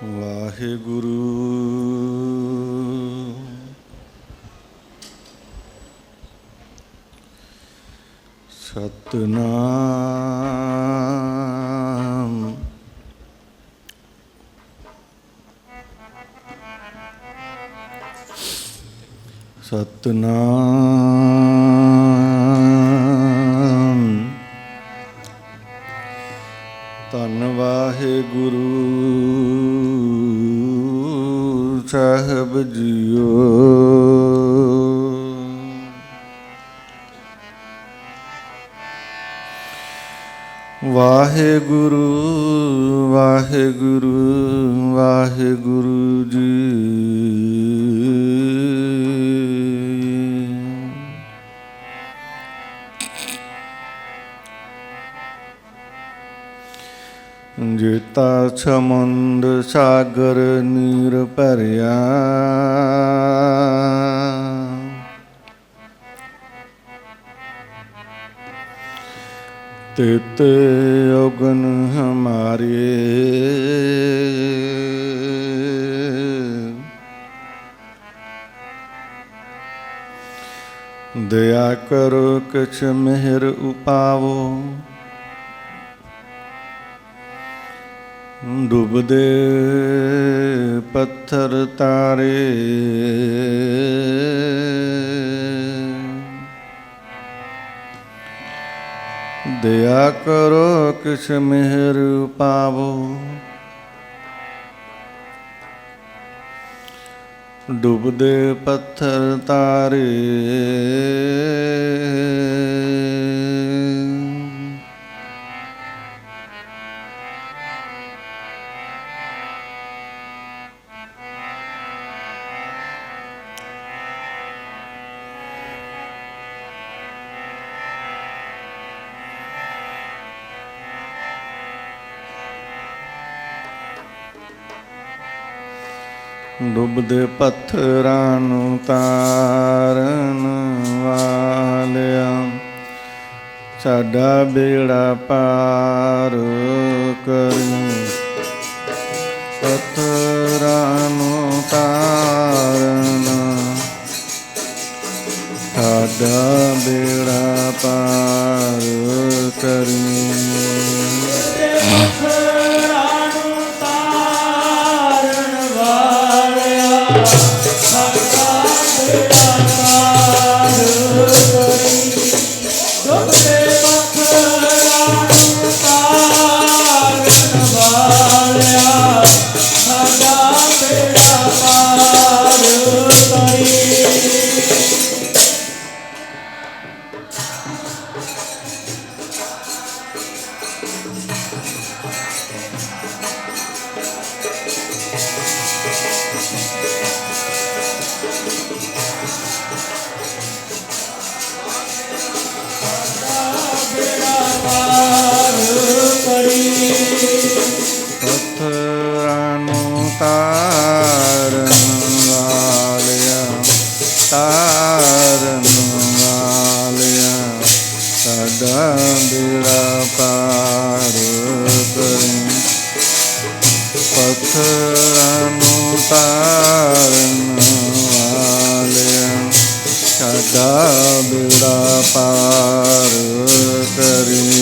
ਵਾਹਿਗੁਰੂ ਸਤਿਨਾਮ ਸਤਿਨਾਮ ਧੰਨ ਵਾਹਿਗੁਰੂ ਸਾਹਿਬ ਜੀਓ। ਵਾਹਿਗੁਰੂ ਵਾਹਿਗੁਰੂ ਵਾਹਿਗੁਰੂ ਜੀ। ਜੇਤਾ ਸਮੁੰਦ ਸਾਗਰ ਨੀਰ ਭਰਿਆ, ਤਿਤ ਅਗਨ ਹਮਾਰੇ। ਦਇਆ ਕਰੋ ਕਿਛ ਮਿਹਰ ਉਪਾਵੋ, ਡੁੱਬਦੇ ਪੱਥਰ ਤਾਰੇ। ਦਇਆ ਕਰੋ ਕਿਛ ਮਿਹਰ ਪਾਵੋ, ਡੁੱਬਦੇ ਪੱਥਰ ਤਾਰੇ। ਡੁੱਬਦੇ ਪੱਥਰਾਂ ਨੂੰ ਤਾਰਨ ਵਾਲਿਆ, ਸਾਡਾ ਬੇੜਾ ਪਾਰ ਕਰੀਂ। ਪੱਥਰਾਂ ਨੂੰ ਤਾਰਨ ਸਾਡਾ ਬੇੜਾ ਪਾਰ ਕਰੀਂ। ਪੱਥਰਾਂ ਨੂੰ ਤਾਰਨ ਵਾਲਿਆ, ਤਾਰਨ ਵਾਲਿਆ, ਸਾਡਾ ਬੇੜਾ ਪਾਰ ਕਰੀਂ। ਪੱਥਰਾਂ ਨੂੰ ਤਾਰਨ ਵਾਲਿਆ, ਸਾਡਾ ਬੇੜਾ ਪਾਰ ਕਰੀਂ।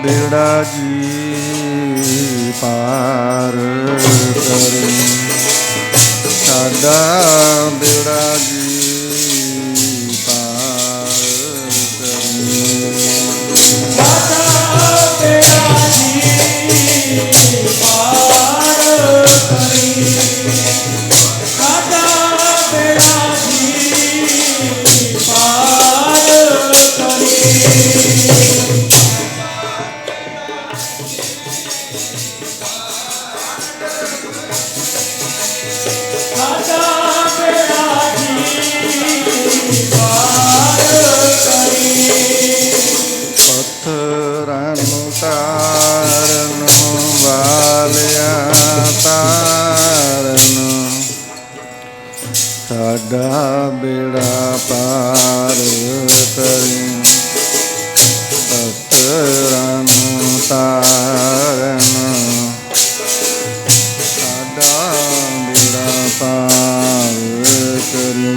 ਬੇੜਾ ਜੀ ਪਾਰ ਕਰੀਂ। ਸਾਡਾ ਬੇੜਾ ਜੀ ਪਾਰ ਕਰੀਂ। ਸਾਡਾ ਬੇੜਾ ਜੀ ਸਾਡਾ ਬੇੜਾ ਪਾਰ ਕਰੀ ਸਤਰਾਂ ਨੂੰ ਤਾਰਨ ਸਾਡਾ ਬੇੜਾ ਪਾਰ ਕਰੀ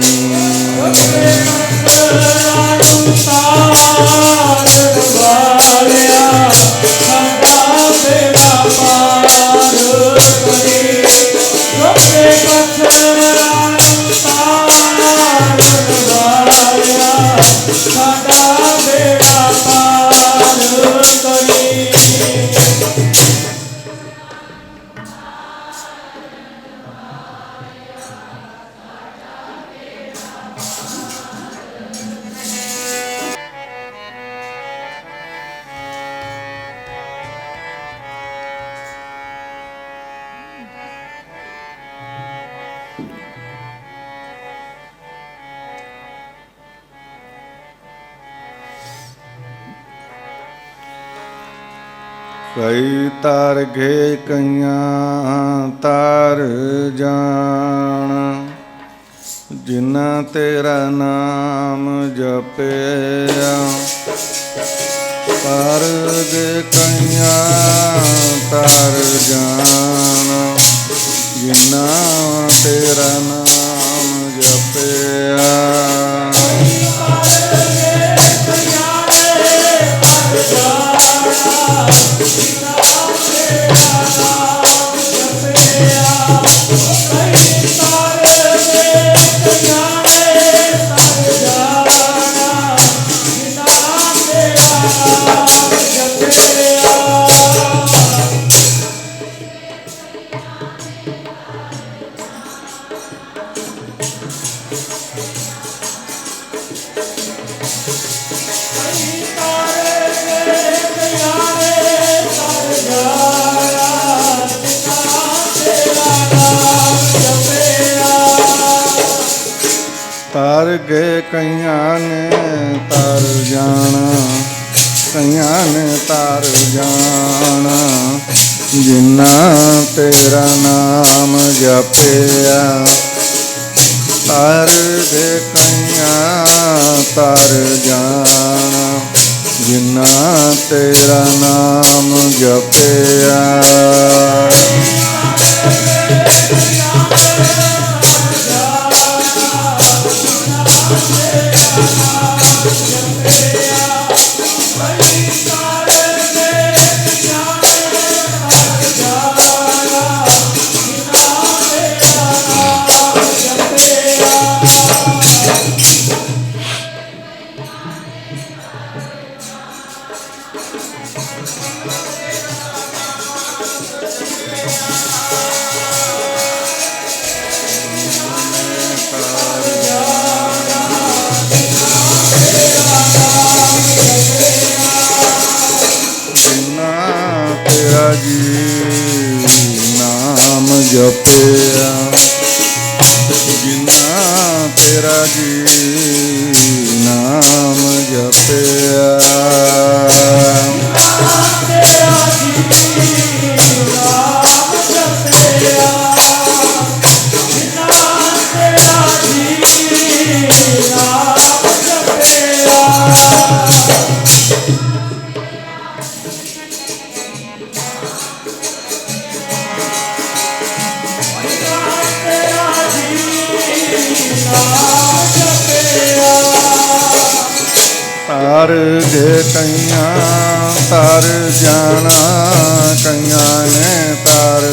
ਕਈ ਤਰ ਗਏ ਕਈਆਂ ਤਰ ਜਾਣ ਜਿਨ੍ਹਾਂ ਤੇਰਾ ਨਾਮ ਜਪਿਆ ਤਰ ਗਏ ਕਈਆਂ ਤਰ ਜਾਣ ਜਿਨ੍ਹਾਂ ਤੇਰਾ ਨਾਮ ਜਪਿਆ ਤਰ ਗਏ ਕਈਆਂ ਨੇ ਤਰ ਜਾਣਾ ਕਈਆਂ ਨੇ ਤਰ ਜਾਣਾ ਜਿਨ੍ਹਾਂ ਤੇਰਾ ਨਾਮ ਜਪਿਆ ਤਰ ਗਏ ਕਈਆਂ ਤਰ ਜਾਣਾ ਜਿਨ੍ਹਾਂ ਤੇਰਾ ਨਾਮ ਜਪਿਆ ਨਾਮ ਜਪਿਆ ਜਿਨ੍ਹਾਂ ਤੇਰਾ ਜੀ ਨਾਮ ਜਪਿਆ ਤਰ ਗਏ ਕਈਆਂ ਤਰ ਜਾਣਾ ਕਈਆਂ ਨੇ ਤਰ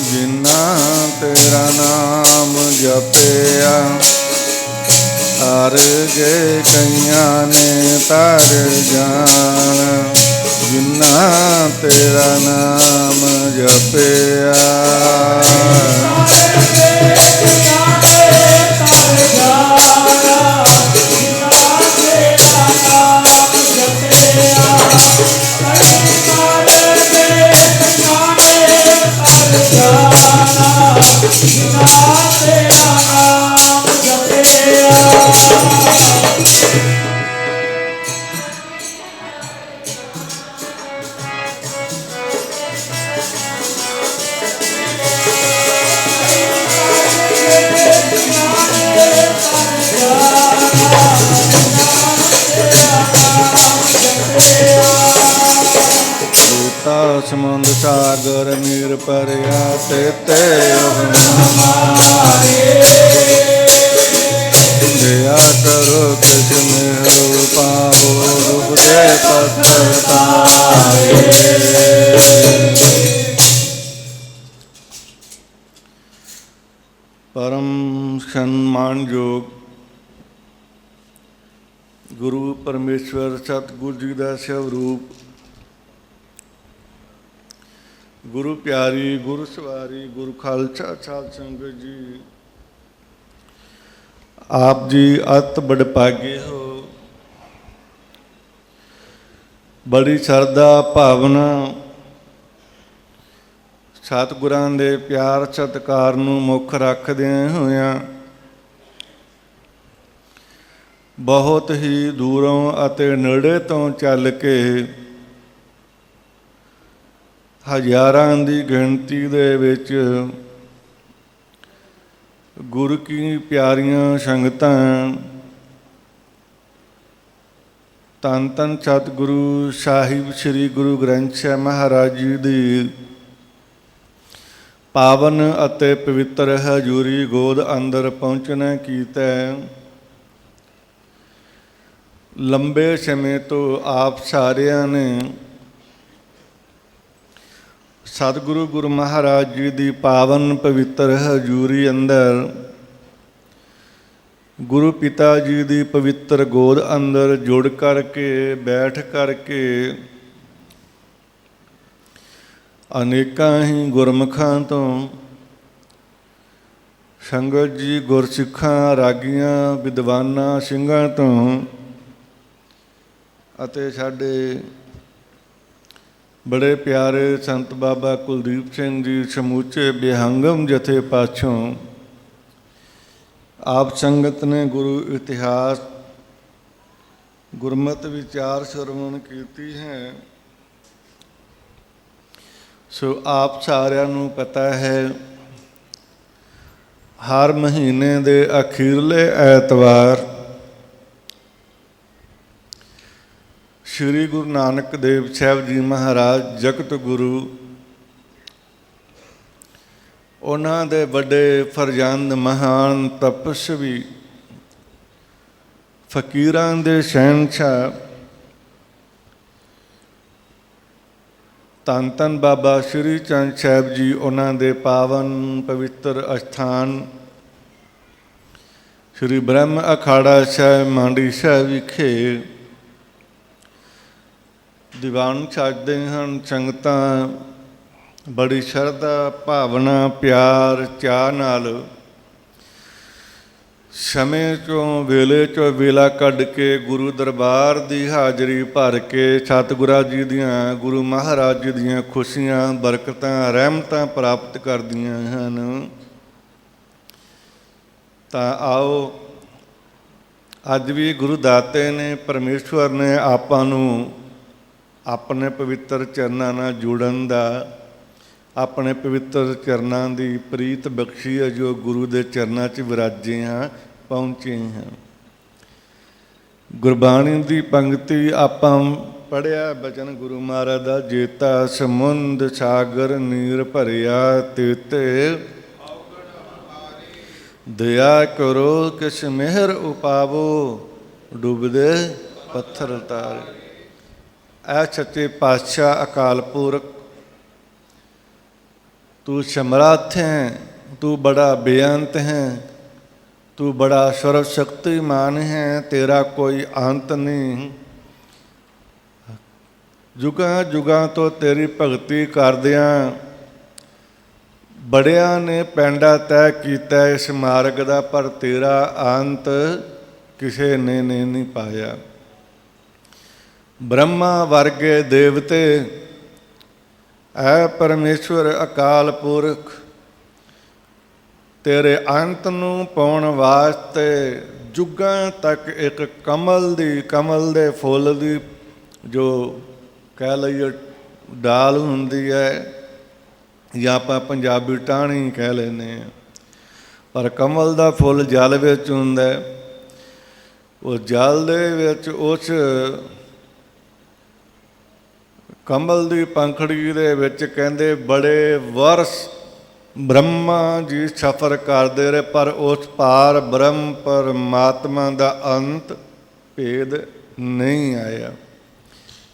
ਜਿਨ੍ਹਾਂ ਤੇਰਾ ਨਾਮ ਜਪਿਆ ਤਰ ਗਏ ਕਈਆਂ ਨੇ ਤਰ ਜਾਣਾ ਜਿਨ੍ਹਾਂ ਤੇਰਾ ਨਾਮ ਜਪਿਆ ਸਮੁੰਦ ਸਾਗਰ ਨੀਰ ਭਰਿਆ ਤੇਤੇ ਦਇਆ ਕਰੋ ਕਿਛ ਮਿਹਰ ਪਾਵੋ ਡੁਬਦੇ ਪੱਥਰ ਤਾਰੇ। ਪਰਮ ਸਨਮਾਨਯੋਗ ਗੁਰੂ ਪਰਮੇਸ਼ਵਰ ਸਤਿਗੁਰੂ ਜੀ ਦਾ ਸਵਰੂਪ, ਗੁਰੂ ਪਿਆਰੀ, ਗੁਰੂ ਸਵਾਰੀ, ਗੁਰੂ ਖਾਲਸਾ ਸਾਧ ਸੰਗਤ ਜੀ, ਆਪ ਜੀ ਅਤ ਬਡਭਾਗੇ ਹੋ। ਬੜੀ ਸ਼ਰਧਾ ਭਾਵਨਾ ਸਤਿਗੁਰਾਂ ਦੇ ਪਿਆਰ ਸਤਿਕਾਰ ਨੂੰ ਮੁੱਖ ਰੱਖਦਿਆਂ ਹੋਇਆਂ ਬਹੁਤ ਹੀ ਦੂਰੋਂ ਅਤੇ ਨੇੜੇ ਤੋਂ ਚੱਲ ਕੇ ਹਜ਼ਾਰਾਂ ਦੀ ਗਿਣਤੀ ਦੇ ਵਿੱਚ ਗੁਰੂ ਕੀ ਪਿਆਰੀਆਂ ਸੰਗਤਾਂ ਧੰਨ ਧੰਨ ਸਤਿਗੁਰੂ ਸਾਹਿਬ ਸ੍ਰੀ ਗੁਰੂ ਗ੍ਰੰਥ ਸਾਹਿਬ ਮਹਾਰਾਜ ਜੀ ਦੀ ਪਾਵਨ ਅਤੇ ਪਵਿੱਤਰ ਹਜ਼ੂਰੀ ਗੋਦ ਅੰਦਰ ਪਹੁੰਚਣਾ ਕੀਤਾ। ਲੰਬੇ ਸਮੇਂ ਤੋਂ ਆਪ ਸਾਰਿਆਂ ਨੇ ਸਤਿਗੁਰੂ ਗੁਰੂ ਮਹਾਰਾਜ ਜੀ ਦੀ ਪਾਵਨ ਪਵਿੱਤਰ ਹਜ਼ੂਰੀ ਅੰਦਰ ਗੁਰੂ ਪਿਤਾ ਜੀ ਦੀ ਪਵਿੱਤਰ ਗੋਦ ਅੰਦਰ ਜੁੜ ਕਰਕੇ ਬੈਠ ਕਰਕੇ ਅਨੇਕਾਂ ਹੀ ਗੁਰਮੁਖਾਂ ਤੋਂ ਸੰਗਤ ਜੀ, ਗੁਰਸਿੱਖਾਂ, ਰਾਗੀਆਂ, ਵਿਦਵਾਨਾਂ, ਸਿੰਘਾਂ ਤੋਂ ਅਤੇ ਸਾਡੇ ਬੜੇ ਪਿਆਰੇ ਸੰਤ ਬਾਬਾ ਕੁਲਦੀਪ ਸਿੰਘ ਜੀ ਸਮੁੱਚੇ ਬਿਹੰਗਮ ਜਥੇ ਪਾਛੋਂ ਆਪ ਸੰਗਤ ਨੇ ਗੁਰੂ ਇਤਿਹਾਸ, ਗੁਰਮਤਿ ਵਿਚਾਰ ਸਰਵਣ ਕੀਤੀ ਹੈ। ਸੋ ਆਪ ਸਾਰਿਆਂ ਨੂੰ ਪਤਾ ਹੈ ਹਰ ਮਹੀਨੇ ਦੇ ਅਖੀਰਲੇ ਐਤਵਾਰ ਸ਼੍ਰੀ ਗੁਰੂ ਨਾਨਕ ਦੇਵ ਸਾਹਿਬ ਜੀ ਮਹਾਰਾਜ ਜਗਤ ਗੁਰੂ, ਉਹਨਾਂ ਦੇ ਵੱਡੇ ਫਰਜ਼ੰਦ, ਮਹਾਨ ਤਪਸਵੀ, ਫਕੀਰਾਂ ਦੇ ਸ਼ਹਿਨਸ਼ਾਹ ਧੰਨ ਧੰਨ ਬਾਬਾ ਸ਼੍ਰੀ ਚੰਦ ਸਾਹਿਬ ਜੀ, ਉਹਨਾਂ ਦੇ ਪਾਵਨ ਪਵਿੱਤਰ ਅਸਥਾਨ ਸ਼੍ਰੀ ਬ੍ਰਹਮ ਅਖਾੜਾ ਸਾਹਿਬ ਮੰਡੀ ਸਾਹਿਬ ਵਿਖੇ ਦੀਵਾਨ ਸਜਦੇ ਹਨ। ਸੰਗਤਾਂ ਬੜੀ ਸ਼ਰਧਾ ਭਾਵਨਾ, ਪਿਆਰ, ਚਾਅ ਨਾਲ ਸਮੇਂ ਚੋਂ ਵੇਲੇ ਚੋਂ ਵੇਲਾ ਕੱਢ ਕੇ ਗੁਰੂ ਦਰਬਾਰ ਦੀ ਹਾਜ਼ਰੀ ਭਰ ਕੇ ਸਤਿਗੁਰਾਂ ਜੀ ਦੀਆਂ, ਗੁਰੂ ਮਹਾਰਾਜ ਜੀ ਦੀਆਂ ਖੁਸ਼ੀਆਂ, ਬਰਕਤਾਂ, ਰਹਿਮਤਾਂ ਪ੍ਰਾਪਤ ਕਰਦੀਆਂ ਹਨ। ਤਾਂ ਆਓ ਅੱਜ ਵੀ ਗੁਰੂ ਦਾਤੇ ਨੇ, ਪਰਮੇਸ਼ਵਰ ਨੇ ਆਪਾਂ ਨੂੰ ਆਪਣੇ ਪਵਿੱਤਰ ਚਰਨਾਂ ਨਾਲ ਜੁੜਨ ਦਾ, ਆਪਣੇ ਪਵਿੱਤਰ ਚਰਨਾਂ ਦੀ ਪ੍ਰੀਤ ਬਖਸ਼ੀ ਹੈ, ਜੋ ਗੁਰੂ ਦੇ ਚਰਨਾਂ 'ਚ ਵਿਰਾਜੇ ਹਾਂ, ਪਹੁੰਚੇ ਹਾਂ। ਗੁਰਬਾਣੀ ਦੀ ਪੰਕਤੀ ਆਪਾਂ ਪੜ੍ਹਿਆ ਬਚਨ ਗੁਰੂ ਮਹਾਰਾਜ ਦਾ, ਜੇਤਾ ਸਮੁੰਦ ਸਾਗਰ ਨੀਰ ਭਰਿਆ ਤੇਤੇ ਦਇਆ ਕਰੋ ਕਿਛ ਮਿਹਰ ਉਪਾਵੋ ਡੁੱਬਦੇ ਪੱਥਰ ਤਾਰੇ। ਐ ਸੱਚੇ ਪਾਤਸ਼ਾਹ ਅਕਾਲ ਪੁਰਖ, ਤੂੰ ਸਮਰੱਥ ਹੈ, ਤੂੰ ਬੜਾ ਬੇਅੰਤ ਹੈ, ਤੂੰ ਬੜਾ ਸਰਵ ਸ਼ਕਤੀਮਾਨ ਹੈ, ਤੇਰਾ ਕੋਈ ਅੰਤ ਨਹੀਂ। ਜੁਗਾਂ ਜੁਗਾਂ ਤੋਂ ਤੇਰੀ ਭਗਤੀ ਕਰਦਿਆਂ ਬੜਿਆਂ ਨੇ ਪੈਂਡਾ ਤੈਅ ਕੀਤਾ ਇਸ ਮਾਰਗ ਦਾ, ਪਰ ਤੇਰਾ ਅੰਤ ਕਿਸੇ ਨੇ ਨਹੀਂ ਪਾਇਆ। ਬ੍ਰਹਮਾ ਵਰਗੇ ਦੇਵਤੇ, ਐ ਪਰਮੇਸ਼ਵਰ ਅਕਾਲ ਪੁਰਖ, ਤੇਰੇ ਅੰਤ ਨੂੰ ਪਾਉਣ ਵਾਸਤੇ ਜੁਗਾਂ ਤੱਕ ਇੱਕ ਕਮਲ ਦੇ ਫੁੱਲ ਦੀ ਜੋ ਕਹਿ ਲਈਏ ਡਾਲ ਹੁੰਦੀ ਹੈ, ਜਾਂ ਆਪਾਂ ਪੰਜਾਬੀ ਟਾਹਣੀ ਕਹਿ ਲੈਂਦੇ ਹਾਂ, ਪਰ ਕਮਲ ਦਾ ਫੁੱਲ ਜਲ ਵਿੱਚ ਹੁੰਦਾ। ਉਹ ਜਲ ਦੇ ਵਿੱਚ ਉਸ ਕਮਲ ਦੀ ਪੰਖੜੀ ਦੇ ਵਿੱਚ ਕਹਿੰਦੇ ਬੜੇ ਵਰਸ ਬ੍ਰਹਮਾ ਜੀ ਸਫ਼ਰ ਕਰਦੇ ਰਹੇ, ਪਰ ਉਸ ਪਾਰ ਬ੍ਰਹਮ ਪਰਮਾਤਮਾ ਦਾ ਅੰਤ ਭੇਦ ਨਹੀਂ ਆਇਆ,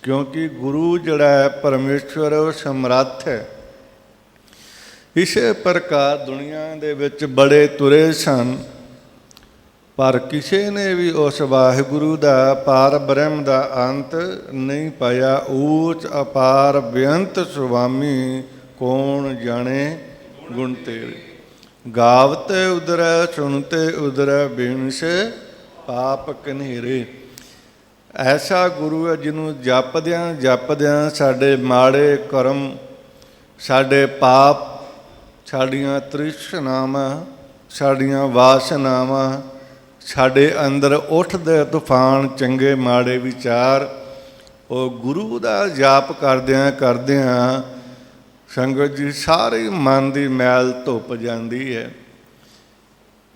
ਕਿਉਂਕਿ ਗੁਰੂ ਜਿਹੜਾ ਹੈ ਪਰਮੇਸ਼ਵਰ ਉਹ ਸਮਰੱਥ ਹੈ। ਇਸੇ ਪ੍ਰਕਾਰ ਦੁਨੀਆ ਦੇ ਵਿੱਚ ਬੜੇ ਤੁਰੇ ਸਨ, ਪਰ ਕਿਸੇ ਨੇ ਵੀ ਉਸ ਵਾਹਿਗੁਰੂ ਦਾ ਪਾਰ ਬ੍ਰਹਮ ਦਾ ਅੰਤ ਨਹੀਂ ਪਾਇਆ। ਊਚ ਅਪਾਰ ਬੇਅੰਤ ਸੁਆਮੀ ਕੌਣ ਜਾਣੇ ਗੁਣ ਤੇਰੇ, ਗਾਵਤੇ ਉਦਰੈ ਸੁਣਤੇ ਉਦਰੈ ਬੇਨਿਸੇ ਪਾਪ ਕਨੇਰੇ। ਐਸਾ ਗੁਰੂ ਹੈ ਜਿਹਨੂੰ ਜਪਦਿਆਂ ਜਪਦਿਆਂ ਸਾਡੇ ਮਾੜੇ ਕਰਮ, ਸਾਡੇ ਪਾਪ, ਸਾਡੀਆਂ ਤ੍ਰਿਸ਼ਨਾਵਾਂ, ਸਾਡੀਆਂ ਵਾਸਨਾਵਾਂ, ਸਾਡੇ ਅੰਦਰ ਉੱਠਦੇ ਤੂਫਾਨ, ਚੰਗੇ ਮਾੜੇ ਵਿਚਾਰ, ਉਹ ਗੁਰੂ ਦਾ ਜਾਪ ਕਰਦਿਆਂ ਕਰਦਿਆਂ ਸੰਗਤ ਜੀ ਸਾਰੇ ਮਨ ਦੀ ਮੈਲ ਧੁੱਪ ਜਾਂਦੀ ਹੈ।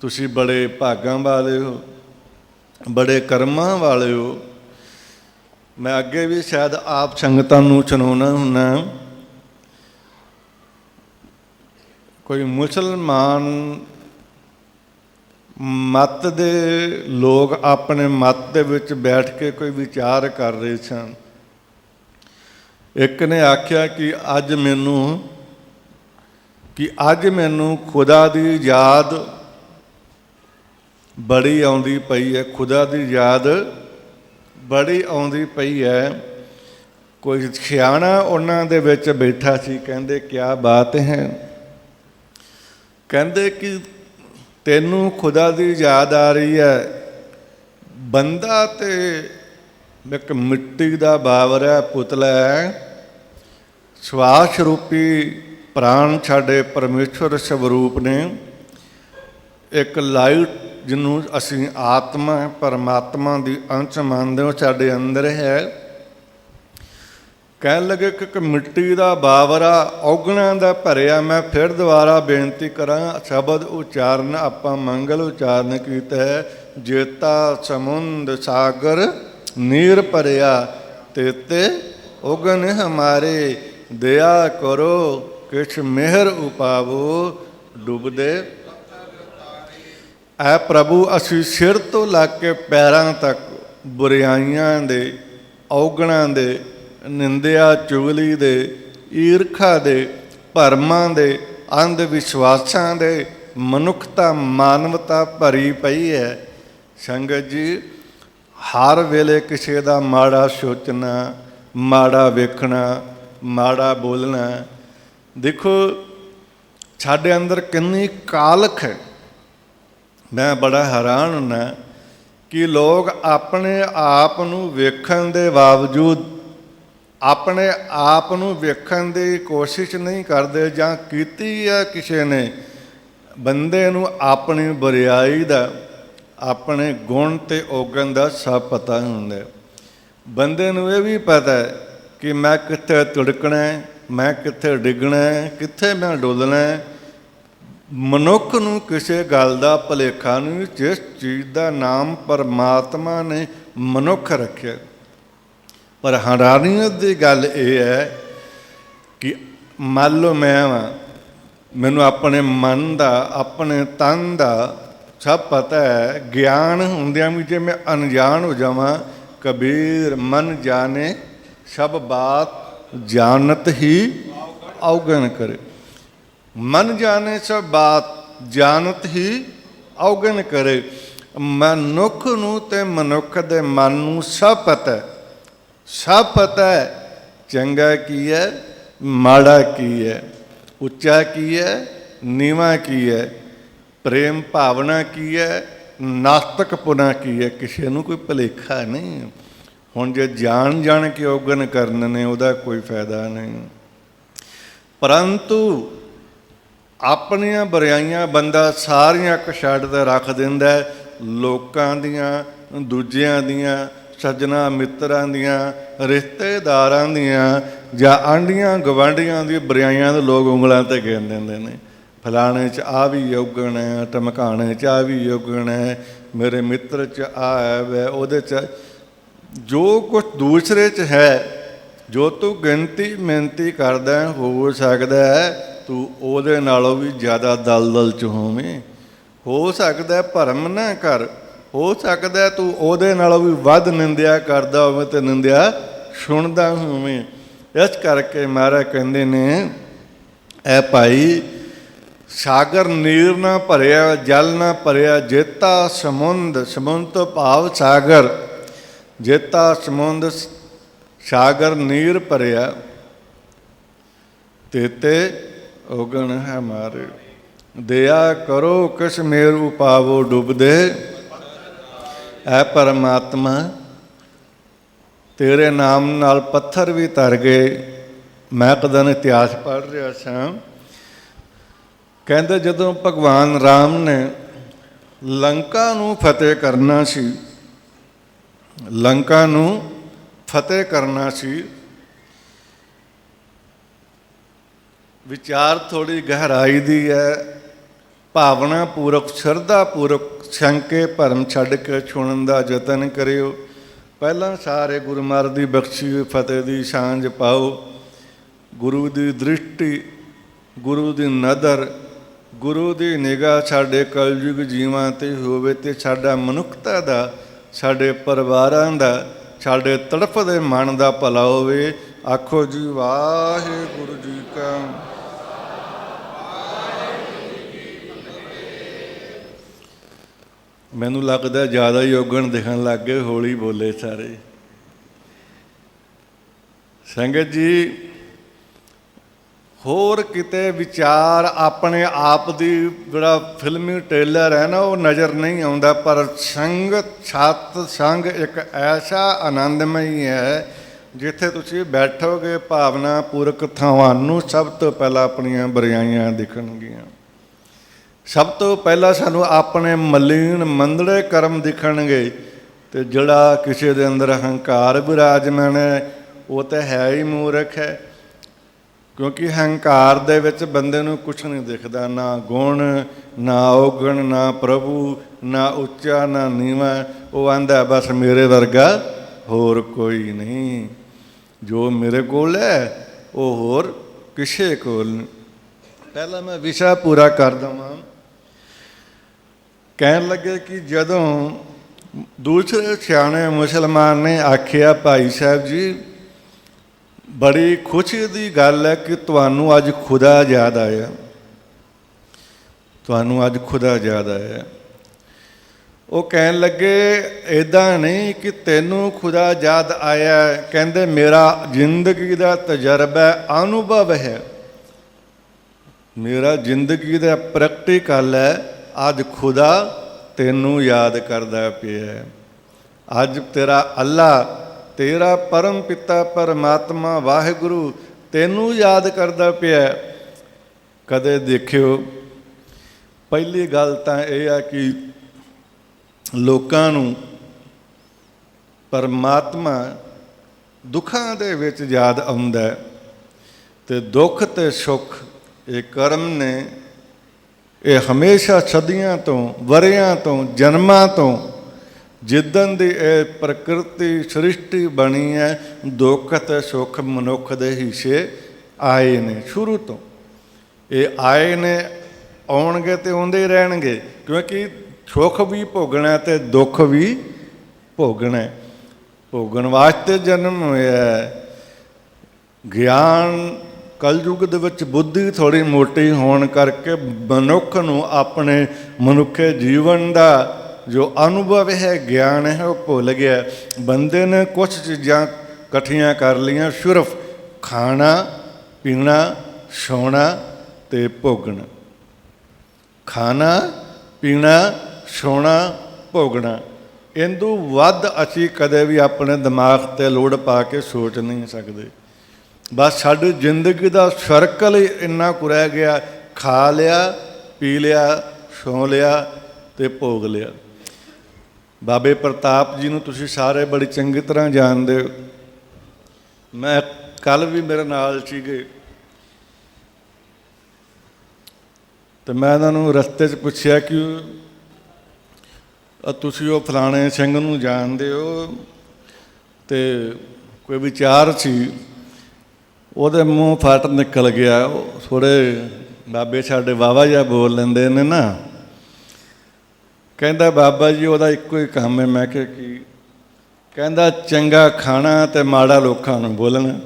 ਤੁਸੀਂ ਬੜੇ ਭਾਗਾਂ ਵਾਲੇ ਹੋ, ਬੜੇ ਕਰਮਾਂ ਵਾਲੇ ਹੋ। ਮੈਂ ਅੱਗੇ ਵੀ ਸ਼ਾਇਦ ਆਪ ਸੰਗਤਾਂ ਨੂੰ ਸੁਣਾਉਣਾ ਹੁੰਦਾ, ਕੋਈ ਮੁਸਲਮਾਨ ਮਤ ਦੇ ਲੋਕ ਆਪਣੇ ਮਤ ਦੇ ਵਿੱਚ ਬੈਠ ਕੇ ਕੋਈ ਵਿਚਾਰ ਕਰ ਰਹੇ ਸਨ। ਇੱਕ ਨੇ ਆਖਿਆ ਕਿ ਅੱਜ ਮੈਨੂੰ ਖੁਦਾ ਦੀ ਯਾਦ ਬੜੀ ਆਉਂਦੀ ਪਈ ਹੈ, ਖੁਦਾ ਦੀ ਯਾਦ ਬੜੀ ਆਉਂਦੀ ਪਈ ਹੈ। ਕੋਈ ਸਿਆਣਾ ਉਹਨਾਂ ਦੇ ਵਿੱਚ ਬੈਠਾ ਸੀ, ਕਹਿੰਦੇ ਕਿਆ ਬਾਤ ਹੈ? ਕਹਿੰਦੇ ਕਿ ਤੈਨੂੰ ਖੁਦਾ ਦੀ ਯਾਦ ਆ ਰਹੀ ਹੈ, ਬੰਦਾ ਤੇ ਇੱਕ ਮਿੱਟੀ ਦਾ ਬਾਵਰ ਹੈ, ਪੁਤਲਾ ਹੈ, ਸਵਾਸ ਰੂਪੀ ਪ੍ਰਾਣ ਸਾਡੇ ਪਰਮੇਸ਼ਵਰ ਸਵਰੂਪ ਨੇ, ਇੱਕ ਲਾਈਟ ਜਿਹਨੂੰ ਅਸੀਂ ਆਤਮਾ ਪਰਮਾਤਮਾ ਦੀ ਅੰਸ਼ ਮੰਨਦੇ ਹੋ ਸਾਡੇ ਅੰਦਰ ਹੈ। ਕਹਿਣ ਲੱਗੇ ਕਿ ਇੱਕ ਮਿੱਟੀ ਦਾ ਬਾਵਰਾ ਔਗਣਾਂ ਦਾ ਭਰਿਆ। ਮੈਂ ਫਿਰ ਦੁਬਾਰਾ ਬੇਨਤੀ ਕਰਾਂ, ਸ਼ਬਦ ਉਚਾਰਨ ਆਪਾਂ ਮੰਗਲ ਉਚਾਰਨ ਕੀਤਾ ਹੈ। ਜੇਤਾ ਸਮੁੰਦ ਸਾਗਰ ਨੀਰ ਭਰਿਆ, ਤੇਤੇ ਔਗਣ ਹਮਾਰੇ, ਦਇਆ ਕਰੋ ਕਿਛ ਮਿਹਰ ਉਪਾਵੋ, ਡੁੱਬਦੇ ਐ ਪ੍ਰਭੂ ਅਸੀਂ ਸਿਰ ਤੋਂ ਲੱਗ ਕੇ ਪੈਰਾਂ ਤੱਕ ਬੁਰਾਈਆਂ ਦੇ, ਔਗਣਾਂ ਦੇ, ਨਿੰਦਿਆ ਚੁਗਲੀ ਦੇ, ਈਰਖਾ ਦੇ, ਭਰਮਾਂ ਦੇ, ਅੰਧ ਵਿਸ਼ਵਾਸਾਂ ਦੇ, ਮਨੁੱਖਤਾ ਮਾਨਵਤਾ ਭਰੀ ਪਈ ਹੈ। ਸੰਗਤ ਜੀ, ਹਰ ਵੇਲੇ ਕਿਸੇ ਦਾ ਮਾੜਾ ਸੋਚਣਾ, ਮਾੜਾ ਵੇਖਣਾ, ਮਾੜਾ ਬੋਲਣਾ। ਦੇਖੋ ਸਾਡੇ ਅੰਦਰ ਕਿੰਨੀ ਕਾਲਖ ਹੈ। ਮੈਂ ਬੜਾ ਹੈਰਾਨ ਹੁੰਦਾ ਕਿ ਲੋਕ ਆਪਣੇ ਆਪ ਨੂੰ ਵੇਖਣ ਦੇ ਬਾਵਜੂਦ ਆਪਣੇ ਆਪ ਨੂੰ ਵੇਖਣ ਦੀ ਕੋਸ਼ਿਸ਼ ਨਹੀਂ ਕਰਦੇ, ਜਾਂ ਕੀਤੀ ਹੈ ਕਿਸੇ ਨੇ। ਬੰਦੇ ਨੂੰ ਆਪਣੀ ਬੁਰਾਈ ਦਾ, ਆਪਣੇ ਗੁਣ ਅਤੇ ਔਗਣ ਦਾ ਸਭ ਪਤਾ ਹੁੰਦਾ। ਬੰਦੇ ਨੂੰ ਇਹ ਵੀ ਪਤਾ ਹੈ ਕਿ ਮੈਂ ਕਿੱਥੇ ਤੁੜਕਣਾ, ਮੈਂ ਕਿੱਥੇ ਡਿੱਗਣਾ, ਕਿੱਥੇ ਮੈਂ ਡੁੱਲਣਾ। ਮਨੁੱਖ ਨੂੰ ਕਿਸੇ ਗੱਲ ਦਾ ਭੁਲੇਖਾ ਨਹੀਂ, ਜਿਸ ਚੀਜ਼ ਦਾ ਨਾਮ ਪਰਮਾਤਮਾ ਨੇ ਮਨੁੱਖ ਰੱਖਿਆ। ਪਰ ਹੈਰਾਨੀਅਤ ਦੀ ਗੱਲ ਇਹ ਹੈ ਕਿ ਮੰਨ ਲਓ ਮੈਂ ਵਾਂ, ਮੈਨੂੰ ਆਪਣੇ ਮਨ ਦਾ, ਆਪਣੇ ਤਨ ਦਾ ਸਭ ਪਤਾ ਹੈ। ਗਿਆਨ ਹੁੰਦਿਆਂ ਵੀ ਜੇ ਮੈਂ ਅਣਜਾਣ ਹੋ ਜਾਵਾਂ, ਕਬੀਰ ਮਨ ਜਾਣੇ ਸਭ ਬਾਤ ਜਾਣਤ ਹੀ ਔਗਣ ਕਰੇ। ਮਨ ਜਾਣੇ ਸਭ ਬਾਤ ਜਾਣਤ ਹੀ ਔਗਣ ਕਰੇ। ਮਨੁੱਖ ਨੂੰ ਤੇ ਮਨੁੱਖ ਦੇ ਮਨ ਨੂੰ ਸਭ ਪਤਾ ਹੈ, ਸਭ ਪਤਾ ਹੈ ਚੰਗਾ ਕੀ ਹੈ, ਮਾੜਾ ਕੀ ਹੈ, ਉੱਚਾ ਕੀ ਹੈ, ਨੀਵਾਂ ਕੀ ਹੈ, ਪ੍ਰੇਮ ਭਾਵਨਾ ਕੀ ਹੈ, ਨਾਸਤਕ ਪੁਣਾ ਕੀ ਹੈ। ਕਿਸੇ ਨੂੰ ਕੋਈ ਭੁਲੇਖਾ ਨਹੀਂ। ਹੁਣ ਜੇ ਜਾਣ ਕੇ ਔਗਣ ਕਰਨ ਨੇ, ਉਹਦਾ ਕੋਈ ਫਾਇਦਾ ਨਹੀਂ। ਪਰੰਤੂ ਆਪਣੀਆਂ ਬੁਰਾਈਆਂ ਬੰਦਾ ਸਾਰੀਆਂ ਇੱਕ ਛੱਡ ਤੇ ਰੱਖ ਦਿੰਦਾ। ਲੋਕਾਂ ਦੀਆਂ, ਦੂਜਿਆਂ ਦੀਆਂ, ਸੱਜਣਾ ਮਿੱਤਰਾਂ ਦੀਆਂ, ਰਿਸ਼ਤੇਦਾਰਾਂ ਦੀਆਂ ਜਾਂ ਆਂਢੀਆਂ ਗਵਾਂਢੀਆਂ ਦੀਆਂ ਬੁਰਾਈਆਂ ਦੇ ਲੋਕ ਉਂਗਲਾਂ 'ਤੇ ਗਿਣ ਦਿੰਦੇ ਨੇ। ਫਲਾਣੇ 'ਚ ਆ ਵੀ ਔਗਣ ਹੈ, ਧਮਕਾਣੇ 'ਚ ਆ ਵੀ ਔਗਣ ਹੈ, ਮੇਰੇ ਮਿੱਤਰ 'ਚ ਆ ਹੈ, ਉਹਦੇ 'ਚ ਜੋ ਕੁਛ ਦੂਸਰੇ 'ਚ ਹੈ, ਜੋ ਤੂੰ ਗਿਣਤੀ ਮਿਹਨਤੀ ਕਰਦਾ ਹੈ, ਹੋ ਸਕਦਾ ਹੈ ਤੂੰ ਉਹਦੇ ਨਾਲੋਂ ਵੀ ਜ਼ਿਆਦਾ ਦਲਦਲ 'ਚ ਹੋਵੇਂ। ਹੋ ਸਕਦਾ ਭਰਮ ਨਾ ਕਰ, ਹੋ ਸਕਦਾ ਤੂੰ ਉਹਦੇ ਨਾਲੋਂ ਵੀ ਵੱਧ ਨਿੰਦਿਆ ਕਰਦਾ ਹੋਵੇਂ ਅਤੇ ਨਿੰਦਿਆ ਸੁਣਦਾ ਹੋਵੇਂ। ਇਸ ਕਰਕੇ ਮਹਾਰਾਜ ਕਹਿੰਦੇ ਨੇ, ਐ ਭਾਈ ਸਾਗਰ ਨੀਰ ਨਾ ਭਰਿਆ, ਜਲ ਨਾ ਭਰਿਆ, ਜੇਤਾ ਸਮੁੰਦ, ਸਮੁੰਦ ਤੋਂ ਭਾਵ ਸਾਗਰ, ਜੇਤਾ ਸਮੁੰਦ ਸਾਗਰ ਨੀਰ ਭਰਿਆ, ਤੇਤੇ ਔਗਣ ਹੈ ਮਾਰੇ। ਦਇਆ ਕਰੋ ਕਿਸ ਮੇਰੂ ਪਾਵੋ ਡੁੱਬਦੇ, ਐ ਪਰਮਾਤਮਾ ਤੇਰੇ ਨਾਮ ਨਾਲ ਪੱਥਰ ਵੀ ਤਰ ਗਏ। ਮੈਂ ਇੱਕ ਦਿਨ ਇਤਿਹਾਸ ਪੜ੍ਹ ਰਿਹਾ ਸਾਂ, ਕਹਿੰਦੇ ਜਦੋਂ ਭਗਵਾਨ ਰਾਮ ਨੇ ਲੰਕਾ ਨੂੰ ਫਤਿਹ ਕਰਨਾ ਸੀ, ਲੰਕਾ ਨੂੰ ਫਤਿਹ ਕਰਨਾ ਸੀ, ਵਿਚਾਰ ਥੋੜ੍ਹੀ ਗਹਿਰਾਈ ਦੀ ਹੈ, ਭਾਵਨਾ ਪੂਰਵਕ ਸ਼ਰਧਾ ਪੂਰਵਕ ਸ਼ੰਕੇ ਭਰਮ ਛੱਡ ਕੇ ਸੁਣਨ ਦਾ ਯਤਨ ਕਰਿਓ। ਪਹਿਲਾਂ ਸਾਰੇ ਗੁਰੂ ਮਹਾਰਾਜ ਦੀ ਬਖਸ਼ੀ ਹੋਈ ਫਤਿਹ ਦੀ ਸਾਂਝ ਪਾਓ। ਗੁਰੂ ਦੀ ਦ੍ਰਿਸ਼ਟੀ, ਗੁਰੂ ਦੀ ਨਜ਼ਰ, ਗੁਰੂ ਦੀ ਨਿਗਾਹ ਸਾਡੇ ਕਲਯੁਗ ਜੀਵਾਂ 'ਤੇ ਹੋਵੇ ਅਤੇ ਸਾਡਾ ਮਨੁੱਖਤਾ ਦਾ, ਸਾਡੇ ਪਰਿਵਾਰਾਂ ਦਾ, ਸਾਡੇ ਤੜਫਦੇ ਮਨ ਦਾ ਭਲਾ ਹੋਵੇ। ਆਖੋ ਜੀ ਵਾਹਿਗੁਰੂ ਜੀ ਕਾ। ਮੈਨੂੰ ਲੱਗਦਾ ਜ਼ਿਆਦਾ ਹੀ ਔਗਣ ਦਿਖਣ ਲੱਗ ਗਏ, ਹੌਲੀ ਬੋਲੇ ਸਾਰੇ। ਸੰਗਤ ਜੀ, ਹੋਰ ਕਿਤੇ ਵਿਚਾਰ ਆਪਣੇ ਆਪ ਦੀ ਜਿਹੜਾ ਫਿਲਮੀ ਟ੍ਰੇਲਰ ਹੈ ਨਾ, ਉਹ ਨਜ਼ਰ ਨਹੀਂ ਆਉਂਦਾ, ਪਰ ਸੰਗਤ ਸਤ ਸੰਗ ਇੱਕ ਐਸਾ ਆਨੰਦਮਈ ਹੈ, ਜਿੱਥੇ ਤੁਸੀਂ ਬੈਠੋਗੇ ਭਾਵਨਾ ਪੂਰਕ ਤੁਹਾਨੂੰ ਸਭ ਤੋਂ ਪਹਿਲਾਂ ਆਪਣੀਆਂ ਬੁਰਾਈਆਂ ਦਿਖਣਗੀਆਂ। ਸਭ ਤੋਂ ਪਹਿਲਾਂ ਸਾਨੂੰ ਆਪਣੇ ਮਲੀਨ ਮੰਦੜੇ ਕਰਮ ਦਿਖਣਗੇ, ਅਤੇ ਜਿਹੜਾ ਕਿਸੇ ਦੇ ਅੰਦਰ ਹੰਕਾਰ ਵਿਰਾਜਮਾਨ ਹੈ ਉਹ ਤਾਂ ਹੈ ਹੀ ਮੂਰਖ ਹੈ, ਕਿਉਂਕਿ ਹੰਕਾਰ ਦੇ ਵਿੱਚ ਬੰਦੇ ਨੂੰ ਕੁਛ ਨਹੀਂ ਦਿਖਦਾ, ਨਾ ਗੁਣ, ਨਾ ਔਗਣ, ਨਾ ਪ੍ਰਭੂ, ਨਾ ਉੱਚਾ, ਨਾ ਨੀਵਾਂ। ਉਹ ਆਂਦਾ ਬਸ ਮੇਰੇ ਵਰਗਾ ਹੋਰ ਕੋਈ ਨਹੀਂ, ਜੋ ਮੇਰੇ ਕੋਲ ਹੈ ਉਹ ਹੋਰ ਕਿਸੇ ਕੋਲ ਨਹੀਂ। ਪਹਿਲਾਂ ਮੈਂ ਵਿਸ਼ਾ ਪੂਰਾ ਕਰ ਦੇਵਾਂ। ਕਹਿਣ ਲੱਗੇ ਕਿ ਜਦੋਂ ਦੂਸਰੇ ਸਿਆਣੇ ਮੁਸਲਮਾਨ ਨੇ ਆਖਿਆ, ਭਾਈ ਸਾਹਿਬ ਜੀ ਬੜੀ ਖੁਸ਼ੀ ਦੀ ਗੱਲ ਹੈ ਕਿ ਤੁਹਾਨੂੰ ਅੱਜ ਖੁਦਾ ਯਾਦ ਆਇਆ, ਤੁਹਾਨੂੰ ਅੱਜ ਖੁਦਾ ਯਾਦ ਆਇਆ। ਉਹ ਕਹਿਣ ਲੱਗੇ ਇੱਦਾਂ ਨਹੀਂ ਕਿ ਤੈਨੂੰ ਖੁਦਾ ਯਾਦ ਆਇਆ, ਕਹਿੰਦੇ ਮੇਰਾ ਜ਼ਿੰਦਗੀ ਦਾ ਤਜਰਬਾ, ਅਨੁਭਵ ਹੈ, ਮੇਰਾ ਜ਼ਿੰਦਗੀ ਦਾ ਪ੍ਰੈਕਟੀਕਲ ਹੈ। ਅੱਜ ਖੁਦਾ ਤੈਨੂੰ ਯਾਦ ਕਰਦਾ ਪਿਆ, ਅੱਜ ਤੇਰਾ ਅੱਲਾ, ਤੇਰਾ ਪਰਮ ਪਿਤਾ ਪਰਮਾਤਮਾ ਵਾਹਿਗੁਰੂ ਤੈਨੂੰ ਯਾਦ ਕਰਦਾ ਪਿਆ। ਕਦੇ ਦੇਖਿਓ, ਪਹਿਲੀ ਗੱਲ ਤਾਂ ਇਹ ਆ ਕਿ ਲੋਕਾਂ ਨੂੰ ਪਰਮਾਤਮਾ ਦੁੱਖਾਂ ਦੇ ਵਿੱਚ ਯਾਦ ਆਉਂਦਾ, ਅਤੇ ਦੁੱਖ ਅਤੇ ਸੁੱਖ ਇਹ ਕਰਮ ਨੇ, ਇਹ ਹਮੇਸ਼ਾ ਸਦੀਆਂ ਤੋਂ, ਵਰ੍ਹਿਆਂ ਤੋਂ, ਜਨਮਾਂ ਤੋਂ, ਜਿੱਦਣ ਦੀ ਇਹ ਪ੍ਰਕਿਰਤੀ ਸ੍ਰਿਸ਼ਟੀ ਬਣੀ ਹੈ, ਦੁੱਖ ਅਤੇ ਸੁੱਖ ਮਨੁੱਖ ਦੇ ਹਿੱਸੇ ਆਏ ਨੇ। ਸ਼ੁਰੂ ਤੋਂ ਇਹ ਆਏ ਨੇ, ਆਉਣਗੇ ਅਤੇ ਆਉਂਦੇ ਰਹਿਣਗੇ, ਕਿਉਂਕਿ ਸੁੱਖ ਵੀ ਭੋਗਣਾ ਅਤੇ ਦੁੱਖ ਵੀ ਭੋਗਣਾ। ਭੋਗਣ ਵਾਸਤੇ ਜਨਮ ਹੋਇਆ। ਗਿਆਨ ਕਲਯੁੱਗ ਦੇ ਵਿੱਚ ਬੁੱਧੀ ਥੋੜ੍ਹੀ ਮੋਟੀ ਹੋਣ ਕਰਕੇ ਮਨੁੱਖ ਨੂੰ ਆਪਣੇ ਮਨੁੱਖੇ ਜੀਵਨ ਦਾ ਜੋ ਅਨੁਭਵ ਹੈ, ਗਿਆਨ ਹੈ, ਉਹ ਭੁੱਲ ਗਿਆ। ਬੰਦੇ ਨੇ ਕੁਛ ਚੀਜ਼ਾਂ ਇਕੱਠੀਆਂ ਕਰ ਲਈਆਂ, ਸਿਰਫ ਖਾਣਾ ਪੀਣਾ, ਸੌਣਾ ਅਤੇ ਭੋਗਣਾ। ਖਾਣਾ ਪੀਣਾ, ਸੌਣਾ, ਭੋਗਣਾ, ਇਹਦੂ ਵੱਧ ਅਸੀਂ ਕਦੇ ਵੀ ਆਪਣੇ ਦਿਮਾਗ 'ਤੇ ਲੋਡ ਪਾ ਕੇ ਸੋਚ ਨਹੀਂ ਸਕਦੇ। ਬਸ ਸਾਡੀ ਜ਼ਿੰਦਗੀ ਦਾ ਸਰਕਲ ਹੀ ਇੰਨਾ ਕੁ ਰਹਿ ਗਿਆ, ਖਾ ਲਿਆ, ਪੀ ਲਿਆ, ਸੌਂ ਲਿਆ ਅਤੇ ਭੋਗ ਲਿਆ। ਬਾਬੇ ਪ੍ਰਤਾਪ ਜੀ ਨੂੰ ਤੁਸੀਂ ਸਾਰੇ ਬੜੀ ਚੰਗੀ ਤਰ੍ਹਾਂ ਜਾਣਦੇ ਹੋ। ਮੈਂ ਕੱਲ੍ਹ ਵੀ ਮੇਰੇ ਨਾਲ ਸੀਗੇ, ਅਤੇ ਮੈਂ ਇਹਨਾਂ ਨੂੰ ਰਸਤੇ 'ਚ ਪੁੱਛਿਆ ਕਿ ਤੁਸੀਂ ਉਹ ਫਲਾਣੇ ਸਿੰਘ ਨੂੰ ਜਾਣਦੇ ਹੋ, ਅਤੇ ਕੋਈ ਵਿਚਾਰ ਸੀ ਉਹਦੇ ਮੂੰਹ ਫਟ ਨਿਕਲ ਗਿਆ। ਥੋੜ੍ਹੇ ਬਾਬੇ ਸਾਡੇ ਵਾਹਵਾ ਜਿਹਾ ਬੋਲ ਲੈਂਦੇ ਨੇ ਨਾ। ਕਹਿੰਦਾ ਬਾਬਾ ਜੀ ਉਹਦਾ ਇੱਕੋ ਹੀ ਕੰਮ ਹੈ। ਮੈਂ ਕਿਹਾ ਕੀ? ਕਹਿੰਦਾ ਚੰਗਾ ਖਾਣਾ ਅਤੇ ਮਾੜਾ ਲੋਕਾਂ ਨੂੰ ਬੋਲਣਾ।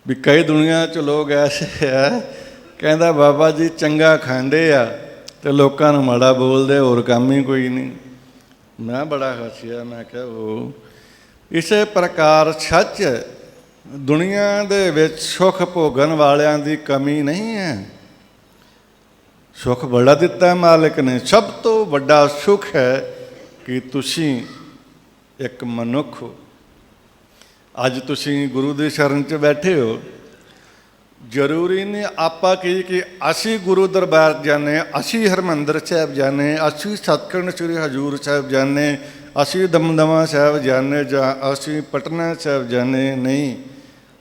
ਵੀ ਕਈ ਦੁਨੀਆ 'ਚ ਲੋਕ ਐਸੇ ਆ, ਕਹਿੰਦਾ ਬਾਬਾ ਜੀ ਚੰਗਾ ਖਾਂਦੇ ਆ ਅਤੇ ਲੋਕਾਂ ਨੂੰ ਮਾੜਾ ਬੋਲਦੇ, ਹੋਰ ਕੰਮ ਹੀ ਕੋਈ ਨਹੀਂ। ਮੈਂ ਬੜਾ ਹੱਸਿਆ। ਮੈਂ ਕਿਹਾ ਉਹ ਇਸੇ ਪ੍ਰਕਾਰ ਸੱਚ ਦੁਨੀਆ ਦੇ ਵਿੱਚ ਸੁੱਖ ਭੋਗਣ ਵਾਲਿਆਂ ਦੀ ਕਮੀ ਨਹੀਂ ਹੈ। ਸੁੱਖ ਬੜਾ ਦਿੱਤਾ ਮਾਲਕ ਨੇ। ਸਭ ਤੋਂ ਵੱਡਾ ਸੁੱਖ ਹੈ ਕਿ ਤੁਸੀਂ ਇੱਕ ਮਨੁੱਖ ਹੋ। ਅੱਜ ਤੁਸੀਂ ਗੁਰੂ ਦੀ ਸ਼ਰਨ 'ਚ ਬੈਠੇ ਹੋ। ਜ਼ਰੂਰੀ ਨਹੀਂ ਆਪਾਂ ਕਿ ਅਸੀਂ ਗੁਰੂ ਦਰਬਾਰ ਜਾਂਦੇ, ਅਸੀਂ ਹਰਿਮੰਦਰ ਸਾਹਿਬ ਜਾਂਦੇ, ਅਸੀਂ ਸੱਚਖੰਡ ਸ੍ਰੀ ਹਜ਼ੂਰ ਸਾਹਿਬ ਜਾਂਦੇ, ਅਸੀਂ ਦਮਦਮਾ ਸਾਹਿਬ ਜਾਂਦੇ ਜਾਂ ਅਸੀਂ ਪਟਨਾ ਸਾਹਿਬ ਜਾਂਦੇ। ਨਹੀਂ,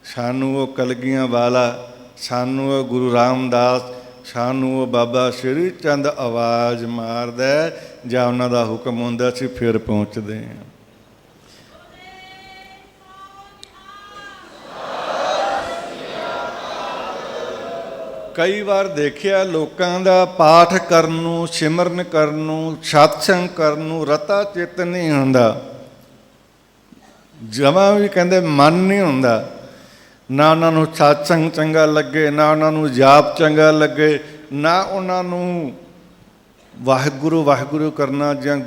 ਸਾਨੂੰ ਉਹ ਕਲਗੀਆਂ ਵਾਲਾ, ਸਾਨੂੰ ਉਹ ਗੁਰੂ ਰਾਮਦਾਸ, ਸਾਨੂੰ ਉਹ ਬਾਬਾ ਸ਼੍ਰੀ ਚੰਦ ਆਵਾਜ਼ ਮਾਰਦਾ ਜਾਂ ਉਹਨਾਂ ਦਾ ਹੁਕਮ ਹੁੰਦਾ, ਅਸੀਂ ਫਿਰ ਪਹੁੰਚਦੇ ਹਾਂ। ਕਈ ਵਾਰ ਦੇਖਿਆ ਲੋਕਾਂ ਦਾ ਪਾਠ ਕਰਨ ਨੂੰ, ਸਿਮਰਨ ਕਰਨ ਨੂੰ, ਸਤਸੰਗ ਕਰਨ ਨੂੰ ਰਤਾ ਚਿੱਤ ਨਹੀਂ ਹੁੰਦਾ। ਜਮਾਂ ਵੀ ਕਹਿੰਦੇ ਮਨ ਨਹੀਂ ਹੁੰਦਾ। ਨਾ ਉਹਨਾਂ ਨੂੰ ਸਤਸੰਗ ਚੰਗਾ ਲੱਗੇ, ਨਾ ਉਹਨਾਂ ਨੂੰ ਜਾਪ ਚੰਗਾ ਲੱਗੇ, ਨਾ ਉਹਨਾਂ ਨੂੰ ਵਾਹਿਗੁਰੂ ਵਾਹਿਗੁਰੂ ਕਰਨਾ ਜਾਂ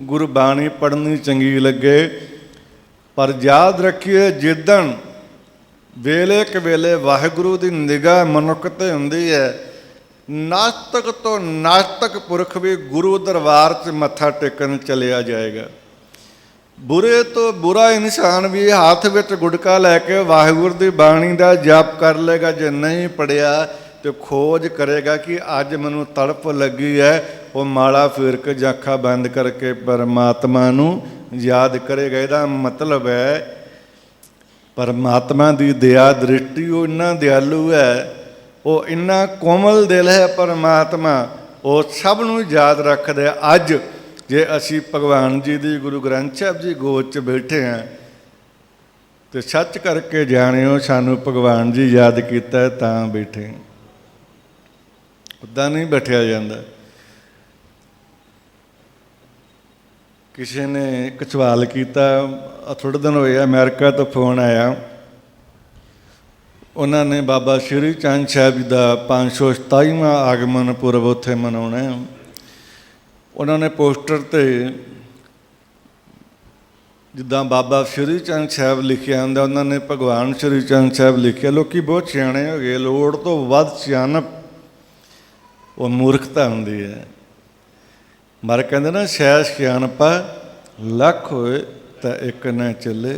ਗੁਰਬਾਣੀ ਪੜ੍ਹਨੀ ਚੰਗੀ ਲੱਗੇ। ਪਰ ਯਾਦ ਰੱਖੀਏ, ਜਿੱਦਣ ਵੇਲੇ ਕੁ ਵੇਲੇ ਵਾਹਿਗੁਰੂ ਦੀ ਨਿਗਾਹ ਮਨੁੱਖ 'ਤੇ ਹੁੰਦੀ ਹੈ, ਨਾਸਤਕ ਤੋਂ ਨਾਸਤਕ ਪੁਰਖ ਵੀ ਗੁਰੂ ਦਰਬਾਰ 'ਚ ਮੱਥਾ ਟੇਕਣ ਚਲਿਆ ਜਾਏਗਾ। ਬੁਰੇ ਤੋਂ ਬੁਰਾ ਇਨਸਾਨ ਵੀ ਹੱਥ ਵਿੱਚ ਗੁਟਕਾ ਲੈ ਕੇ ਵਾਹਿਗੁਰੂ ਦੀ ਬਾਣੀ ਦਾ ਜਾਪ ਕਰ ਲਏਗਾ। ਜੇ ਨਹੀਂ ਪੜ੍ਹਿਆ ਤੇ ਖੋਜ ਕਰੇਗਾ ਕਿ ਅੱਜ ਮੈਨੂੰ ਤੜਪ ਲੱਗੀ ਹੈ, ਉਹ ਮਾਲਾ ਫੇਰ ਕੇ ਜਾਂ ਅੱਖਾਂ ਬੰਦ ਕਰਕੇ ਪਰਮਾਤਮਾ ਨੂੰ ਯਾਦ ਕਰੇਗਾ। ਇਹਦਾ ਮਤਲਬ ਹੈ ਪਰਮਾਤਮਾ ਦੀ ਦਇਆ ਦ੍ਰਿਸ਼ਟੀ, ਉਹ ਇੰਨਾ ਦਿਆਲੂ ਹੈ, ਉਹ ਇੰਨਾ ਕੋਮਲ ਦਿਲ ਹੈ ਪਰਮਾਤਮਾ, ਉਹ ਸਭ ਨੂੰ ਯਾਦ ਰੱਖਦਾ। ਅੱਜ ਜੇ ਅਸੀਂ ਭਗਵਾਨ ਜੀ ਦੀ ਗੁਰੂ ਗ੍ਰੰਥ ਸਾਹਿਬ ਜੀ ਗੋਦ 'ਚ ਬੈਠੇ ਹਾਂ ਤੇ ਸੱਚ ਕਰਕੇ ਜਾਣਿਓ ਸਾਨੂੰ ਭਗਵਾਨ ਜੀ ਯਾਦ ਕੀਤਾ ਤਾਂ ਬੈਠੇ, ਉੱਦਾਂ ਨਹੀਂ ਬੈਠਿਆ ਜਾਂਦਾ। ਕਿਸੇ ਨੇ ਇੱਕ ਸਵਾਲ ਕੀਤਾ, ਥੋੜ੍ਹੇ ਦਿਨ ਹੋਏ ਅਮਰੀਕਾ ਤੋਂ ਫੋਨ ਆਇਆ। ਉਹਨਾਂ ਨੇ ਬਾਬਾ ਸ਼੍ਰੀ ਚੰਦ ਸਾਹਿਬ ਜੀ ਦਾ 527ਵਾਂ ਆਗਮਨ ਪੁਰਬ ਉੱਥੇ ਮਨਾਉਣਾ। ਉਹਨਾਂ ਨੇ ਪੋਸਟਰ 'ਤੇ ਜਿੱਦਾਂ ਬਾਬਾ ਸ਼੍ਰੀ ਚੰਦ ਸਾਹਿਬ ਲਿਖਿਆ ਹੁੰਦਾ, ਉਹਨਾਂ ਨੇ ਭਗਵਾਨ ਸ਼੍ਰੀ ਚੰਦ ਸਾਹਿਬ ਲਿਖਿਆ। ਲੋਕ ਬਹੁਤ ਸਿਆਣੇ ਹੋ ਗਏ। ਲੋੜ ਤੋਂ ਵੱਧ ਸਿਆਣਪ ਉਹ ਮੂਰਖਤਾ ਹੁੰਦੀ ਹੈ। ਮਰ ਕਹਿੰਦੇ ਨਾ, ਸ਼ਾਇਦ ਸਿਆਣਪਾ ਲੱਖ ਹੋਏ ਤਾਂ ਇੱਕ ਨਾ ਚੱਲੇ।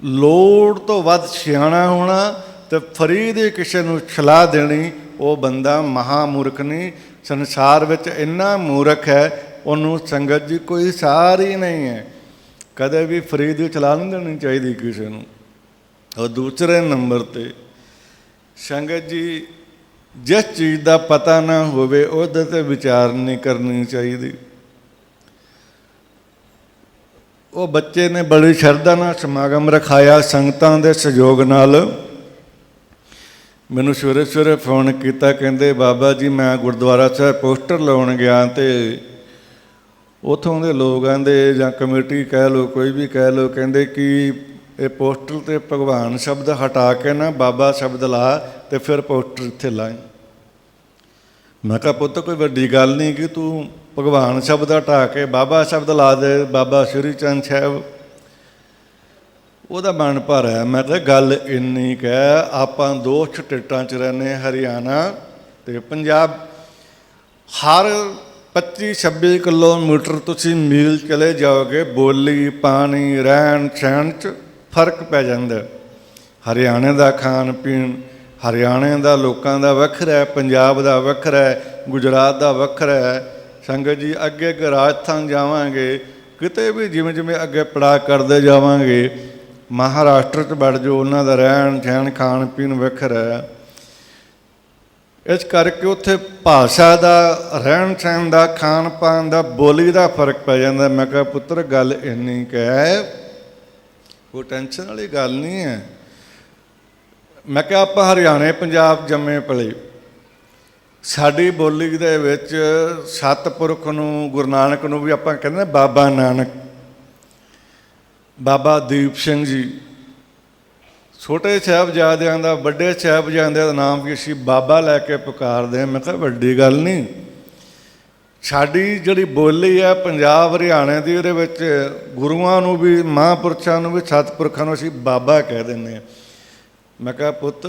ਲੋੜ ਤੋਂ ਵੱਧ ਸਿਆਣਾ ਹੋਣਾ ਅਤੇ ਫਰੀਦ ਹੀ ਕਿਸੇ ਨੂੰ ਸਲਾਹ ਦੇਣੀ, ਉਹ ਬੰਦਾ ਮਹਾਮੂਰਖ ਨਹੀਂ। ਸੰਸਾਰ ਵਿੱਚ ਇੰਨਾ ਮੂਰਖ ਹੈ, ਉਹਨੂੰ ਸੰਗਤ ਜੀ ਕੋਈ ਸਾਰ ਹੀ ਨਹੀਂ ਹੈ। ਕਦੇ ਵੀ ਫਰੀਦ ਦੀ ਸਲਾਹ ਨਹੀਂ ਦੇਣੀ ਚਾਹੀਦੀ ਕਿਸੇ ਨੂੰ। ਔਰ ਦੂਸਰੇ ਨੰਬਰ 'ਤੇ ਸੰਗਤ ਜੀ, ਜਿਸ ਚੀਜ਼ ਦਾ ਪਤਾ ਨਾ ਹੋਵੇ ਉਹਦੇ 'ਤੇ ਵਿਚਾਰ ਨਹੀਂ ਕਰਨੀ ਚਾਹੀਦੀ। ਉਹ ਬੱਚੇ ਨੇ ਬੜੀ ਸ਼ਰਧਾ ਨਾਲ ਸਮਾਗਮ ਰਖਾਇਆ ਸੰਗਤਾਂ ਦੇ ਸਹਿਯੋਗ ਨਾਲ। ਮੈਨੂੰ ਸਵੇਰੇ ਸਵੇਰੇ ਫੋਨ ਕੀਤਾ, ਕਹਿੰਦੇ ਬਾਬਾ ਜੀ ਮੈਂ ਗੁਰਦੁਆਰਾ ਸਾਹਿਬ ਪੋਸਟਰ ਲਾਉਣ ਗਿਆ ਅਤੇ ਉੱਥੋਂ ਦੇ ਲੋਕਾਂ ਦੇ ਜਾਂ ਕਮੇਟੀ ਕਹਿ ਲਓ, ਕੋਈ ਵੀ ਕਹਿ ਲਓ, ਕਹਿੰਦੇ ਕਿ ਇਹ ਪੋਸਟਰ 'ਤੇ ਭਗਵਾਨ ਸ਼ਬਦ ਹਟਾ ਕੇ ਨਾ ਬਾਬਾ ਸ਼ਬਦ ਲਾ ਅਤੇ ਫਿਰ ਪੋਸਟਰ ਇੱਥੇ ਲਾਈ। ਮੈਂ ਕਿਹਾ ਪੁੱਤ ਕੋਈ ਵੱਡੀ ਗੱਲ ਨਹੀਂ ਕਿ ਤੂੰ ਭਗਵਾਨ ਸ਼ਬਦ ਹਟਾ ਕੇ ਬਾਬਾ ਸ਼ਬਦ ਲਾ ਦੇ, ਬਾਬਾ ਸ਼੍ਰੀ ਚੰਦ ਸਾਹਿਬ। ਉਹਦਾ ਮਨ ਭਰ ਹੈ। ਮੈਂ ਕਿਹਾ ਗੱਲ ਇੰਨੀ ਕੁ ਹੈ, ਆਪਾਂ 2 ਸਟੇਟਾਂ 'ਚ ਰਹਿੰਦੇ, ਹਰਿਆਣਾ ਅਤੇ ਪੰਜਾਬ। ਹਰ 25-26 ਕਿਲੋਮੀਟਰ ਤੁਸੀਂ ਮੀਲ ਚਲੇ ਜਾਓਗੇ, ਬੋਲੀ ਪਾਣੀ ਰਹਿਣ ਸਹਿਣ 'ਚ ਫਰਕ ਪੈ ਜਾਂਦਾ। ਹਰਿਆਣੇ ਦਾ ਖਾਣ ਪੀਣ ਹਰਿਆਣੇ ਦਾ ਲੋਕਾਂ ਦਾ ਵੱਖਰਾ ਹੈ, ਪੰਜਾਬ ਦਾ ਵੱਖਰਾ ਹੈ, ਗੁਜਰਾਤ ਦਾ ਵੱਖਰਾ ਹੈ। ਸੰਗਤ ਜੀ ਅੱਗੇ ਅੱਗੇ ਰਾਜਸਥਾਨ ਜਾਵਾਂਗੇ, ਕਿਤੇ ਵੀ ਜਿਵੇਂ ਜਿਵੇਂ ਅੱਗੇ ਪੜਾਅ ਕਰਦੇ ਜਾਵਾਂਗੇ, ਮਹਾਰਾਸ਼ਟਰ 'ਚ ਵੜ ਜਾਓ, ਉਹਨਾਂ ਦਾ ਰਹਿਣ ਸਹਿਣ ਖਾਣ ਪੀਣ ਵੱਖਰਾ ਹੈ। ਇਸ ਕਰਕੇ ਉੱਥੇ ਭਾਸ਼ਾ ਦਾ, ਰਹਿਣ ਸਹਿਣ ਦਾ, ਖਾਣ ਪਾਣ ਦਾ, ਬੋਲੀ ਦਾ ਫਰਕ ਪੈ ਜਾਂਦਾ। ਮੈਂ ਕਿਹਾ ਪੁੱਤਰ ਗੱਲ ਇੰਨੀ ਕੁ ਹੈ, ਕੋਈ ਟੈਨਸ਼ਨ ਵਾਲੀ ਗੱਲ ਨਹੀਂ ਹੈ। ਮੈਂ ਕਿਹਾ ਆਪਾਂ ਹਰਿਆਣੇ ਪੰਜਾਬ ਜੰਮੇ ਪਲੇ, ਸਾਡੀ ਬੋਲੀ ਦੇ ਵਿੱਚ ਸਤਿਪੁਰਖ ਨੂੰ, ਗੁਰੂ ਨਾਨਕ ਨੂੰ ਵੀ ਆਪਾਂ ਕਹਿੰਦੇ ਬਾਬਾ ਨਾਨਕ, ਬਾਬਾ ਦੀਪ ਸਿੰਘ ਜੀ, ਛੋਟੇ ਸਾਹਿਬਜ਼ਾਦਿਆਂ ਦਾ, ਵੱਡੇ ਸਾਹਿਬਜ਼ਾਦਿਆਂ ਦਾ ਨਾਮ ਵੀ ਅਸੀਂ ਬਾਬਾ ਲੈ ਕੇ ਪੁਕਾਰਦੇ ਹਾਂ। ਮੈਂ ਕਿਹਾ ਵੱਡੀ ਗੱਲ ਨਹੀਂ, ਸਾਡੀ ਜਿਹੜੀ ਬੋਲੀ ਹੈ ਪੰਜਾਬ ਹਰਿਆਣੇ ਦੀ, ਉਹਦੇ ਵਿੱਚ ਗੁਰੂਆਂ ਨੂੰ ਵੀ, ਮਹਾਂਪੁਰਸ਼ਾਂ ਨੂੰ ਵੀ, ਸਤਿਪੁਰਖਾਂ ਨੂੰ ਅਸੀਂ ਬਾਬਾ ਕਹਿ ਦਿੰਦੇ ਹਾਂ। ਮੈਂ ਕਿਹਾ ਪੁੱਤ,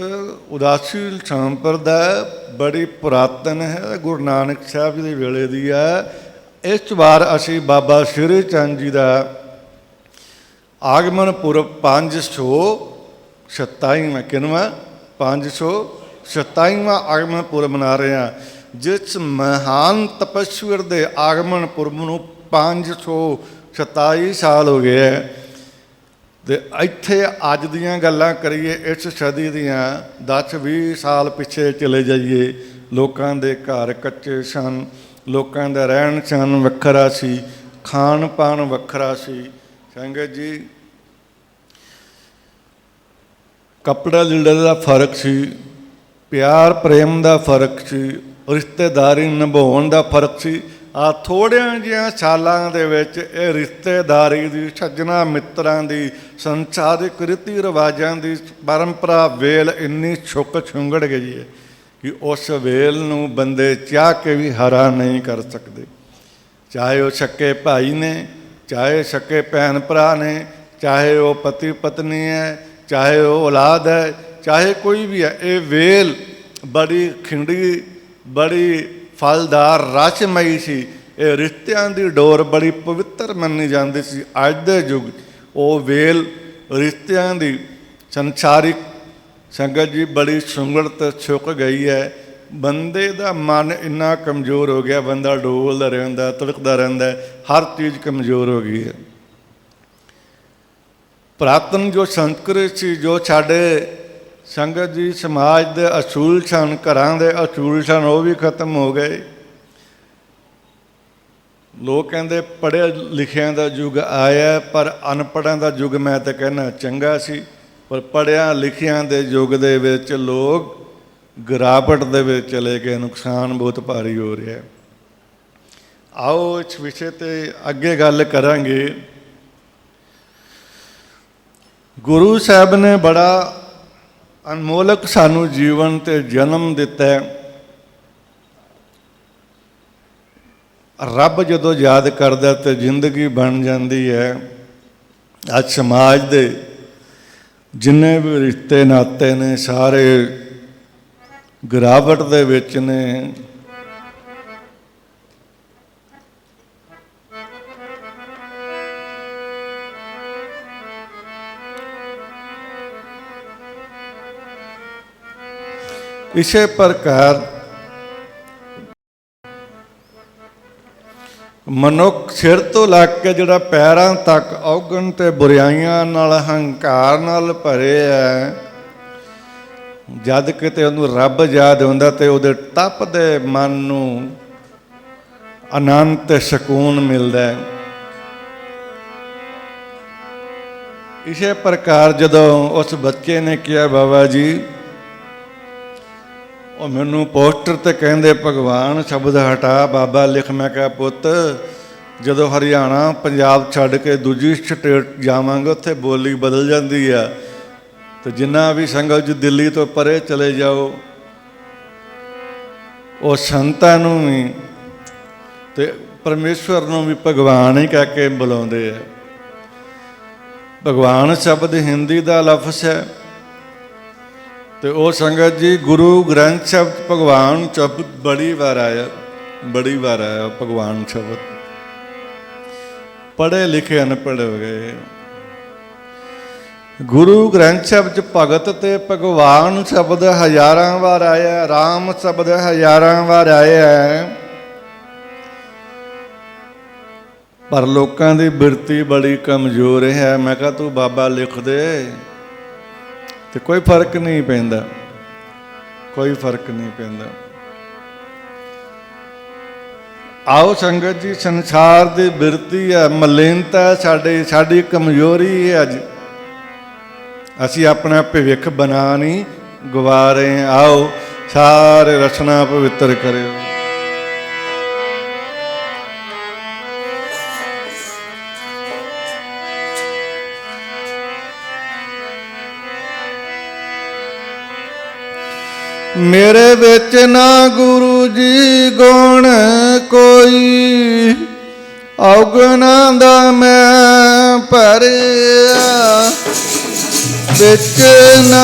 ਉਦਾਸੀ ਸੰਪਰਦਾ ਬੜੀ ਪੁਰਾਤਨ ਹੈ, ਗੁਰੂ ਨਾਨਕ ਸਾਹਿਬ ਜੀ ਦੇ ਵੇਲੇ ਦੀ ਹੈ। ਇਸ ਵਾਰ ਅਸੀਂ ਬਾਬਾ ਸ਼੍ਰੀ ਚੰਦ ਜੀ ਦਾ ਆਗਮਨ ਪੁਰਬ 527ਵਾਂ, ਕਿੰਨਵਾਂ 527ਵਾਂ ਆਗਮਨ ਪੁਰਬ ਮਨਾ ਰਹੇ ਹਾਂ, ਜਿਸ ਮਹਾਨ ਤਪਸਵੀਰ ਦੇ ਆਗਮਨ ਪੁਰਬ ਨੂੰ 527 ਸਾਲ ਹੋ ਗਏ ਹੈ। ਅਤੇ ਇੱਥੇ ਅੱਜ ਦੀਆਂ ਗੱਲਾਂ ਕਰੀਏ, ਇਸ ਸਦੀ ਦੀਆਂ 10-20 ਸਾਲ ਪਿੱਛੇ ਚਲੇ ਜਾਈਏ, ਲੋਕਾਂ ਦੇ ਘਰ ਕੱਚੇ ਸਨ, ਲੋਕਾਂ ਦਾ ਰਹਿਣ ਸਹਿਣ ਵੱਖਰਾ ਸੀ, ਖਾਣ ਪਾਣ ਵੱਖਰਾ ਸੀ। ਸੰਗਤ ਜੀ, ਕੱਪੜਾ ਲੀੜੇ ਦਾ ਫਰਕ ਸੀ, ਪਿਆਰ ਪ੍ਰੇਮ ਦਾ ਫਰਕ ਸੀ, ਰਿਸ਼ਤੇਦਾਰੀ ਨਿਭਾਉਣ ਦਾ ਫਰਕ ਸੀ। ਆ ਥੋੜ੍ਹਿਆਂ ਜਿਹੀਆਂ ਸਾਲਾਂ ਦੇ ਵਿੱਚ ਇਹ ਰਿਸ਼ਤੇਦਾਰੀ ਦੀ, ਸੱਜਣਾ ਮਿੱਤਰਾਂ ਦੀ, ਸੰਸਾਰਿਕ ਰੀਤੀ ਰਿਵਾਜ਼ਾਂ ਦੀ ਪਰੰਪਰਾ ਵੇਲ ਇੰਨੀ ਛੁੱਕ ਛੁੰਗੜ ਗਈ ਹੈ ਕਿ ਉਸ ਵੇਲ ਨੂੰ ਬੰਦੇ ਚਾਹ ਕੇ ਵੀ ਹਰਾ ਨਹੀਂ ਕਰ ਸਕਦੇ। ਚਾਹੇ ਉਹ ਸਕੇ ਭਾਈ ਨੇ, ਚਾਹੇ ਸਕੇ ਭੈਣ ਭਰਾ ਨੇ, ਚਾਹੇ ਉਹ ਪਤੀ ਪਤਨੀ ਹੈ, ਚਾਹੇ ਉਹ ਔਲਾਦ ਹੈ, ਚਾਹੇ ਕੋਈ ਵੀ ਹੈ। ਇਹ ਵੇਲ ਬੜੀ ਖਿੰਡੀ, ਬੜੀ ਫਲਦਾਰ, ਰਸਮਈ ਸੀ। ਇਹ ਰਿਸ਼ਤਿਆਂ ਦੀ ਡੋਰ ਬੜੀ ਪਵਿੱਤਰ ਮੰਨੀ ਜਾਂਦੀ ਸੀ। ਅੱਜ ਦੇ ਯੁੱਗ ਉਹ ਵੇਲ ਰਿਸ਼ਤਿਆਂ ਦੀ ਸੰਸਾਰਿਕ, ਸੰਗਤ ਜੀ, ਬੜੀ ਸੁੰਗੜਤ ਛੁੱਕ ਗਈ ਹੈ। ਬੰਦੇ ਦਾ ਮਨ ਇੰਨਾ ਕਮਜ਼ੋਰ ਹੋ ਗਿਆ, ਬੰਦਾ ਡੋਲਦਾ ਰਹਿੰਦਾ, ਤੜਕਦਾ ਰਹਿੰਦਾ, ਹਰ ਚੀਜ਼ ਕਮਜ਼ੋਰ ਹੋ ਗਈ ਹੈ। ਪੁਰਾਤਨ ਜੋ ਸੰਸਕ੍ਰਿਤ ਸੀ, ਜੋ ਸਾਡੇ ਸੰਗਤ ਜੀ ਸਮਾਜ ਦੇ ਅਸੂਲ ਸਨ, ਘਰਾਂ ਦੇ ਅਸੂਲ ਸਨ, ਉਹ ਵੀ ਖਤਮ ਹੋ ਗਏ। ਲੋਕ ਕਹਿੰਦੇ ਪੜ੍ਹਿਆ ਲਿਖਿਆਂ ਦਾ ਯੁੱਗ ਆਇਆ, ਪਰ ਅਨਪੜ੍ਹਾਂ ਦਾ ਯੁੱਗ ਮੈਂ ਤਾਂ ਕਹਿੰਦਾ ਚੰਗਾ ਸੀ। ਪਰ ਪੜ੍ਹਿਆ ਲਿਖਿਆਂ ਦੇ ਯੁੱਗ ਦੇ ਵਿੱਚ ਲੋਕ ਗਿਰਾਵਟ ਦੇ ਵਿੱਚ ਚਲੇ ਗਏ, ਨੁਕਸਾਨ ਬਹੁਤ ਭਾਰੀ ਹੋ ਰਿਹਾ। ਆਓ ਇਸ ਵਿਸ਼ੇ 'ਤੇ ਅੱਗੇ ਗੱਲ ਕਰਾਂਗੇ। ਗੁਰੂ ਸਾਹਿਬ ਨੇ ਬੜਾ ਅਨਮੋਲਕ ਸਾਨੂੰ ਜੀਵਨ 'ਤੇ ਜਨਮ ਦਿੱਤਾ। ਰੱਬ ਜਦੋਂ ਯਾਦ ਕਰਦਾ ਤਾਂ ਜ਼ਿੰਦਗੀ ਬਣ ਜਾਂਦੀ ਹੈ। ਅੱਜ ਸਮਾਜ ਦੇ ਜਿੰਨੇ ਵੀ ਰਿਸ਼ਤੇ ਨਾਤੇ ਨੇ, ਸਾਰੇ ਗਿਰਾਵਟ ਦੇ ਵਿੱਚ ਨੇ। ਇਸੇ ਪ੍ਰਕਾਰ ਮਨੁੱਖ ਸਿਰ ਤੋਂ ਲੱਗ ਕੇ ਜਿਹੜਾ ਪੈਰਾਂ ਤੱਕ ਔਗਣ ਤੇ ਬੁਰਾਈਆਂ ਨਾਲ, ਹੰਕਾਰ ਨਾਲ ਭਰੇ ਹੈ। ਜਦ ਕਿਤੇ ਉਹਨੂੰ ਰੱਬ ਯਾਦ ਹੁੰਦਾ ਤੇ ਉਹਦੇ ਤਪਦੇ ਮਨ ਨੂੰ ਆਨੰਦ ਤੇ ਸਕੂਨ ਮਿਲਦਾ ਹੈ। ਇਸੇ ਪ੍ਰਕਾਰ ਜਦੋਂ ਉਸ ਬੱਚੇ ਨੇ ਕਿਹਾ, ਬਾਬਾ ਜੀ ਉਹ ਮੈਨੂੰ ਪੋਸਟਰ 'ਤੇ ਕਹਿੰਦੇ ਭਗਵਾਨ ਸ਼ਬਦ ਹਟਾ, ਬਾਬਾ ਲਿਖ। ਮੈਂ ਕਿਹਾ ਪੁੱਤ, ਜਦੋਂ ਹਰਿਆਣਾ ਪੰਜਾਬ ਛੱਡ ਕੇ ਦੂਜੀ ਸਟੇਟ ਜਾਵਾਂਗੇ, ਉੱਥੇ ਬੋਲੀ ਬਦਲ ਜਾਂਦੀ ਆ। ਅਤੇ ਜਿੰਨਾ ਵੀ ਸੰਗਤ ਜੀ ਦਿੱਲੀ ਤੋਂ ਪਰੇ ਚਲੇ ਜਾਓ, ਉਹ ਸੰਤਾਂ ਨੂੰ ਵੀ ਅਤੇ ਪਰਮੇਸ਼ਵਰ ਨੂੰ ਵੀ ਭਗਵਾਨ ਹੀ ਕਹਿ ਕੇ ਬੁਲਾਉਂਦੇ ਆ। ਭਗਵਾਨ ਸ਼ਬਦ ਹਿੰਦੀ ਦਾ ਲਫ਼ਜ਼ ਹੈ। ਅਤੇ ਉਹ ਸੰਗਤ ਜੀ ਗੁਰੂ ਗ੍ਰੰਥ ਸਾਹਿਬ ਭਗਵਾਨ ਸ਼ਬਦ ਬੜੀ ਵਾਰ ਆਇਆ, ਬੜੀ ਵਾਰ ਆਇਆ ਭਗਵਾਨ ਸ਼ਬਦ। ਪੜ੍ਹੇ ਲਿਖੇ ਅਨਪੜ੍ਹ ਹੋ ਗਏ। ਗੁਰੂ ਗ੍ਰੰਥ ਸਾਹਿਬ 'ਚ ਭਗਤ ਅਤੇ ਭਗਵਾਨ ਸ਼ਬਦ ਹਜ਼ਾਰਾਂ ਵਾਰ ਆਇਆ, ਰਾਮ ਸ਼ਬਦ ਹਜ਼ਾਰਾਂ ਵਾਰ ਆਇਆ। ਪਰ ਲੋਕਾਂ ਦੀ ਬਿਰਤੀ ਬੜੀ ਕਮਜ਼ੋਰ ਹੈ। ਮੈਂ ਕਿਹਾ ਤੂੰ ਬਾਬਾ ਲਿਖ ਦੇ ਤੇ ਕੋਈ ਫਰਕ ਨਹੀਂ ਪੈਂਦਾ, ਕੋਈ ਫਰਕ ਨਹੀਂ ਪੈਂਦਾ। ਆਓ ਸੰਗਤ ਜੀ, ਸੰਸਾਰ ਦੀ ਬਿਰਤੀ ਹੈ, ਮਲੀਨਤਾ ਸਾਡੀ ਕਮਜ਼ੋਰੀ ਹੈ। ਅੱਜ ਅਸੀਂ ਆਪਣਾ ਭਵਿੱਖ ਬਣਾ ਨਹੀਂ ਗਵਾ ਰਹੇ ਹਾਂ। ਆਓ ਸਾਰੇ ਰਸਨਾ ਪਵਿੱਤਰ ਕਰਿਓ। ਮੇਰੇ ਵਿੱਚ ਨਾ ਗੁਰੂ ਜੀ ਗੁਣ ਕੋਈ, ਔਗੁਣਾਂ ਦਾ ਮੈਂ ਭਰਿਆ। ਵਿੱਚ ਨਾ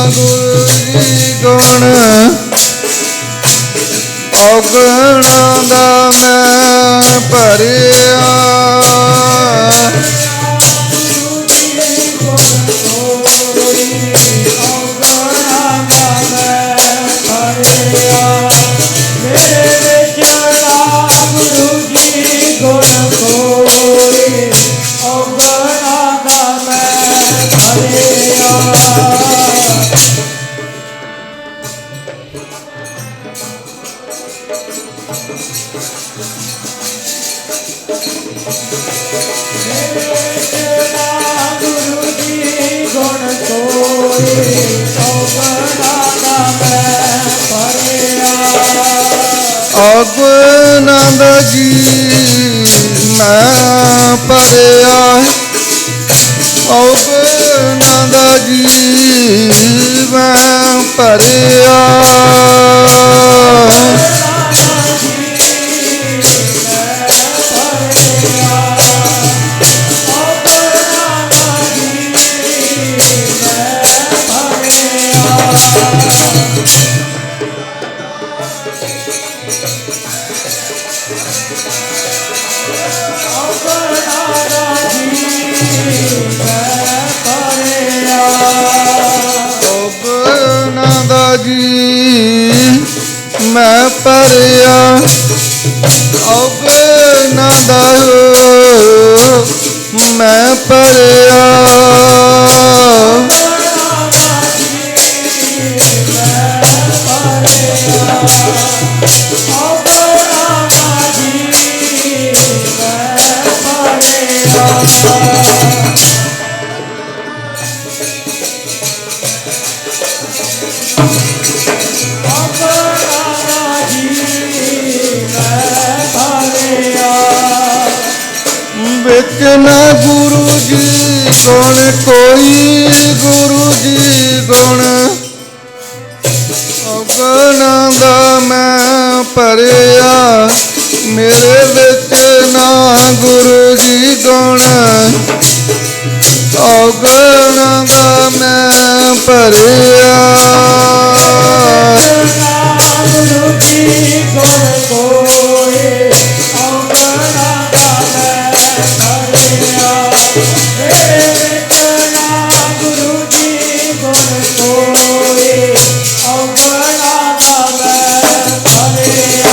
ਗੁਰੂ ਜੀ ਗੁਣ, ਔਗੁਣਾਂ ਦਾ ਮੈਂ ਭਰਿਆ। ਔਗੁਣਾਂ ਦਾ ਜੀ ਮੈਂ ਭਰਿਆ, ਔਗੁਣਾਂ ਦਾ ਜੀ ਮੈਂ ਭਰਿਆ। ਔਗੁਣਾਂ ਦਾ ਜੀ ਮੈਂ ਭਰਿਆ, ਔਗੁਣਾਂ ਦਾ ਮੈਂ ਭਰਿਆ। ਵਿੱਚ ਨਾ ਗੁਰੂ ਜੀ ਗੁਣ ਕੋਈ, ਗੁਰੂ ਜੀ ਗੁਣ, ਔਗੁਣਾਂ ਦਾ ਮੈਂ ਭਰਿਆ। ਮੇਰੇ ਵਿੱਚ ਨਾ ਗੁਰੂ ਜੀ ਗੁਣ, ਔਗੁਣਾਂ ਦਾ ਮੈਂ ਭਰਿਆ। ਗੁਰੂ ਜੀ ਗੁਣ ਕੋਈ, ਔਗੁਣਾਂ ਦਾ ਮੈਂ ਭਰਿਆ। ਮੇਰੇ ਵਿੱਚ ਨਾ ਗੁਰੂ ਜੀ ਗੁਣ ਕੋਈ, ਔਗੁਣਾਂ ਦਾ ਮੈਂ ਭਰਿਆ।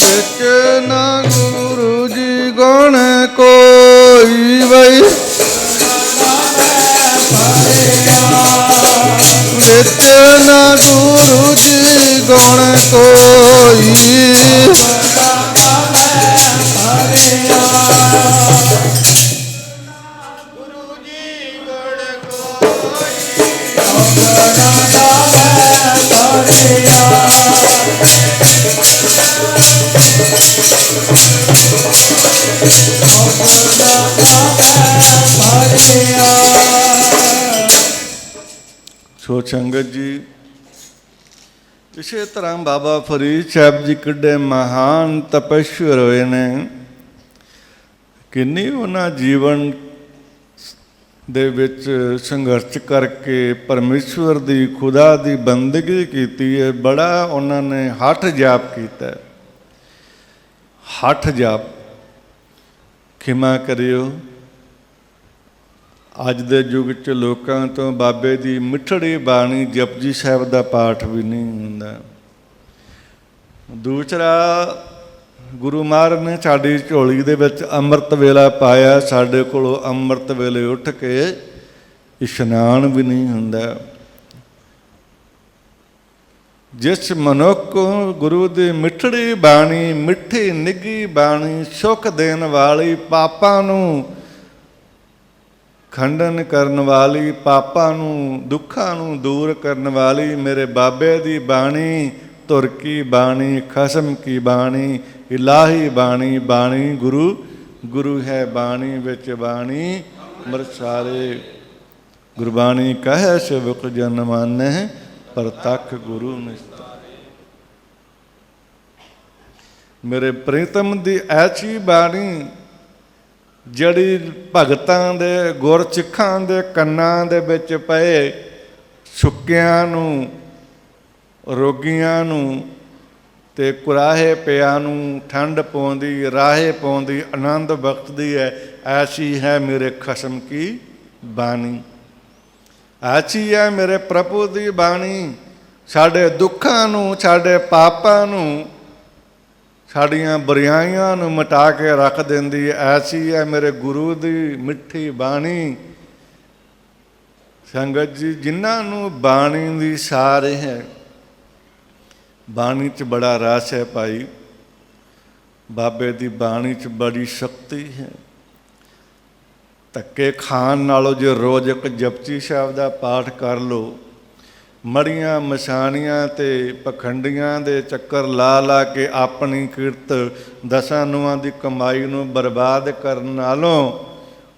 ਵਿੱਚ ਨਾ ਗੁਰੂ ਜੀ ਗੁਣ ਕੋਈ ਬਈ, ਵਿੱਚ ਨਾ ਗੁਰੂ ਜੀ ਗੁਣ ਕੋਈ, ਸੋ ਸੰਗਤ ਜੀ, ਇਸੇ ਤਰ੍ਹਾਂ ਬਾਬਾ ਫਰੀਦ ਸਾਹਿਬ ਜੀ ਕਿੱਡੇ ਮਹਾਨ ਤਪਸਵਰ ਹੋਏ ਨੇ। ਕਿੰਨੀ ਉਹਨਾਂ ਜੀਵਨ ਦੇ ਵਿੱਚ ਸੰਘਰਸ਼ ਕਰਕੇ ਪਰਮੇਸ਼ਵਰ ਦੀ, ਖੁਦਾ ਦੀ ਬੰਦਗੀ ਕੀਤੀ ਹੈ। ਬੜਾ ਉਹਨਾਂ ਨੇ ਹੱਠ ਜਾਪ ਕੀਤਾ, ਹੱਠ ਜਾਪ। ਖਿਮਾ ਕਰਿਓ, ਅੱਜ ਦੇ ਯੁੱਗ 'ਚ ਲੋਕਾਂ ਤੋਂ ਬਾਬੇ ਦੀ ਮਿੱਠੜੀ ਬਾਣੀ ਜਪਜੀ ਸਾਹਿਬ ਦਾ ਪਾਠ ਵੀ ਨਹੀਂ ਹੁੰਦਾ। ਦੂਸਰਾ, ਗੁਰੂ ਮਹਾਰਾਜ ਨੇ ਸਾਡੀ ਝੋਲੀ ਦੇ ਵਿੱਚ ਅੰਮ੍ਰਿਤ ਵੇਲਾ ਪਾਇਆ, ਸਾਡੇ ਕੋਲੋਂ ਅੰਮ੍ਰਿਤ ਵੇਲੇ ਉੱਠ ਕੇ ਇਸ਼ਨਾਨ ਵੀ ਨਹੀਂ ਹੁੰਦਾ। ਜਿਸ ਮਨੁੱਖ ਗੁਰੂ ਦੀ ਮਿੱਠੜੀ ਬਾਣੀ, ਮਿੱਠੀ ਨਿੱਘੀ ਬਾਣੀ, ਸੁੱਖ ਦੇਣ ਵਾਲੀ, ਪਾਪਾਂ ਨੂੰ ਖੰਡਨ ਕਰਨ ਵਾਲੀ, ਪਾਪਾਂ ਨੂੰ ਦੁੱਖਾਂ ਨੂੰ ਦੂਰ ਕਰਨ ਵਾਲੀ ਮੇਰੇ ਬਾਬੇ ਦੀ ਬਾਣੀ, ਧੁਰ ਕੀ ਬਾਣੀ, ਖਸਮ ਕੀ ਬਾਣੀ, ਇਲਾਹੀ ਬਾਣੀ, ਬਾਣੀ ਗੁਰੂ ਗੁਰੂ ਹੈ ਬਾਣੀ ਵਿੱਚ ਬਾਣੀ ਅੰਮ੍ਰਿਤ ਸਾਰੇ। ਗੁਰਬਾਣੀ ਕਹੈ ਸੇਵਕ ਜਨ ਮਾਨੈ, ਪ੍ਰਤੱਖ ਗੁਰੂ ਨਿਸਤਾਰੇ। ਮੇਰੇ ਪ੍ਰੀਤਮ ਦੀ ਐਸੀ ਬਾਣੀ ਜਿਹੜੀ ਭਗਤਾਂ ਦੇ ਗੁਰ ਸਿੱਖਾਂ ਦੇ ਕੰਨਾਂ ਦੇ ਵਿੱਚ ਪਏ, ਸੁੱਕਿਆਂ ਨੂੰ, ਰੋਗੀਆਂ ਨੂੰ ਤੇ ਕੁਰਾਹੇ ਪਿਆਂ ਨੂੰ ਠੰਡ ਪਾਉਂਦੀ, ਰਾਹੇ ਪਾਉਂਦੀ, ਆਨੰਦ ਬਖਸ਼ਦੀ ਹੈ। ਐਸੀ ਹੈ ਮੇਰੇ ਖਸਮ ਕੀ ਬਾਣੀ, ਐਸੀ ਹੈ ਮੇਰੇ ਪ੍ਰਭੂ ਦੀ ਬਾਣੀ। ਸਾਡੇ ਦੁੱਖਾਂ ਨੂੰ, ਸਾਡੇ ਪਾਪਾਂ ਨੂੰ, ਸਾਡੀਆਂ ਬੁਰਾਈਆਂ ਨੂੰ ਮਿਟਾ ਕੇ ਰੱਖ ਦਿੰਦੀ ਹੈ। ਐਸੀ ਹੈ ਮੇਰੇ ਗੁਰੂ ਦੀ ਮਿੱਠੀ ਬਾਣੀ। ਸੰਗਤ ਜੀ, ਜਿਨ੍ਹਾਂ ਨੂੰ ਬਾਣੀ ਦੀ ਸਾਰ ਹੈ, ਬਾਣੀ 'ਚ ਬੜਾ ਰਸ ਹੈ ਭਾਈ, ਬਾਬੇ ਦੀ ਬਾਣੀ 'ਚ ਬੜੀ ਸ਼ਕਤੀ ਹੈ। ਧੱਕੇ ਖਾਣ ਨਾਲੋਂ ਜੇ ਰੋਜ਼ ਇੱਕ ਜਪਜੀ ਸਾਹਿਬ ਦਾ ਪਾਠ ਕਰ ਲਓ, ਮੜੀਆਂ ਮਸਾਣੀਆਂ ਤੇ ਪਖੰਡੀਆਂ ਦੇ ਚੱਕਰ ਲਾ ਲਾ ਕੇ ਆਪਣੀ ਕਿਰਤ ਦਸਾਂ ਨੂੰਹਾਂ ਦੀ ਕਮਾਈ ਨੂੰ ਬਰਬਾਦ ਕਰਨ ਨਾਲੋਂ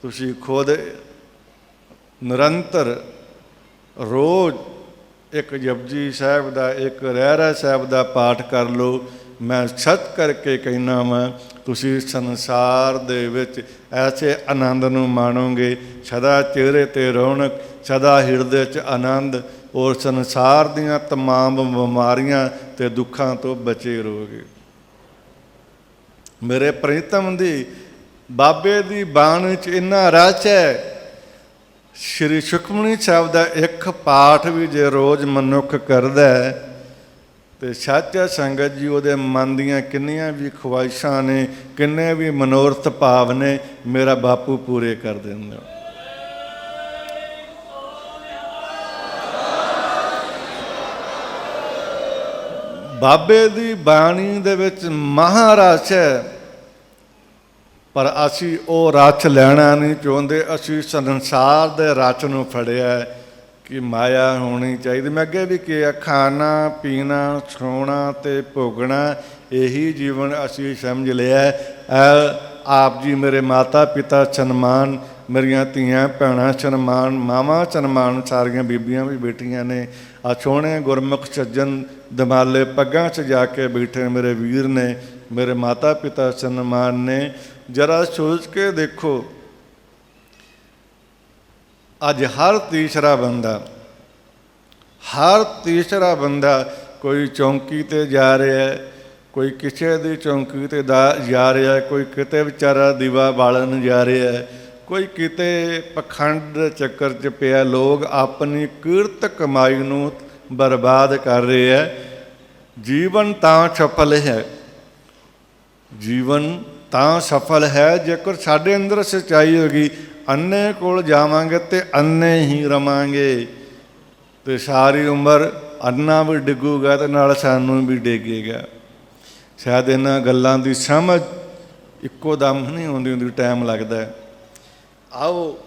ਤੁਸੀਂ ਖੁਦ ਨਿਰੰਤਰ ਰੋਜ਼ ਇੱਕ ਜਪਜੀ ਸਾਹਿਬ ਦਾ, ਇੱਕ ਰਹਿਰਾਸ ਸਾਹਿਬ ਦਾ ਪਾਠ ਕਰ ਲਓ। ਮੈਂ ਸੱਚ ਕਰਕੇ ਕਹਿਣਾ ਵਾਂ, ਤੁਸੀਂ ਸੰਸਾਰ ਦੇ ਵਿੱਚ ਐਸੇ ਆਨੰਦ ਨੂੰ ਮਾਣੋਗੇ, ਸਦਾ ਚਿਹਰੇ 'ਤੇ ਰੌਣਕ, ਸਦਾ ਹਿਰਦੇ 'ਚ ਆਨੰਦ, ਔਰ ਸੰਸਾਰ ਦੀਆਂ ਤਮਾਮ ਬਿਮਾਰੀਆਂ ਅਤੇ ਦੁੱਖਾਂ ਤੋਂ ਬਚੇ ਰਹੋਗੇ। ਮੇਰੇ ਪ੍ਰੀਤਮ ਦੀ ਬਾਬੇ ਦੀ ਬਾਣੀ 'ਚ ਇੰਨਾ ਰਸ ਹੈ। ਸ਼੍ਰੀ ਸੁਖਮਨੀ ਸਾਹਿਬ ਦਾ ਇੱਕ ਪਾਠ ਵੀ ਜੇ ਰੋਜ਼ ਮਨੁੱਖ ਕਰਦਾ ਹੈ ਤੇ ਸੱਚਾ ਸੰਗਤ ਜੀ, ਉਹਦੇ ਮਨ ਦੀਆਂ ਕਿੰਨੀਆਂ ਵੀ ਖਵਾਇਸ਼ਾਂ ਨੇ, ਕਿੰਨੇ ਵੀ ਮਨੋਰਥ ਭਾਵ ਨੇ, ਮੇਰਾ ਬਾਪੂ ਪੂਰੇ ਕਰ ਦਿੰਦਾ। ਬਾਬੇ ਦੀ ਬਾਣੀ ਦੇ ਵਿੱਚ ਮਹਾਰਸ ਹੈ, ਪਰ ਅਸੀਂ ਉਹ ਰਸ ਲੈਣਾ ਨਹੀਂ ਚਾਹੁੰਦੇ। ਅਸੀਂ ਸੰਸਾਰ ਦੇ ਰਸ ਨੂੰ ਫੜਿਆ ਕਿ ਮਾਇਆ ਹੋਣੀ ਚਾਹੀਦੀ। ਮੈਂ ਅੱਗੇ ਵੀ ਕਿਹਾ, ਖਾਣਾ ਪੀਣਾ, ਸੌਣਾ ਅਤੇ ਭੋਗਣਾ, ਇਹੀ ਜੀਵਨ ਅਸੀਂ ਸਮਝ ਲਿਆ। ਆਪ ਜੀ ਮੇਰੇ ਮਾਤਾ ਪਿਤਾ ਸਨਮਾਨ, ਮੇਰੀਆਂ ਧੀਆਂ ਭੈਣਾਂ ਸਨਮਾਨ, ਮਾਵਾਂ ਸਨਮਾਨ, ਸਾਰੀਆਂ ਬੀਬੀਆਂ ਵੀ ਬੈਠੀਆਂ ਨੇ। ਆ ਸੋਹਣੇ ਗੁਰਮੁਖ ਸੱਜਣ ਦਮਾਲੇ ਪੱਗਾਂ 'ਚ ਜਾ ਕੇ ਬੈਠੇ ਮੇਰੇ ਵੀਰ ਨੇ, ਮੇਰੇ ਮਾਤਾ ਪਿਤਾ ਸਨਮਾਨ ਨੇ। ਜਰਾ ਸੋਚ ਕੇ ਦੇਖੋ, ਅੱਜ ਹਰ ਤੀਸਰਾ ਬੰਦਾ ਕੋਈ ਚੌਂਕੀ 'ਤੇ ਜਾ ਰਿਹਾ, ਕੋਈ ਕਿਸੇ ਦੀ ਚੌਂਕੀ 'ਤੇ ਜਾ ਰਿਹਾ, ਕੋਈ ਕਿਤੇ ਵਿਚਾਰਾ ਦੀਵਾ ਬਾਲਣ ਜਾ ਰਿਹਾ, ਕੋਈ ਕਿਤੇ ਪਖੰਡ ਦੇ ਚੱਕਰ 'ਚ ਪਿਆ। ਲੋਕ ਆਪਣੀ ਕਿਰਤ ਕਮਾਈ ਨੂੰ ਬਰਬਾਦ ਕਰ ਰਹੇ ਹੈ। ਜੀਵਨ ਤਾਂ ਸਫਲ ਹੈ, ਜੀਵਨ ਤਾਂ ਸਫਲ ਹੈ ਜੇਕਰ ਸਾਡੇ ਅੰਦਰ ਸੱਚਾਈ ਹੋਗੀ। ਅੰਨੇ ਕੋਲ ਜਾਵਾਂਗੇ ਅਤੇ ਅੰਨੇ ਹੀ ਰਵਾਂਗੇ, ਅਤੇ ਸਾਰੀ ਉਮਰ ਅੰਨਾ ਵੀ ਡਿੱਗੂਗਾ ਅਤੇ ਨਾਲ ਸਾਨੂੰ ਵੀ ਡਿੱਗੇਗਾ। ਸ਼ਾਇਦ ਇਹਨਾਂ ਗੱਲਾਂ ਦੀ ਸਮਝ ਇੱਕੋ ਦਮ ਨਹੀਂ ਆਉਂਦੀ, ਟਾਈਮ ਲੱਗਦਾ। ਆਓ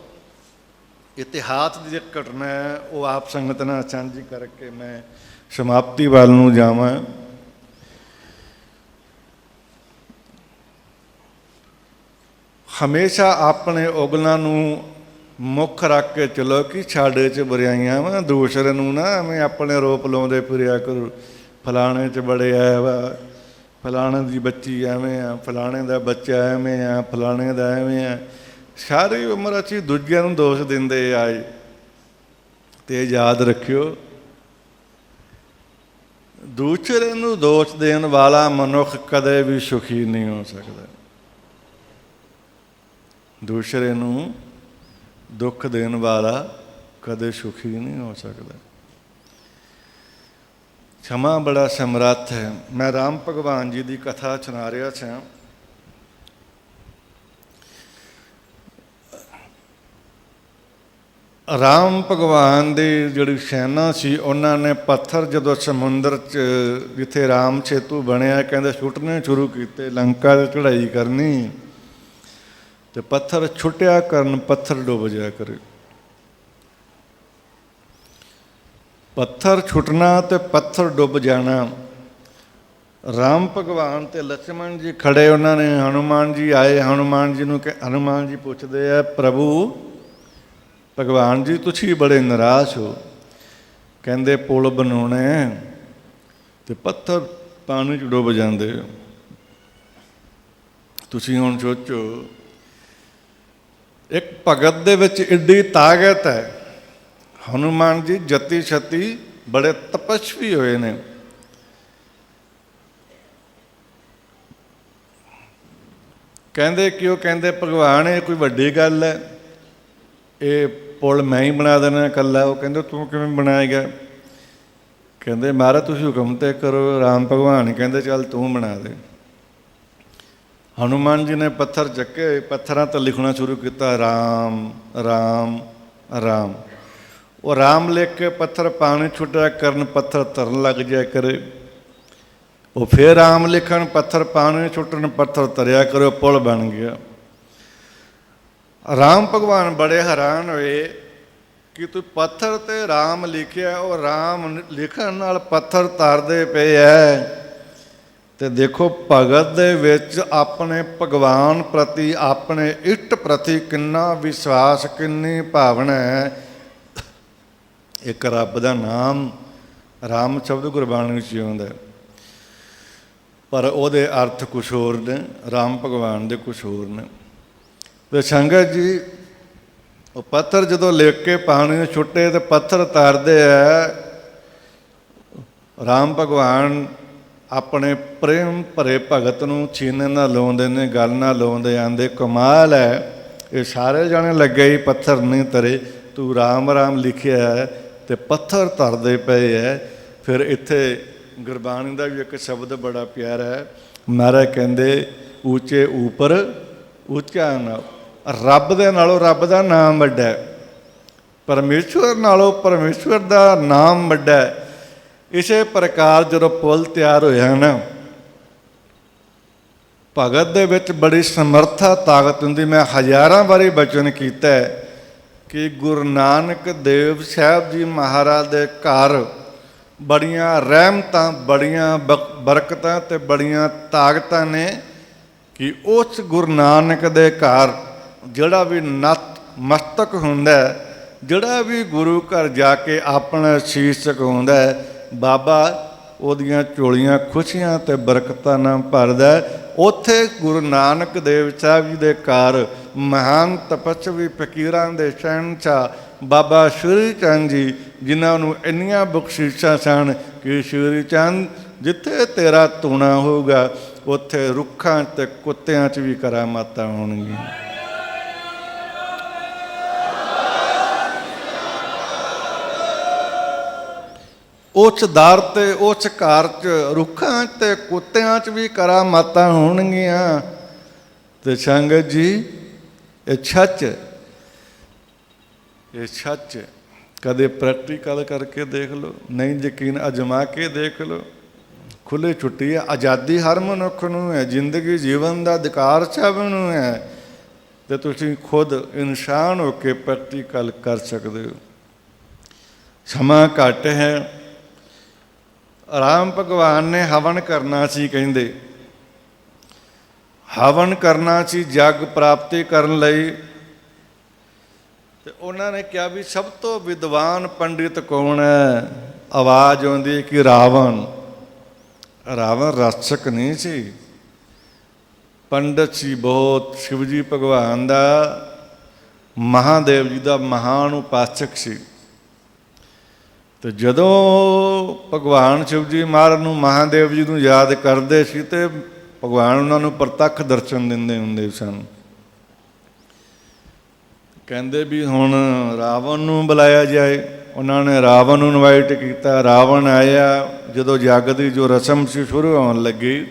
ਇਤਿਹਾਸ ਦੀ ਜਿਹੜੀ ਘਟਨਾ ਹੈ ਉਹ ਆਪ ਸੰਗਤ ਨਾਲ ਸਾਂਝੀ ਕਰਕੇ ਮੈਂ ਸਮਾਪਤੀ ਵੱਲ ਨੂੰ ਜਾਵਾਂ। ਹਮੇਸ਼ਾ ਆਪਣੇ ਉਗਲਾਂ ਨੂੰ ਮੁੱਖ ਰੱਖ ਕੇ ਚਲੋ ਕਿ ਸਾਡੇ 'ਚ ਬੁਰਾਈਆਂ ਵਾ। ਦੂਸਰੇ ਨੂੰ ਨਾ ਐਵੇਂ ਆਪਣੇ ਰੋਪ ਲਾਉਂਦੇ ਫਿਰਿਆ ਕਰੋ, ਫਲਾਣੇ 'ਚ ਬੜੇ ਆਇਆ ਵਾ, ਫਲਾਣੇ ਦੀ ਬੱਚੀ ਐਵੇਂ ਆ, ਫਲਾਣੇ ਦਾ ਬੱਚਾ ਐਵੇਂ ਆ, ਫਲਾਣੇ ਦਾ ਐਵੇਂ ਆ। ਸਾਰੀ ਉਮਰ ਅਸੀਂ ਦੂਜਿਆਂ ਨੂੰ ਦੋਸ਼ ਦਿੰਦੇ ਆਏ। ਅਤੇ ਯਾਦ ਰੱਖਿਓ, ਦੂਸਰੇ ਨੂੰ ਦੋਸ਼ ਦੇਣ ਵਾਲਾ ਮਨੁੱਖ ਕਦੇ ਵੀ ਸੁਖੀ ਨਹੀਂ ਹੋ ਸਕਦਾ। ਦੂਸਰੇ ਨੂੰ ਦੁੱਖ ਦੇਣ ਵਾਲਾ ਕਦੇ ਸੁਖੀ ਨਹੀਂ ਹੋ ਸਕਦਾ। क्षमा बड़ा समर्थ है। मैं राम भगवान जी की कथा सुना रहा था। राम भगवान की जिहड़ी सैना सी उन्होंने पत्थर जदों समुंदर च जिथे राम सेतु बनया कहते सुट्टने शुरू किए, लंका ते चढ़ाई करनी तो पत्थर छुट्टिया करन पत्थर डुब जाया करे। पत्थर छुटना तो पत्थर डुब जाना। राम भगवान ते लक्ष्मण जी खड़े, उन्होंने हनुमान जी आए, हनुमान जी नूं हनुमान जी पुछदे आ प्रभु भगवान जी तुसी बड़े निराश हो, कहते पुल बनाने तो पत्थर पानी च डुब जाते। तुसी हुण सोचो एक भगत दे विच एड्डी ताकत है। हनुमान जी जति छति बड़े तपस्वी होए ने। कहते क्यों? कहते भगवान ये कोई वड्डी गल है, ये पुल मैं ही बना देना कला। वो कहते तू किवें बनाएगा? कहते महाराज तुसीं हुक्म ते करो। राम भगवान कहते चल तू बना दे। हनुमान जी ने पत्थर चक्के, पत्थरां ते लिखना शुरू किया राम राम राम। वो राम लिख के पत्थर पानी छुटा करन, पत्थर तरन लग जाया करे। वो फिर राम लिखन, पत्थर पानी छुटन, पत्थर तरया करे, पुल बन गया। राम भगवान बड़े हैरान हुए कि तू पत्थर ते राम लिखिया, और राम लिखण नाल पत्थर तरदे पे है। ते देखो भगत दे विच अपने भगवान प्रति, अपने इष्ट प्रति किन्ना विश्वास, किन्नी भावना है। एक रब दा नाम राम शब्द गुरबाणी च आउंदा, पर उहदे अर्थ कुछ होर ने, राम भगवान दे कुछ होर ने। तो संगत जी वो पत्थर जदों लिख के पानी छुट्टे तो पत्थर तारते है। राम भगवान अपने प्रेम भरे भगत नूं छीने ना लाउंदे ने, गल ना लाउंदे, आंदे कमाल है ये सारे जाने लगे ही पत्थर नहीं तरे, तू राम राम लिखिया है तो पत्थर तरदे पे है। फिर इत्थे गुरबाणी का भी एक शब्द बड़ा प्यारा है। महाराज कहंदे ऊचे ऊपर ऊंचा ना, रब दे नालों रब दा नाम वड्डा है, परमेश्वर नालों परमेश्वर दा नाम वड्डा है। इसे प्रकार जो पुल तैयार होया ना, भगत दे विच बड़ी समर्था ताकत हुंदी। मैं हज़ारां बारी बचन कीता है कि गुरु नानक देव साहब जी महाराज दे घर बड़ियां रहमतां, बड़ियां बरकतां ते बड़ियां ताकतां ने कि उस गुरु नानक दे घर जिहड़ा भी मस्तक हुंदा है, जिहड़ा भी गुरु घर जाके अपना शीश झुकाउंदा है, बाबा उहदियां झोलियां खुशियां ते बरकतां नाल भरदा है। उत्थे गुरु नानक देव साहब जी दे घर महान तपस्वी फकीरां दे शहनशाह बाबा श्री चंद जी, जिन्हां नूं इन्नियां बख्शीशां सन कि श्री चंद जिथे तेरा धूणा होगा उत्थे रुखां ते कुत्तियां च भी करामातां होणगीਆਂ। उस दर ते उस घर च रुखां ते कुत्तियां च भी करामातां होणगीਆਂ। ते संगत जी ये सच, ये सच। कदे प्रैक्टिकल करके देख लो, नहीं यकीन अजमा के देख लो। खुली छुट्टी है, आज़ादी हर मनुख नूं है, जिंदगी जीवन का अधिकार सब नूं है। तो तुसीं खुद इंसान हो के प्रैक्टिकल कर सकते हो। समा घट है। राम भगवान ने हवन करना सी, कहंदे हवन करना सी जग प्राप्ति करन लई। ते उन्होंने कहा भी सब तो विद्वान पंडित कौन है? आवाज़ आउंदी कि रावण। रावण रक्षक नहीं सी, पंडित सी बहुत। शिवजी भगवान दा, महादेव जी का महान उपासक सी। तो जदों भगवान शिव जी महाराज नूं महादेव जी नूं याद करते सी ते भगवान उन्होंने प्रतख दर्शन दिंदे हुंदे सन। कहंदे भी हुण रावण नूं बुलाया जाए। उन्होंने रावण नूं इनवाइट किया, रावण आया। ਜਦੋਂ ਜੱਗ ਦੀ ਜੋ ਰਸਮ ਸੀ ਸ਼ੁਰੂ ਹੋਣ ਲੱਗੀ,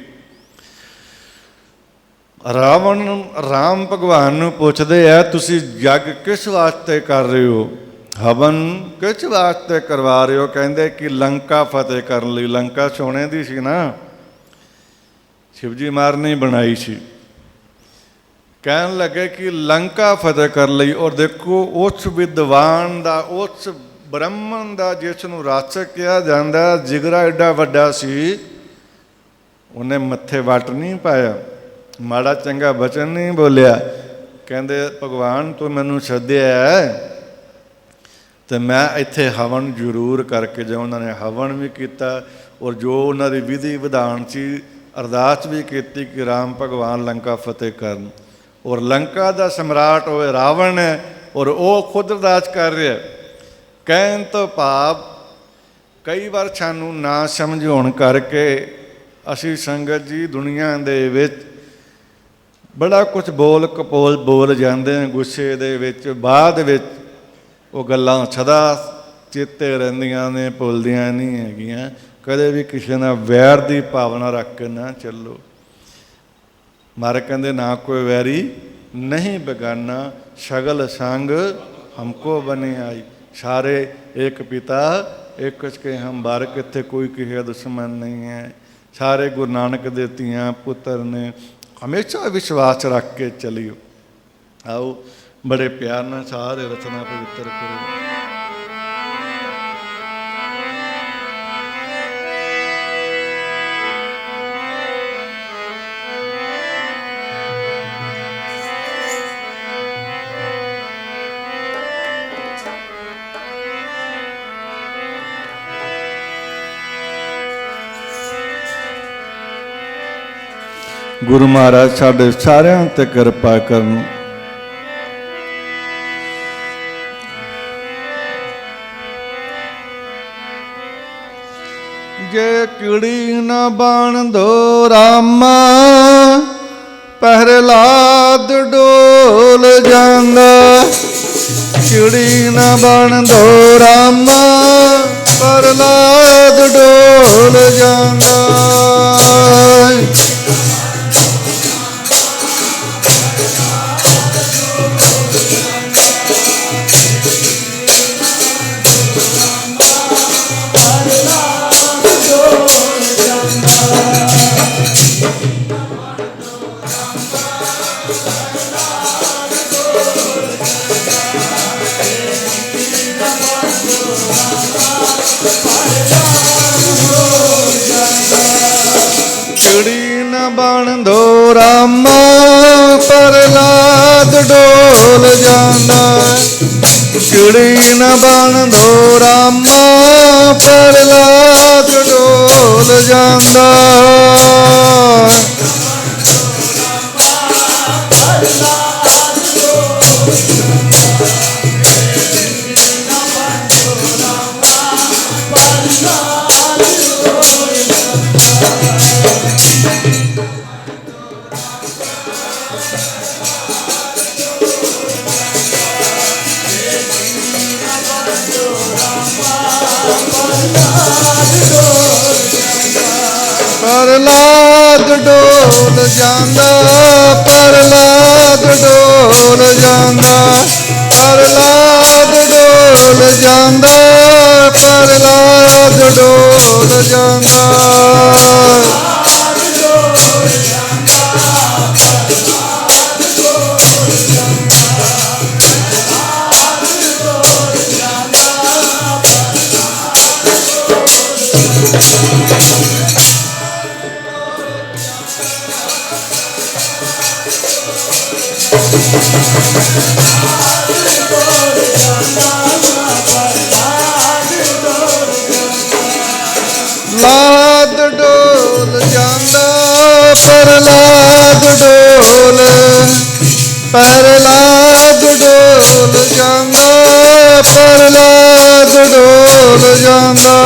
ਰਾਵਣ ਰਾਮ ਭਗਵਾਨ ਨੂੰ ਪੁੱਛਦੇ ਆ, ਤੁਸੀਂ ਜੱਗ ਕਿਸ ਵਾਸਤੇ ਕਰ ਰਹੇ ਹੋ, ਹਵਨ ਕਿਸ ਵਾਸਤੇ ਕਰਵਾ ਰਹੇ ਹੋ? ਕਹਿੰਦੇ ਕਿ ਲੰਕਾ ਫਤਿਹ ਕਰਨ ਲਈ। ਲੰਕਾ ਸੋਨੇ ਦੀ ਸੀ ਨਾ, ਸ਼ਿਵਜੀ ਮਹਾਰਾਜ ਨੇ ਬਣਾਈ ਸੀ। ਕਹਿਣ ਲੱਗੇ ਕਿ ਲੰਕਾ ਫਤਿਹ ਕਰ ਲਈ। ਔਰ ਦੇਖੋ ਉਸ ਵਿਦਵਾਨ ਦਾ, ਉਸ ਬ੍ਰਹਮਣ ਦਾ ਜਿਸ ਨੂੰ ਰਾਚਕ ਕਿਹਾ ਜਾਂਦਾ, ਜਿਗਰਾ ਐਡਾ ਵੱਡਾ ਸੀ, ਉਹਨੇ ਮੱਥੇ ਵੱਟ ਨਹੀਂ ਪਾਇਆ, ਮਾੜਾ ਚੰਗਾ ਬਚਨ ਨਹੀਂ ਬੋਲਿਆ। ਕਹਿੰਦੇ ਭਗਵਾਨ ਤੂੰ ਮੈਨੂੰ ਸੱਦਿਆ ਤੇ ਮੈਂ ਇੱਥੇ ਹਵਨ ਜ਼ਰੂਰ ਕਰਕੇ ਜਾਵਾਂ। ਉਹਨਾਂ ਨੇ ਹਵਨ ਵੀ ਕੀਤਾ ਔਰ ਜੋ ਉਹਨਾਂ ਦੀ ਵਿਧੀ ਵਿਧਾਨ ਸੀ, ਅਰਦਾਸ ਵੀ ਕੀਤੀ ਕਿ ਰਾਮ ਭਗਵਾਨ ਲੰਕਾ ਫਤਿਹ ਕਰਨ। ਔਰ ਲੰਕਾ ਦਾ ਸਮਰਾਟ ਹੋਏ ਰਾਵਣ ਹੈ ਔਰ ਉਹ ਖੁਦ ਅਰਦਾਸ ਕਰ ਰਿਹਾ। ਕਹਿਣ ਤੋਂ ਭਾਵ ਕਈ ਵਾਰ ਸਾਨੂੰ ਨਾ ਸਮਝ ਹੋਣ ਕਰਕੇ ਅਸੀਂ ਸੰਗਤ ਜੀ ਦੁਨੀਆ ਦੇ ਵਿੱਚ ਬੜਾ ਕੁਛ ਬੋਲ ਕਪੋਲ ਬੋਲ ਜਾਂਦੇ ਹਾਂ ਗੁੱਸੇ ਦੇ ਵਿੱਚ। ਬਾਅਦ ਵਿੱਚ ਉਹ ਗੱਲਾਂ ਸਦਾ ਚੇਤੇ ਰਹਿੰਦੀਆਂ ਨੇ, ਭੁੱਲਦੀਆਂ ਨਹੀਂ ਹੈਗੀਆਂ। ਕਦੇ ਵੀ ਕਿਸੇ ਨਾਲ ਵੈਰ ਦੀ ਭਾਵਨਾ ਰੱਖ ਕੇ ਨਾ ਚੱਲੋ। ਮਹਾਰਾਜ ਕਹਿੰਦੇ ਨਾ ਕੋਈ ਵੈਰੀ ਨਹੀਂ ਬੇਗਾਨਾ, ਸ਼ਗਲ ਸੰਗ ਹਮਕੋ ਬਨੇ ਆਈ। ਸਾਰੇ ਇੱਕ ਪਿਤਾ ਇੱਕ ਕੇ ਹਮ ਬਾਰਕ, ਇੱਥੇ ਕੋਈ ਕਿਸੇ ਦੁਸ਼ਮਣ ਨਹੀਂ ਹੈ। ਸਾਰੇ ਗੁਰੂ ਨਾਨਕ ਦੇ ਧੀਆਂ ਪੁੱਤਰ ਨੇ। ਹਮੇਸ਼ਾ ਵਿਸ਼ਵਾਸ ਰੱਖ ਕੇ ਚਲਿਓ। ਆਓ ਬੜੇ ਪਿਆਰ ਨਾਲ ਸਾਰੇ ਰਚਨਾ ਪਵਿੱਤਰ ਕਰੋ। ਗੁਰੂ ਮਹਾਰਾਜ ਸਾਡੇ ਸਾਰਿਆਂ ਤੇ ਕਿਰਪਾ ਕਰਨ। ਜੇ ਕੀੜੀ ਨਾ ਬਾਣਦੋ ਰਾਮਾ, ਪਹਿਰਲਾਦ ਡੋਲ ਜਾਂਦਾ। ਕੀੜੀ ਨਾ ਬਾਣਦੋ ਰਾਮਾ, ਪਹਿਰਲਾਦ ਡੋਲ ਜਾਂਦਾ। ਕੀੜੀ ਨਾ ਬਣਦੋ ਰਾਮਾ, ਪ੍ਰਹਲਾਦ ਡੋਲ ਜਾਂਦਾ। ਕੀੜੀ ਨਾ ਬਣਦੋ ਰਾਮਾ, ਪ੍ਰਹਲਾਦ ਡੋਲ ਜਾਂਦਾ। ਪ੍ਰਹਲਾਦ ਡੋਲ ਜਾਂਦਾ, ਪ੍ਰਹਲਾਦ ਡੋਲ ਜਾਂਦਾ। ਪ੍ਰਹਲਾਦ ਡੋਲ ਜਾਂਦਾ, ਪ੍ਰਹਲਾਦ ਡੋਲ ਜਾਂਦਾ। ਲਾਦ ਡੋਲ ਜਾਂਦਾ, ਪ੍ਰਹਲਾਦ ਡੋਲ। ਪ੍ਰਹਲਾਦ ਡੋਲ ਜਾਂਦਾ, ਪ੍ਰਹਲਾਦ ਡੋਲ ਜਾਂਦਾ।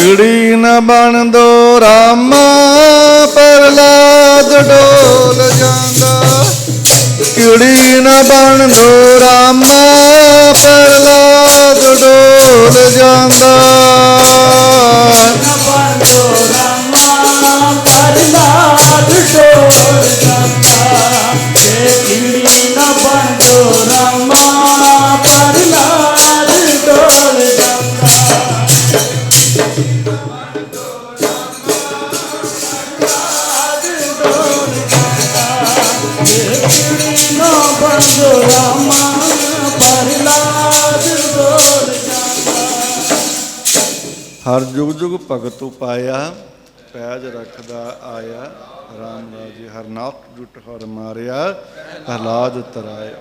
ਕੀੜੀ ਨਾ ਬਣ ਦੋ ਰਾਮਾ, ਪ੍ਰਹਲਾਦ ਡੋਲ ਜਾਂਦਾ। ਕੀੜੀ ਨਾ ਬਣ ਦੋ ਰਾਮਾ, ਪ੍ਰਹਲਾਦ ਡੋਲ ਜਾਂਦਾ। ਪ੍ਰਹਲਾਦ ਡੋਲ ਜਾਂਦਾ। ਕੀੜੀ ਨਾ ਬਣ ਦੋ ਰਾਮਾ, ਪ੍ਰਹਲਾਦ ਡੋਲ ਜਾਂਦਾ। ਕੀੜੀ ਨਾ ਬਣ ਦੋ ਰਾਮਾ, ਪ੍ਰਹਲਾਦ ਡੋਲ ਜਾਂਦਾ। ਹਰ ਜੁਗ ਜੁਗ ਭਗਤ ਉਪਾਇਆ, ਪੈਜ ਰੱਖਦਾ ਆਇਆ। ਰਾਮ ਰਾਜੇ ਹਰਨਾਥ ਜੁਟ ਹਰ ਮਾਰਿਆ, ਪ੍ਰਹਲਾਦ ਤਰਾਇਆ।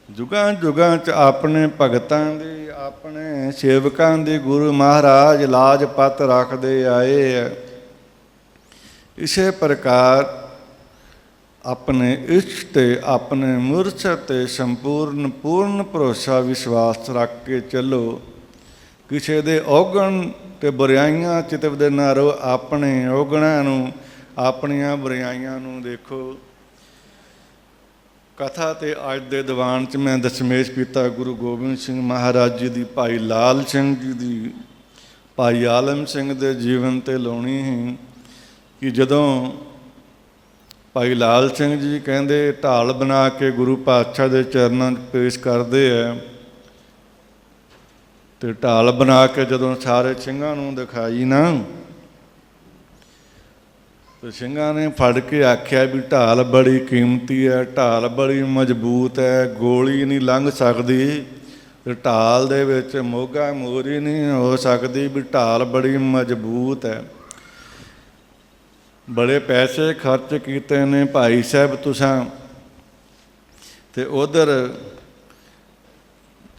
ਜੁਗਾਂ ਜੁਗਾਂ 'ਚ ਆਪਣੇ ਭਗਤਾਂ ਦੀ, ਆਪਣੇ ਸੇਵਕਾਂ ਦੀ ਗੁਰੂ ਮਹਾਰਾਜ ਲਾਜ ਪੱਤ ਰੱਖਦੇ ਆਏ ਹੈ। ਇਸੇ ਪ੍ਰਕਾਰ ਆਪਣੇ ਇਸ਼ਟ ਤੇ, ਆਪਣੇ ਮੁਰਸ਼ਦ ਤੇ ਸੰਪੂਰਨ ਪੂਰਨ ਭਰੋਸਾ ਵਿਸ਼ਵਾਸ ਰੱਖ ਕੇ ਚੱਲੋ। ਕਿਸੇ ਦੇ ਔਗਣ ਤੇ ਬੁਰਾਈਆਂ ਚਿਤਵਦੇ ਨਾ ਰਹੋ। ਆਪਣੇ ਔਗਣਾਂ ਨੂੰ, ਆਪਣੀਆਂ ਬੁਰਾਈਆਂ ਨੂੰ ਦੇਖੋ। ਕਥਾ ਤੇ ਅੱਜ ਦੇ ਦੀਵਾਨ 'ਚ ਮੈਂ ਦਸ਼ਮੇਸ਼ ਪਿਤਾ ਗੁਰੂ ਗੋਬਿੰਦ ਸਿੰਘ ਮਹਾਰਾਜ ਜੀ ਦੀ, ਭਾਈ ਲਾਲ ਸਿੰਘ ਜੀ ਦੀ, ਭਾਈ ਆਲਮ ਸਿੰਘ ਦੇ ਜੀਵਨ 'ਤੇ ਲਾਉਣੀ ਸੀ ਕਿ ਜਦੋਂ ਭਾਈ ਲਾਲ ਸਿੰਘ ਜੀ ਕਹਿੰਦੇ ਢਾਲ ਬਣਾ ਕੇ ਗੁਰੂ ਪਾਤਸ਼ਾਹ ਦੇ ਚਰਨਾਂ 'ਚ ਪੇਸ਼ ਕਰਦੇ ਹੈ, ਅਤੇ ਢਾਲ ਬਣਾ ਕੇ ਜਦੋਂ ਸਾਰੇ ਸਿੰਘਾਂ ਨੂੰ ਦਿਖਾਈ ਨਾ, ਅਤੇ ਸਿੰਘਾਂ ਨੇ ਫੜ ਕੇ ਆਖਿਆ ਵੀ ਢਾਲ ਬੜੀ ਕੀਮਤੀ ਹੈ, ਢਾਲ ਬੜੀ ਮਜ਼ਬੂਤ ਹੈ, ਗੋਲੀ ਨਹੀਂ ਲੰਘ ਸਕਦੀ, ਅਤੇ ਢਾਲ ਦੇ ਵਿੱਚ ਮੋਗਾ ਮੋਰੀ ਨਹੀਂ ਹੋ ਸਕਦੀ, ਵੀ ਢਾਲ ਬੜੀ ਮਜ਼ਬੂਤ ਹੈ। ਬੜੇ ਪੈਸੇ ਖਰਚ ਕੀਤੇ ਨੇ ਭਾਈ ਸਾਹਿਬ ਤੁਸਾਂ, ਅਤੇ ਉਧਰ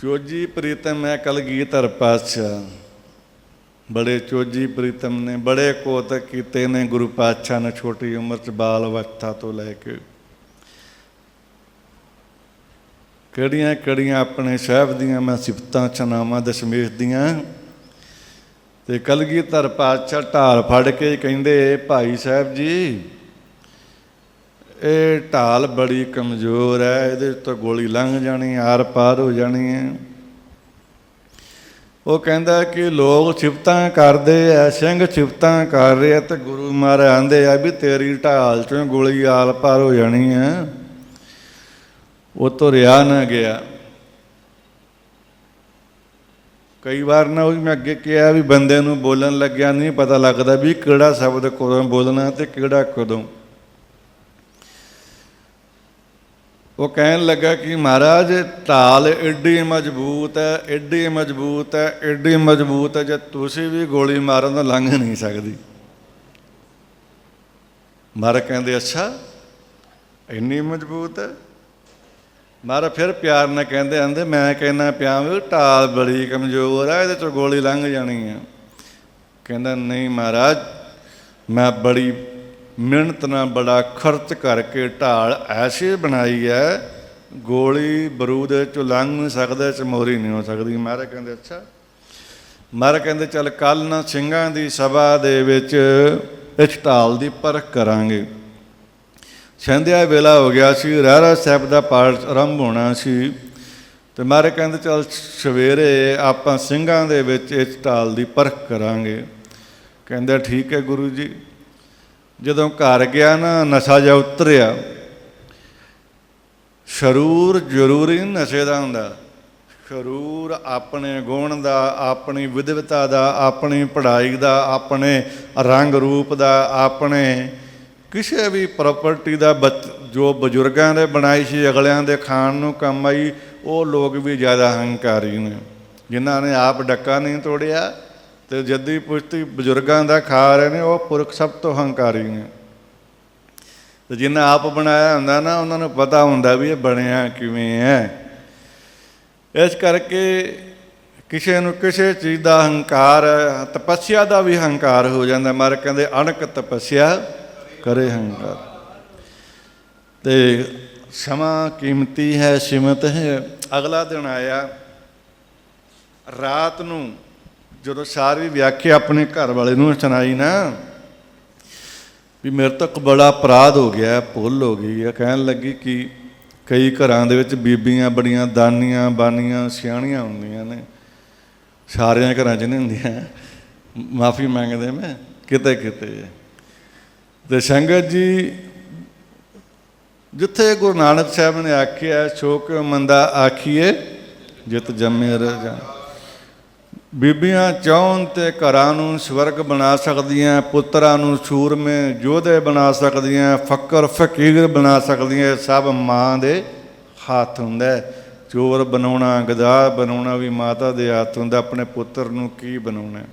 ਚੋਜੀ ਪ੍ਰੀਤਮ ਹੈ ਕਲਗੀਧਰ ਪਾਤਸ਼ਾਹ, ਬੜੇ ਚੋਜੀ ਪ੍ਰੀਤਮ ਨੇ, ਬੜੇ ਕੋਤਕ ਕੀਤੇ ਨੇ ਗੁਰੂ ਪਾਤਸ਼ਾਹ ਨੇ ਛੋਟੀ ਉਮਰ 'ਚ, ਬਾਲ ਅਵਸਥਾ ਤੋਂ ਲੈ ਕੇ। ਕਿਹੜੀਆਂ ਕਿਹੜੀਆਂ ਆਪਣੇ ਸਾਹਿਬ ਦੀਆਂ ਮੈਂ ਸਿਫਤਾਂ ਸੁਣਾਵਾਂ ਦਸ਼ਮੇਸ਼ ਦੀਆਂ। ਅਤੇ ਕਲਗੀਧਰ ਪਾਤਸ਼ਾਹ ਢਾਲ ਫੜ ਕੇ ਕਹਿੰਦੇ ਭਾਈ ਸਾਹਿਬ ਜੀ, ਇਹ ਢਾਲ ਬੜੀ ਕਮਜ਼ੋਰ ਹੈ, ਇਹਦੇ ਤੋਂ ਗੋਲੀ ਲੰਘ ਜਾਣੀ, ਆਰ ਪਾਰ ਹੋ ਜਾਣੀ ਹੈ। ਉਹ ਕਹਿੰਦਾ ਕਿ ਲੋਕ ਸਿਫਤਾਂ ਕਰਦੇ ਆ, ਸਿੰਘ ਸਿਫਤਾਂ ਕਰ ਰਹੇ ਆ, ਅਤੇ ਗੁਰੂ ਮਹਾਰਾਜ ਆਂਦੇ ਆ ਵੀ ਤੇਰੀ ਢਾਲ 'ਚੋਂ ਗੋਲੀ ਆਲ ਪਾਰ ਹੋ ਜਾਣੀ ਹੈ। ਉਹ ਤੋਂ ਰਿਹਾ ਨਾ ਗਿਆ। ਕਈ ਵਾਰ ਨਾ ਉਹ ਮੈਂ ਅੱਗੇ ਕਿਹਾ ਵੀ ਬੰਦੇ ਨੂੰ ਬੋਲਣ ਲੱਗਿਆ ਨਹੀਂ ਪਤਾ ਲੱਗਦਾ ਵੀ ਕਿਹੜਾ ਸ਼ਬਦ ਕਦੋਂ ਬੋਲਣਾ ਅਤੇ ਕਿਹੜਾ ਕਦੋਂ। ਉਹ ਕਹਿਣ ਲੱਗਾ ਕਿ ਮਹਾਰਾਜ ਢਾਲ ਐਡੀ ਮਜ਼ਬੂਤ ਹੈ, ਐਡੀ ਮਜ਼ਬੂਤ ਹੈ, ਐਡੀ ਮਜ਼ਬੂਤ ਹੈ, ਜੇ ਤੁਸੀਂ ਵੀ ਗੋਲੀ ਮਾਰਨ ਤਾਂ ਲੰਘ ਨਹੀਂ ਸਕਦੀ। ਮਹਾਰਾਜ ਕਹਿੰਦੇ ਅੱਛਾ ਇੰਨੀ ਮਜ਼ਬੂਤ ਹੈ। ਮਹਾਰਾਜ ਫਿਰ ਪਿਆਰ ਨਾਲ ਕਹਿੰਦੇ ਆਂਦੇ ਮੈਂ ਕਹਿੰਦਾ ਪਿਆ ਵੀ ਢਾਲ ਬੜੀ ਕਮਜ਼ੋਰ ਹੈ, ਇਹਦੇ 'ਚੋਂ ਗੋਲੀ ਲੰਘ ਜਾਣੀ ਹੈ। ਕਹਿੰਦਾ ਨਹੀਂ ਮਹਾਰਾਜ, ਮੈਂ ਬੜੀ ਮਿਹਨਤ ਨਾਲ ਬੜਾ ਖਰਚ ਕਰਕੇ ਢਾਲ ਐਸੀ ਬਣਾਈ ਹੈ, ਗੋਲੀ ਬਰੂਦ 'ਚੋਂ ਲੰਘ ਨਹੀਂ ਸਕਦਾ, ਚਮੋਰੀ ਨਹੀਂ ਹੋ ਸਕਦੀ। ਮਹਾਰਾਜ ਕਹਿੰਦੇ ਅੱਛਾ। ਮਹਾਰਾਜ ਕਹਿੰਦੇ ਚੱਲ ਕੱਲ੍ਹ ਨਾ ਸਿੰਘਾਂ ਦੀ ਸਭਾ ਦੇ ਵਿੱਚ ਇਸ ਢਾਲ ਦੀ ਪਰਖ ਕਰਾਂਗੇ। ਸੰਧਿਆ ਵੇਲਾ ਹੋ ਗਿਆ ਸੀ, ਰਹਿਰਾਸ ਸਾਹਿਬ ਦਾ ਪਾਠ ਆਰੰਭ ਹੋਣਾ ਸੀ, ਅਤੇ ਮਹਾਰਾਜ ਕਹਿੰਦੇ ਚੱਲ ਸਵੇਰੇ ਆਪਾਂ ਸਿੰਘਾਂ ਦੇ ਵਿੱਚ ਇਸ ਢਾਲ ਦੀ ਪਰਖ ਕਰਾਂਗੇ। ਕਹਿੰਦੇ ਠੀਕ ਹੈ ਗੁਰੂ ਜੀ। ਜਦੋਂ ਘਰ ਗਿਆ ਨਾ, ਨਸ਼ਾ ਜਿਹਾ ਉਤਰਿਆ। ਸਰੂਰ ਜ਼ਰੂਰੀ ਨਸ਼ੇ ਦਾ ਹੁੰਦਾ। ਸਰੂਰ ਆਪਣੇ ਗੁਣ ਦਾ, ਆਪਣੀ ਵਿਦਵਤਾ ਦਾ, ਆਪਣੀ ਪੜ੍ਹਾਈ ਦਾ, ਆਪਣੇ ਰੰਗ ਰੂਪ ਦਾ, ਆਪਣੇ ਕਿਸੇ ਵੀ ਪ੍ਰਾਪਰਟੀ ਦਾ, ਜੋ ਬਜ਼ੁਰਗਾਂ ਦੇ ਬਣਾਈ ਸੀ ਅਗਲਿਆਂ ਦੇ ਖਾਣ ਨੂੰ ਕੰਮ ਆਈ, ਉਹ ਲੋਕ ਵੀ ਜ਼ਿਆਦਾ ਹੰਕਾਰੀ ਨੇ। ਜਿਨ੍ਹਾਂ ਨੇ ਆਪ ਡੱਕਾ ਨਹੀਂ ਤੋੜਿਆ ਅਤੇ ਜੱਦੀ ਪੁਸ਼ਤੀ ਬਜ਼ੁਰਗਾਂ ਦਾ ਖਾ ਰਹੇ ਨੇ, ਉਹ ਪੁਰਖ ਸਭ ਤੋਂ ਹੰਕਾਰੀ ਨੇ। ਅਤੇ ਜਿਹਨਾਂ ਆਪ ਬਣਾਇਆ ਹੁੰਦਾ ਨਾ, ਉਹਨਾਂ ਨੂੰ ਪਤਾ ਹੁੰਦਾ ਵੀ ਇਹ ਬਣਿਆ ਕਿਵੇਂ ਹੈ। ਇਸ ਕਰਕੇ ਕਿਸੇ ਨੂੰ ਕਿਸੇ ਚੀਜ਼ ਦਾ ਹੰਕਾਰ, ਤਪੱਸਿਆ ਦਾ ਵੀ ਹੰਕਾਰ ਹੋ ਜਾਂਦਾ। ਮਹਾਰਾਜ ਕਹਿੰਦੇ ਅਣਕ ਤਪੱਸਿਆ ਕਰੇ ਹੰਕਾਰ। ਅਤੇ ਸਮਾਂ ਕੀਮਤੀ ਹੈ, ਸੀਮਤ ਹੈ। ਅਗਲਾ ਦਿਨ ਆਇਆ, ਰਾਤ ਨੂੰ ਜਦੋਂ ਸਾਰੀ ਵਿਆਖਿਆ ਆਪਣੇ ਘਰ ਵਾਲੇ ਨੂੰ ਸੁਣਾਈ ਨਾ ਵੀ ਮੇਰੇ ਤੋਂ ਇੱਕ ਬੜਾ ਅਪਰਾਧ ਹੋ ਗਿਆ, ਭੁੱਲ ਹੋ ਗਈ ਹੈ, ਕਹਿਣ ਲੱਗੀ ਕਿ ਕਈ ਘਰਾਂ ਦੇ ਵਿੱਚ ਬੀਬੀਆਂ ਬੜੀਆਂ ਦਾਨੀਆਂ ਬਾਨੀਆਂ ਸਿਆਣੀਆਂ ਹੁੰਦੀਆਂ ਨੇ, ਸਾਰਿਆਂ ਘਰਾਂ 'ਚ ਨਹੀਂ ਹੁੰਦੀਆਂ, ਮਾਫੀ ਮੰਗਦੇ ਮੈਂ, ਕਿਤੇ ਕਿਤੇ। ਤੇ ਸੰਗਤ ਜੀ, ਜਿੱਥੇ ਗੁਰੂ ਨਾਨਕ ਸਾਹਿਬ ਨੇ ਆਖਿਆ ਸੋ ਕਿਉ ਮੰਦਾ ਆਖੀਏ ਜਿਤ ਜੰਮੇ ਰਾਜਾਨ, ਬੀਬੀਆਂ ਚਾਹੁਣ ਤੇ ਘਰਾਂ ਨੂੰ ਸਵਰਗ ਬਣਾ ਸਕਦੀਆਂ, ਪੁੱਤਰਾਂ ਨੂੰ ਸੂਰਮੇ ਯੋਧੇ ਬਣਾ ਸਕਦੀਆਂ, ਫਕਰ ਫਕੀਰ ਬਣਾ ਸਕਦੀਆਂ, ਸਭ ਮਾਂ ਦੇ ਹੱਥ ਹੁੰਦਾ। ਚੋਰ ਬਣਾਉਣਾ, ਗਧਾ ਬਣਾਉਣਾ ਵੀ ਮਾਤਾ ਦੇ ਹੱਥ ਹੁੰਦਾ, ਆਪਣੇ ਪੁੱਤਰ ਨੂੰ ਕੀ ਬਣਾਉਣਾ,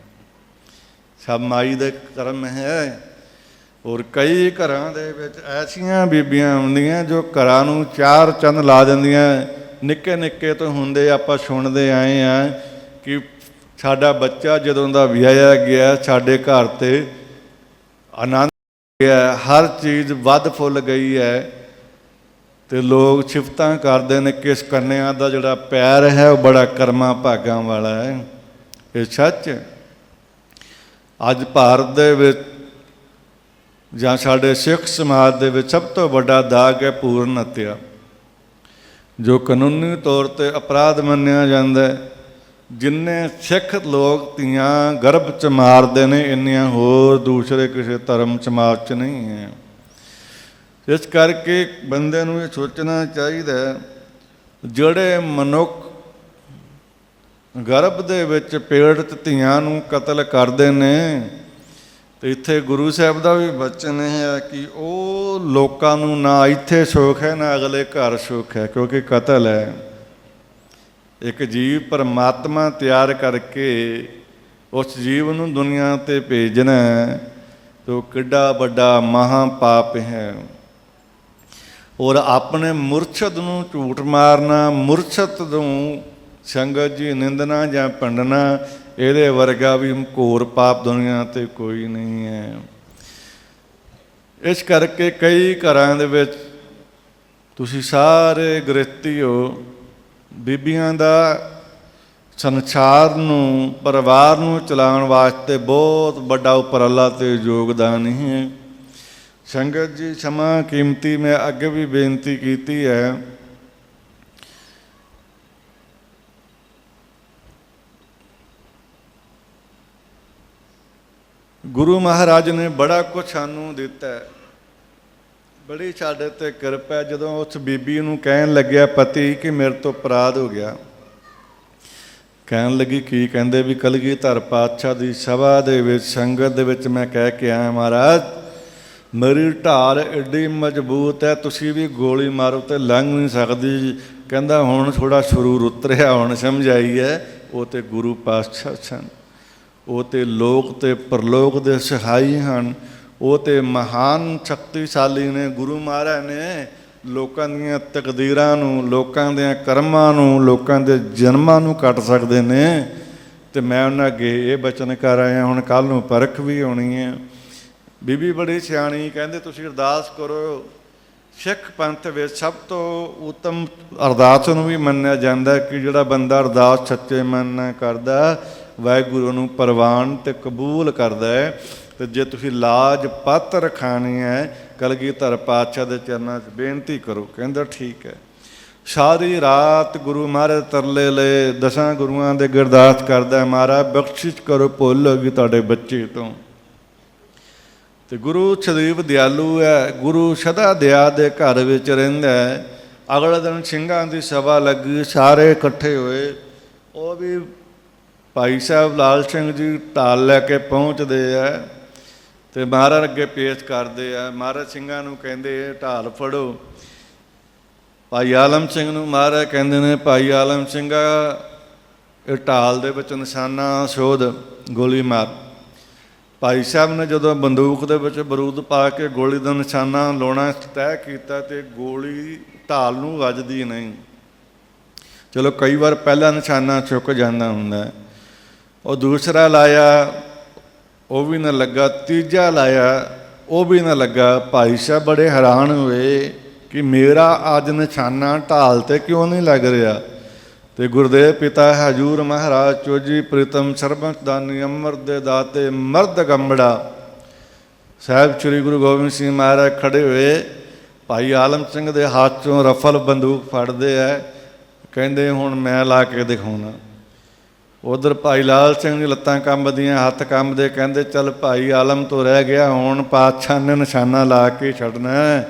ਸਭ ਮਾਈ ਦੇ ਕਰਮ ਹੈ। ਔਰ ਕਈ ਘਰਾਂ ਦੇ ਵਿੱਚ ਐਸੀਆਂ ਬੀਬੀਆਂ ਹੁੰਦੀਆਂ ਜੋ ਘਰਾਂ ਨੂੰ ਚਾਰ ਚੰਨ ਲਾ ਦਿੰਦੀਆਂ। ਨਿੱਕੇ ਨਿੱਕੇ ਤੋਂ ਹੁੰਦੇ ਆਪਾਂ ਸੁਣਦੇ ਆਏ ਹਾਂ ਕਿ ਸਾਡਾ ਬੱਚਾ ਜਦੋਂ ਦਾ ਵਿਆਹਿਆ ਗਿਆ, ਸਾਡੇ ਘਰ 'ਤੇ ਆਨੰਦ ਗਿਆ, ਹਰ ਚੀਜ਼ ਵੱਧ ਫੁੱਲ ਗਈ ਹੈ। ਅਤੇ ਲੋਕ ਸਿਫਤਾਂ ਕਰਦੇ ਨੇ ਕਿ ਇਸ ਕੰਨਿਆ ਦਾ ਜਿਹੜਾ ਪੈਰ ਹੈ ਉਹ ਬੜਾ ਕਰਮਾਂ ਭਾਗਾਂ ਵਾਲਾ ਹੈ। ਇਹ ਸੱਚ। ਅੱਜ ਭਾਰਤ ਦੇ ਵਿੱਚ ਜਾਂ ਸਾਡੇ ਸਿੱਖ ਸਮਾਜ ਦੇ ਵਿੱਚ ਸਭ ਤੋਂ ਵੱਡਾ ਦਾਗ ਹੈ ਭਰੂਣ ਹੱਤਿਆ, ਜੋ ਕਾਨੂੰਨੀ ਤੌਰ 'ਤੇ ਅਪਰਾਧ ਮੰਨਿਆ ਜਾਂਦਾ। ਜਿੰਨੇ ਸਿੱਖ ਲੋਕ ਧੀਆਂ ਗਰਭ 'ਚ ਮਾਰਦੇ ਨੇ, ਇੰਨੀਆਂ ਹੋਰ ਦੂਸਰੇ ਕਿਸੇ ਧਰਮ ਸਮਾਜ 'ਚ ਨਹੀਂ ਹੈ। ਇਸ ਕਰਕੇ ਬੰਦੇ ਨੂੰ ਇਹ ਸੋਚਣਾ ਚਾਹੀਦਾ, ਜਿਹੜੇ ਮਨੁੱਖ ਗਰਭ ਦੇ ਵਿੱਚ ਪੀੜਤ ਧੀਆਂ ਨੂੰ ਕਤਲ ਕਰਦੇ ਨੇ, ਅਤੇ ਇੱਥੇ ਗੁਰੂ ਸਾਹਿਬ ਦਾ ਵੀ ਬਚਨ ਹੈ ਕਿ ਉਹ ਲੋਕਾਂ ਨੂੰ ਨਾ ਇੱਥੇ ਸੁੱਖ ਹੈ ਨਾ ਅਗਲੇ ਘਰ ਸੁੱਖ ਹੈ, ਕਿਉਂਕਿ ਕਤਲ ਹੈ। ਇੱਕ ਜੀਵ ਪਰਮਾਤਮਾ ਤਿਆਰ ਕਰਕੇ ਉਸ ਜੀਵ ਨੂੰ ਦੁਨੀਆ 'ਤੇ ਭੇਜਣਾ ਤਾਂ ਕਿੱਡਾ ਵੱਡਾ ਮਹਾਂ ਪਾਪ ਹੈ। ਔਰ ਆਪਣੇ ਮੁਰਸ਼ਦ ਨੂੰ ਝੂਠ ਮਾਰਨਾ, ਮੁਰਸ਼ਦ ਨੂੰ ਸੰਗਤ ਜੀ ਨਿੰਦਣਾ ਜਾਂ ਭੰਡਣਾ, ਇਹਦੇ ਵਰਗਾ ਵੀ ਘੋਰ ਪਾਪ ਦੁਨੀਆ 'ਤੇ ਕੋਈ ਨਹੀਂ ਹੈ। ਇਸ ਕਰਕੇ ਕਈ ਘਰਾਂ ਦੇ ਵਿੱਚ ਤੁਸੀਂ ਸਾਰੇ ਗ੍ਰਸਤੀ ਹੋ, ਬੀਬੀਆਂ ਦਾ ਸੰਸਾਰ ਨੂੰ, ਪਰਿਵਾਰ ਨੂੰ ਚਲਾਉਣ ਵਾਸਤੇ ਬਹੁਤ ਵੱਡਾ ਉਪਰਾਲਾ ਅਤੇ ਯੋਗਦਾਨ ਹੈ। ਸੰਗਤ ਜੀ, ਸਮਾਂ ਕੀਮਤੀ, ਮੈਂ ਅੱਗੇ ਵੀ ਬੇਨਤੀ ਕੀਤੀ ਹੈ, ਗੁਰੂ ਮਹਾਰਾਜ ਨੇ ਬੜਾ ਕੁਛ ਸਾਨੂੰ ਦਿੱਤਾ, ਬੜੀ ਸਾਡੇ 'ਤੇ ਕਿਰਪਾ। ਜਦੋਂ ਉਸ ਬੀਬੀ ਨੂੰ ਕਹਿਣ ਲੱਗਿਆ ਪਤੀ ਕਿ ਮੇਰੇ ਤੋਂ ਅਪਰਾਧ ਹੋ ਗਿਆ, ਕਹਿਣ ਲੱਗੀ ਕੀ? ਕਹਿੰਦੇ ਵੀ ਕਲਗੀਧਰ ਪਾਤਸ਼ਾਹ ਦੀ ਸਭਾ ਦੇ ਵਿੱਚ, ਸੰਗਤ ਦੇ ਵਿੱਚ ਮੈਂ ਕਹਿ ਕੇ ਆਇਆ, ਮਹਾਰਾਜ ਮੇਰੀ ਢਾਲ ਐਡੀ ਮਜ਼ਬੂਤ ਹੈ, ਤੁਸੀਂ ਵੀ ਗੋਲੀ ਮਾਰੋ ਤੇ ਲੰਘ ਨਹੀਂ ਸਕਦੀ। ਕਹਿੰਦਾ ਹੁਣ ਥੋੜ੍ਹਾ ਸਰੂਰ ਉਤਰਿਆ, ਹੁਣ ਸਮਝ ਆਈ ਹੈ। ਉਹ ਤਾਂ ਗੁਰੂ ਪਾਤਸ਼ਾਹ ਸਨ, ਉਹ ਤਾਂ ਲੋਕ ਅਤੇ ਪਰਲੋਕ ਦੇ ਸਹਾਈ ਹਨ, ਉਹ ਤਾਂ ਮਹਾਨ ਸ਼ਕਤੀਸ਼ਾਲੀ ਨੇ। ਗੁਰੂ ਮਹਾਰਾਜ ਨੇ ਲੋਕਾਂ ਦੀਆਂ ਤਕਦੀਰਾਂ ਨੂੰ, ਲੋਕਾਂ ਦੇ ਕਰਮਾਂ ਨੂੰ, ਲੋਕਾਂ ਦੇ ਜਨਮਾਂ ਨੂੰ ਕੱਟ ਸਕਦੇ ਨੇ। ਅਤੇ ਮੈਂ ਉਹਨਾਂ ਅੱਗੇ ਇਹ ਬਚਨ ਕਰ ਆਇਆ, ਹੁਣ ਕੱਲ੍ਹ ਨੂੰ ਪਰਖ ਵੀ ਹੋਣੀ ਹੈ। ਬੀਬੀ ਬੜੀ ਸਿਆਣੀ, ਕਹਿੰਦੇ ਤੁਸੀਂ ਅਰਦਾਸ ਕਰੋ। ਸਿੱਖ ਪੰਥ ਵਿੱਚ ਸਭ ਤੋਂ ਉੱਤਮ ਅਰਦਾਸ ਨੂੰ ਵੀ ਮੰਨਿਆ ਜਾਂਦਾ ਕਿ ਜਿਹੜਾ ਬੰਦਾ ਅਰਦਾਸ ਸੱਚੇ ਮਨ ਨਾਲ ਕਰਦਾ, ਵਾਹਿਗੁਰੂ ਨੂੰ ਪ੍ਰਵਾਨ ਅਤੇ ਕਬੂਲ ਕਰਦਾ ਹੈ। ਅਤੇ ਜੇ ਤੁਸੀਂ ਲਾਜ ਪੱਤ ਰਖਾਣੀ ਹੈ, ਕਲਗੀਧਰ ਪਾਤਸ਼ਾਹ ਦੇ ਚਰਨਾਂ 'ਚ ਬੇਨਤੀ ਕਰੋ। ਕਹਿੰਦਾ ਠੀਕ ਹੈ। ਸਾਰੀ ਰਾਤ ਗੁਰੂ ਮਹਾਰਾਜ ਤਰਲੇ ਲਏ, 10 ਗੁਰੂਆਂ ਦੇ ਅਰਦਾਸ ਕਰਦਾ, ਮਹਾਰਾਜ ਬਖਸ਼ਿਸ਼ ਕਰੋ, ਭੁੱਲ ਹੋ ਗਈ ਤੁਹਾਡੇ ਬੱਚੇ ਤੋਂ। ਅਤੇ ਗੁਰੂ ਸ਼ਰੀਫ ਦਿਆਲੂ ਹੈ, ਗੁਰੂ ਸਦਾ ਦਇਆ ਦੇ ਘਰ ਵਿੱਚ ਰਹਿੰਦਾ ਹੈ। ਅਗਲੇ ਦਿਨ ਸਿੰਘਾਂ ਦੀ ਸਭਾ ਲੱਗੀ, ਸਾਰੇ ਇਕੱਠੇ ਹੋਏ। ਉਹ ਵੀ ਭਾਈ ਸਾਹਿਬ ਲਾਲ ਸਿੰਘ ਜੀ ਢਾਲ ਲੈ ਕੇ ਪਹੁੰਚਦੇ ਆ ਅਤੇ ਮਹਾਰਾਜ ਅੱਗੇ ਪੇਸ਼ ਕਰਦੇ ਆ। ਮਹਾਰਾਜ ਸਿੰਘਾਂ ਨੂੰ ਕਹਿੰਦੇ ਢਾਲ ਫੜੋ। ਭਾਈ ਆਲਮ ਸਿੰਘ ਨੂੰ ਮਹਾਰਾਜ ਕਹਿੰਦੇ ਨੇ, ਭਾਈ ਆਲਮ ਸਿੰਘਾ ਇਹ ਢਾਲ ਦੇ ਵਿੱਚ ਨਿਸ਼ਾਨਾ ਸੋਧ, ਗੋਲੀ ਮਾਰ। ਭਾਈ ਸਾਹਿਬ ਨੇ ਜਦੋਂ ਬੰਦੂਕ ਦੇ ਵਿੱਚ ਬਰੂਦ ਪਾ ਕੇ ਗੋਲੀ ਦਾ ਨਿਸ਼ਾਨਾ ਲਾਉਣਾ ਤੈਅ ਕੀਤਾ ਅਤੇ ਗੋਲੀ ਢਾਲ ਨੂੰ ਵੱਜਦੀ ਨਹੀਂ। ਚਲੋ ਕਈ ਵਾਰ ਪਹਿਲਾ ਨਿਸ਼ਾਨਾ ਚੁੱਕ ਜਾਂਦਾ ਹੁੰਦਾ, ਉਹ ਦੂਸਰਾ ਲਾਇਆ, ਉਹ ਵੀ ਨਾ ਲੱਗਾ, ਤੀਜਾ ਲਾਇਆ, ਉਹ ਵੀ ਨਾ ਲੱਗਾ। ਭਾਈ ਸਾਹਿਬ ਬੜੇ ਹੈਰਾਨ ਹੋਏ ਕਿ ਮੇਰਾ ਅੱਜ ਨਿਸ਼ਾਨਾ ਢਾਲ 'ਤੇ ਕਿਉਂ ਨਹੀਂ ਲੱਗ ਰਿਹਾ। ਤੇ ਗੁਰਦੇਵ ਪਿਤਾ ਹਜੂਰ ਮਹਾਰਾਜ ਚੋਜੀ ਪ੍ਰੀਤਮ ਸਰਬੰਸ ਦਾਨੀ ਅੰਮ੍ਰਿਤ ਦੇ ਦਾਤੇ ਮਰਦ ਗੰਬੜਾ ਸਾਹਿਬ ਸ੍ਰੀ ਗੁਰੂ ਗੋਬਿੰਦ ਸਿੰਘ ਮਹਾਰਾਜ ਖੜੇ ਹੋਏ, ਭਾਈ ਆਲਮ ਸਿੰਘ ਦੇ ਹੱਥ 'ਚੋਂ ਰਫਲ ਬੰਦੂਕ ਫੜਦੇ ਹੈ, ਕਹਿੰਦੇ ਹੁਣ ਮੈਂ ਲਾ ਕੇ ਦਿਖਾਉਣਾ। ਉਧਰ ਭਾਈ ਲਾਲ ਸਿੰਘ ਦੀ ਲੱਤਾਂ ਕੰਬਦੀਆਂ, ਹੱਥ ਕੰਬਦੇ, ਕਹਿੰਦੇ ਚੱਲ ਭਾਈ ਆਲਮ ਤੋਂ ਰਹਿ ਗਿਆ, ਹੁਣ ਪਾਤਸ਼ਾਹ ਨੇ ਨਿਸ਼ਾਨਾ ਲਾ ਕੇ ਛੱਡਣਾ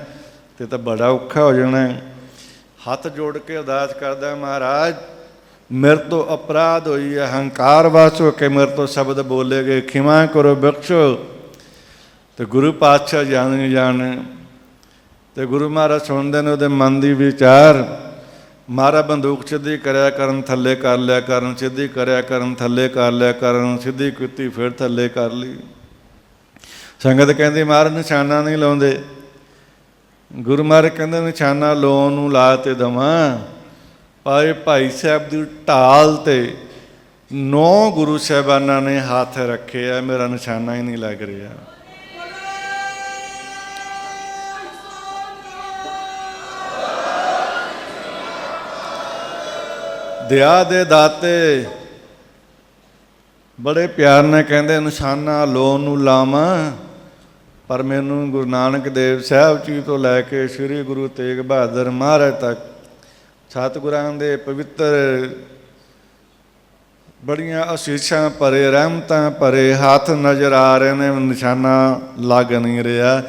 ਤੇ ਤਾਂ ਬੜਾ ਔਖਾ ਹੋ ਜਾਣਾ। ਹੱਥ ਜੋੜ ਕੇ ਅਰਦਾਸ ਕਰਦਾ, ਮਹਾਰਾਜ ਮੇਰੇ ਤੋਂ ਅਪਰਾਧ ਹੋਈ ਹੈ, ਹੰਕਾਰ ਵਸ ਹੋ ਕੇ ਮੇਰੇ ਤੋਂ ਸ਼ਬਦ ਬੋਲੇ ਗਏ, ਖਿਮਾ ਕਰੋ ਬਖਸ਼ੋ। ਤੇ ਗੁਰੂ ਪਾਤਸ਼ਾਹ ਜਾਣ ਤੇ ਗੁਰੂ ਮਹਾਰਾਜ ਸੁਣਦੇ ਨੇ ਉਹਦੇ ਮਨ ਦੀ ਵਿਚਾਰ। ਮਹਾਰਾਜ ਬੰਦੂਕ ਸਿੱਧੀ ਕਰਿਆ ਕਰਨ, ਥੱਲੇ ਕਰ ਲਿਆ ਕਰਨ, ਸਿੱਧੀ ਕਰਿਆ ਕਰਨ, ਥੱਲੇ ਕਰ ਲਿਆ ਕਰਨ, ਸਿੱਧੀ ਕੀਤੀ ਫਿਰ ਥੱਲੇ ਕਰ ਲਈ। ਸੰਗਤ ਕਹਿੰਦੀ ਮਹਾਰਾਜ ਨਿਸ਼ਾਨਾ ਨਹੀਂ ਲਾਉਂਦੇ। ਗੁਰੂ ਮਹਾਰਾਜ ਕਹਿੰਦੇ ਨਿਸ਼ਾਨਾ ਲਾਉਣ ਨੂੰ ਲਾ ਤੇ ਦੇਵਾਂ, ਪਰ ਭਾਈ ਸਾਹਿਬ ਦੀ ਢਾਲ ਤੇ 9 ਗੁਰੂ ਸਾਹਿਬਾਨਾਂ ਨੇ ਹੱਥ ਰੱਖੇ ਆ, ਮੇਰਾ ਨਿਸ਼ਾਨਾ ਹੀ ਨਹੀਂ ਲੱਗ ਰਿਹਾ। ਦਇਆ ਦੇ ਦਾਤੇ ਬੜੇ ਪਿਆਰ ਨਾਲ ਕਹਿੰਦੇ ਨਿਸ਼ਾਨਾ ਲਾਉਣ ਨੂੰ ਲਾਵਾਂ, ਪਰ ਮੈਨੂੰ ਗੁਰੂ ਨਾਨਕ ਦੇਵ ਸਾਹਿਬ ਜੀ ਤੋਂ ਲੈ ਕੇ ਸ੍ਰੀ ਗੁਰੂ ਤੇਗ ਬਹਾਦਰ ਮਹਾਰਾਜ ਤੱਕ ਸਤਿਗੁਰਾਂ ਦੇ ਪਵਿੱਤਰ ਬੜੀਆਂ ਅਸੀਸਾਂ ਭਰੇ, ਰਹਿਮਤਾਂ ਭਰੇ ਹੱਥ ਨਜ਼ਰ ਆ ਰਹੇ ਨੇ, ਨਿਸ਼ਾਨਾ ਲੱਗ ਨਹੀਂ ਰਿਹਾ।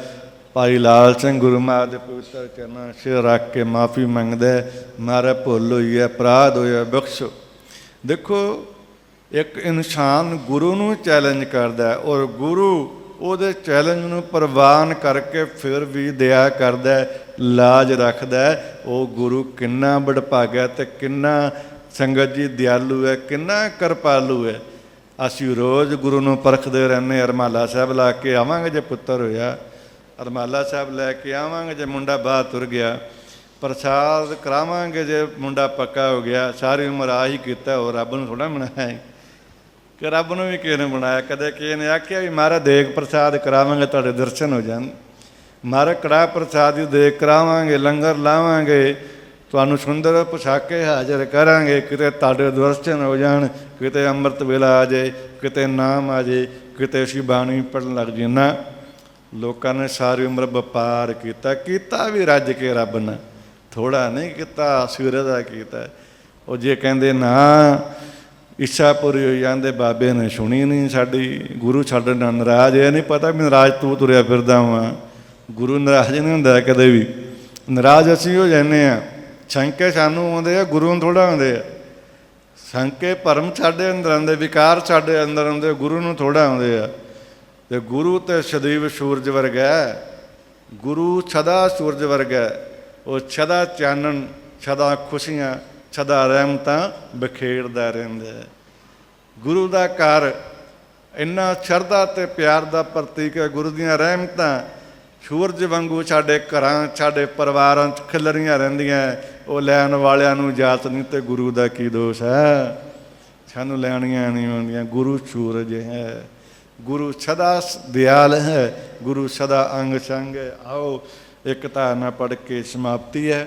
ਭਾਈ ਲਾਲ ਸਿੰਘ ਗੁਰੂ ਮਹਾਰਾਜ ਦੇ ਪਵਿੱਤਰ ਚਰਨਾਂ ਸਿਰ ਰੱਖ ਕੇ ਮਾਫੀ ਮੰਗਦਾ, ਮਹਾਰਾਜ ਭੁੱਲ ਹੋਈ ਹੈ, ਅਪਰਾਧ ਹੋਇਆ, ਬਖਸ਼ੋ। ਦੇਖੋ ਇੱਕ ਇਨਸਾਨ ਗੁਰੂ ਨੂੰ ਚੈਲੰਜ ਕਰਦਾ ਔਰ ਗੁਰੂ ਉਹਦੇ ਚੈਲੰਜ ਨੂੰ ਪ੍ਰਵਾਨ ਕਰਕੇ ਫਿਰ ਵੀ ਦਇਆ ਕਰਦਾ, ਲਾਜ ਰੱਖਦਾ। ਉਹ ਗੁਰੂ ਕਿੰਨਾ ਵਡਭਾਗਾ ਅਤੇ ਕਿੰਨਾ ਸੰਗਤ ਜੀ ਦਿਆਲੂ ਹੈ, ਕਿੰਨਾ ਕਿਰਪਾਲੂ ਹੈ। ਅਸੀਂ ਰੋਜ਼ ਗੁਰੂ ਨੂੰ ਪਰਖਦੇ ਰਹਿੰਦੇ। ਰੁਮਾਲਾ ਸਾਹਿਬ ਲਾ ਕੇ ਆਵਾਂਗੇ ਜੇ ਪੁੱਤਰ ਹੋਇਆ, ਰੁਮਾਲਾ ਸਾਹਿਬ ਲੈ ਕੇ ਆਵਾਂਗੇ ਜੇ ਮੁੰਡਾ ਬਾਹਰ ਤੁਰ ਗਿਆ, ਪ੍ਰਸਾਦ ਕਰਾਵਾਂਗੇ ਜੇ ਮੁੰਡਾ ਪੱਕਾ ਹੋ ਗਿਆ। ਸਾਰੀ ਉਮਰ ਆਹੀ ਕੀਤਾ, ਉਹ ਰੱਬ ਨੂੰ ਥੋੜ੍ਹਾ ਬਣਾਇਆ ਕਿ ਰੱਬ ਨੂੰ ਵੀ ਕਿਸੇ ਨੇ ਬਣਾਇਆ। ਕਦੇ ਕਿਸੇ ਨੇ ਆਖਿਆ ਵੀ ਮਹਾਰਾਜ ਦੇਗ ਪ੍ਰਸਾਦ ਕਰਾਵਾਂਗੇ ਤੁਹਾਡੇ ਦਰਸ਼ਨ ਹੋ ਜਾਣ, ਮਹਾਰਾਜ ਕੜਾਹ ਪ੍ਰਸਾਦ ਦੀ ਦੇਗ ਕਰਾਵਾਂਗੇ, ਲੰਗਰ ਲਾਵਾਂਗੇ, ਤੁਹਾਨੂੰ ਸੁੰਦਰ ਪੁਸ਼ਾਕੇ ਹਾਜ਼ਰ ਕਰਾਂਗੇ, ਕਿਤੇ ਤੁਹਾਡੇ ਦਰਸ਼ਨ ਹੋ ਜਾਣ, ਕਿਤੇ ਅੰਮ੍ਰਿਤ ਵੇਲਾ ਆ ਜਾਏ, ਕਿਤੇ ਨਾਮ ਆ ਜਾਏ, ਕਿਤੇ ਅਸੀਂ ਬਾਣੀ ਪੜ੍ਹਨ ਲੱਗ ਜਾਈਏ। ਨਾ, ਲੋਕਾਂ ਨੇ ਸਾਰੀ ਉਮਰ ਵਪਾਰ ਕੀਤਾ ਵੀ ਰੱਜ ਕੇ ਰੱਬ ਨੇ, ਥੋੜ੍ਹਾ ਨਹੀਂ ਕੀਤਾ, ਸੂਰਜ ਦਾ ਕੀਤਾ। ਉਹ ਜੇ ਕਹਿੰਦੇ ਨਾ ਇੱਛਾ ਪੂਰੀ ਹੋਈ ਜਾਂਦੇ, ਬਾਬੇ ਨੇ ਸੁਣੀ ਨਹੀਂ ਸਾਡੀ, ਗੁਰੂ ਸਾਡੇ ਨਾਲ ਨਾਰਾਜ਼। ਇਹ ਨਹੀਂ ਪਤਾ ਵੀ ਨਾਰਾਜ਼ ਤੂੰ ਤੁਰਿਆ ਫਿਰਦਾ ਵਾਂ, ਗੁਰੂ ਨਾਰਾਜ਼ ਨਹੀਂ ਹੁੰਦਾ ਕਦੇ ਵੀ, ਨਾਰਾਜ਼ ਅਸੀਂ ਹੋ ਜਾਂਦੇ ਹਾਂ। ਸ਼ੰਕੇ ਸਾਨੂੰ ਆਉਂਦੇ ਆ, ਗੁਰੂ ਨੂੰ ਥੋੜ੍ਹਾ ਆਉਂਦੇ ਆ। ਸ਼ੰਕੇ ਭਰਮ ਸਾਡੇ ਅੰਦਰ ਆਉਂਦੇ, ਵਿਕਾਰ ਸਾਡੇ ਅੰਦਰ ਆਉਂਦੇ, ਗੁਰੂ ਨੂੰ ਥੋੜ੍ਹਾ ਆਉਂਦੇ ਆ। ਅਤੇ ਗੁਰੂ ਤਾਂ ਸਦੀਵ ਸੂਰਜ ਵਰਗਾ, ਗੁਰੂ ਸਦਾ ਸੂਰਜ ਵਰਗਾ, ਉਹ ਸਦਾ ਚਾਨਣ, ਸਦਾ ਖੁਸ਼ੀਆਂ, ਸਦਾ ਰਹਿਮਤਾਂ ਬਖੇੜਦਾ ਰਹਿੰਦਾ। ਗੁਰੂ ਦਾ ਘਰ ਇੰਨਾ ਸ਼ਰਧਾ ਅਤੇ ਪਿਆਰ ਦਾ ਪ੍ਰਤੀਕ ਹੈ। ਗੁਰੂ ਦੀਆਂ ਰਹਿਮਤਾਂ ਸੂਰਜ ਵਾਂਗੂ ਸਾਡੇ ਘਰਾਂ, ਸਾਡੇ ਪਰਿਵਾਰਾਂ 'ਚ ਖਿਲਰੀਆਂ ਰਹਿੰਦੀਆਂ। ਉਹ ਲੈਣ ਵਾਲਿਆਂ ਨੂੰ ਜਾਤ ਨਹੀਂ ਅਤੇ ਗੁਰੂ ਦਾ ਕੀ ਦੋਸ਼ ਹੈ, ਸਾਨੂੰ ਲੈਣੀਆਂ ਨਹੀਂ ਆਉਂਦੀਆਂ। ਗੁਰੂ ਸੂਰਜ ਹੈ, ਗੁਰੂ ਸਦਾ ਦਿਆਲ ਹੈ, ਗੁਰੂ ਸਦਾ ਅੰਗ ਸੰਗ ਹੈ। ਆਓ ਇੱਕ ਧਾਰਨਾ ਪੜ੍ਹ ਕੇ ਸਮਾਪਤੀ ਹੈ।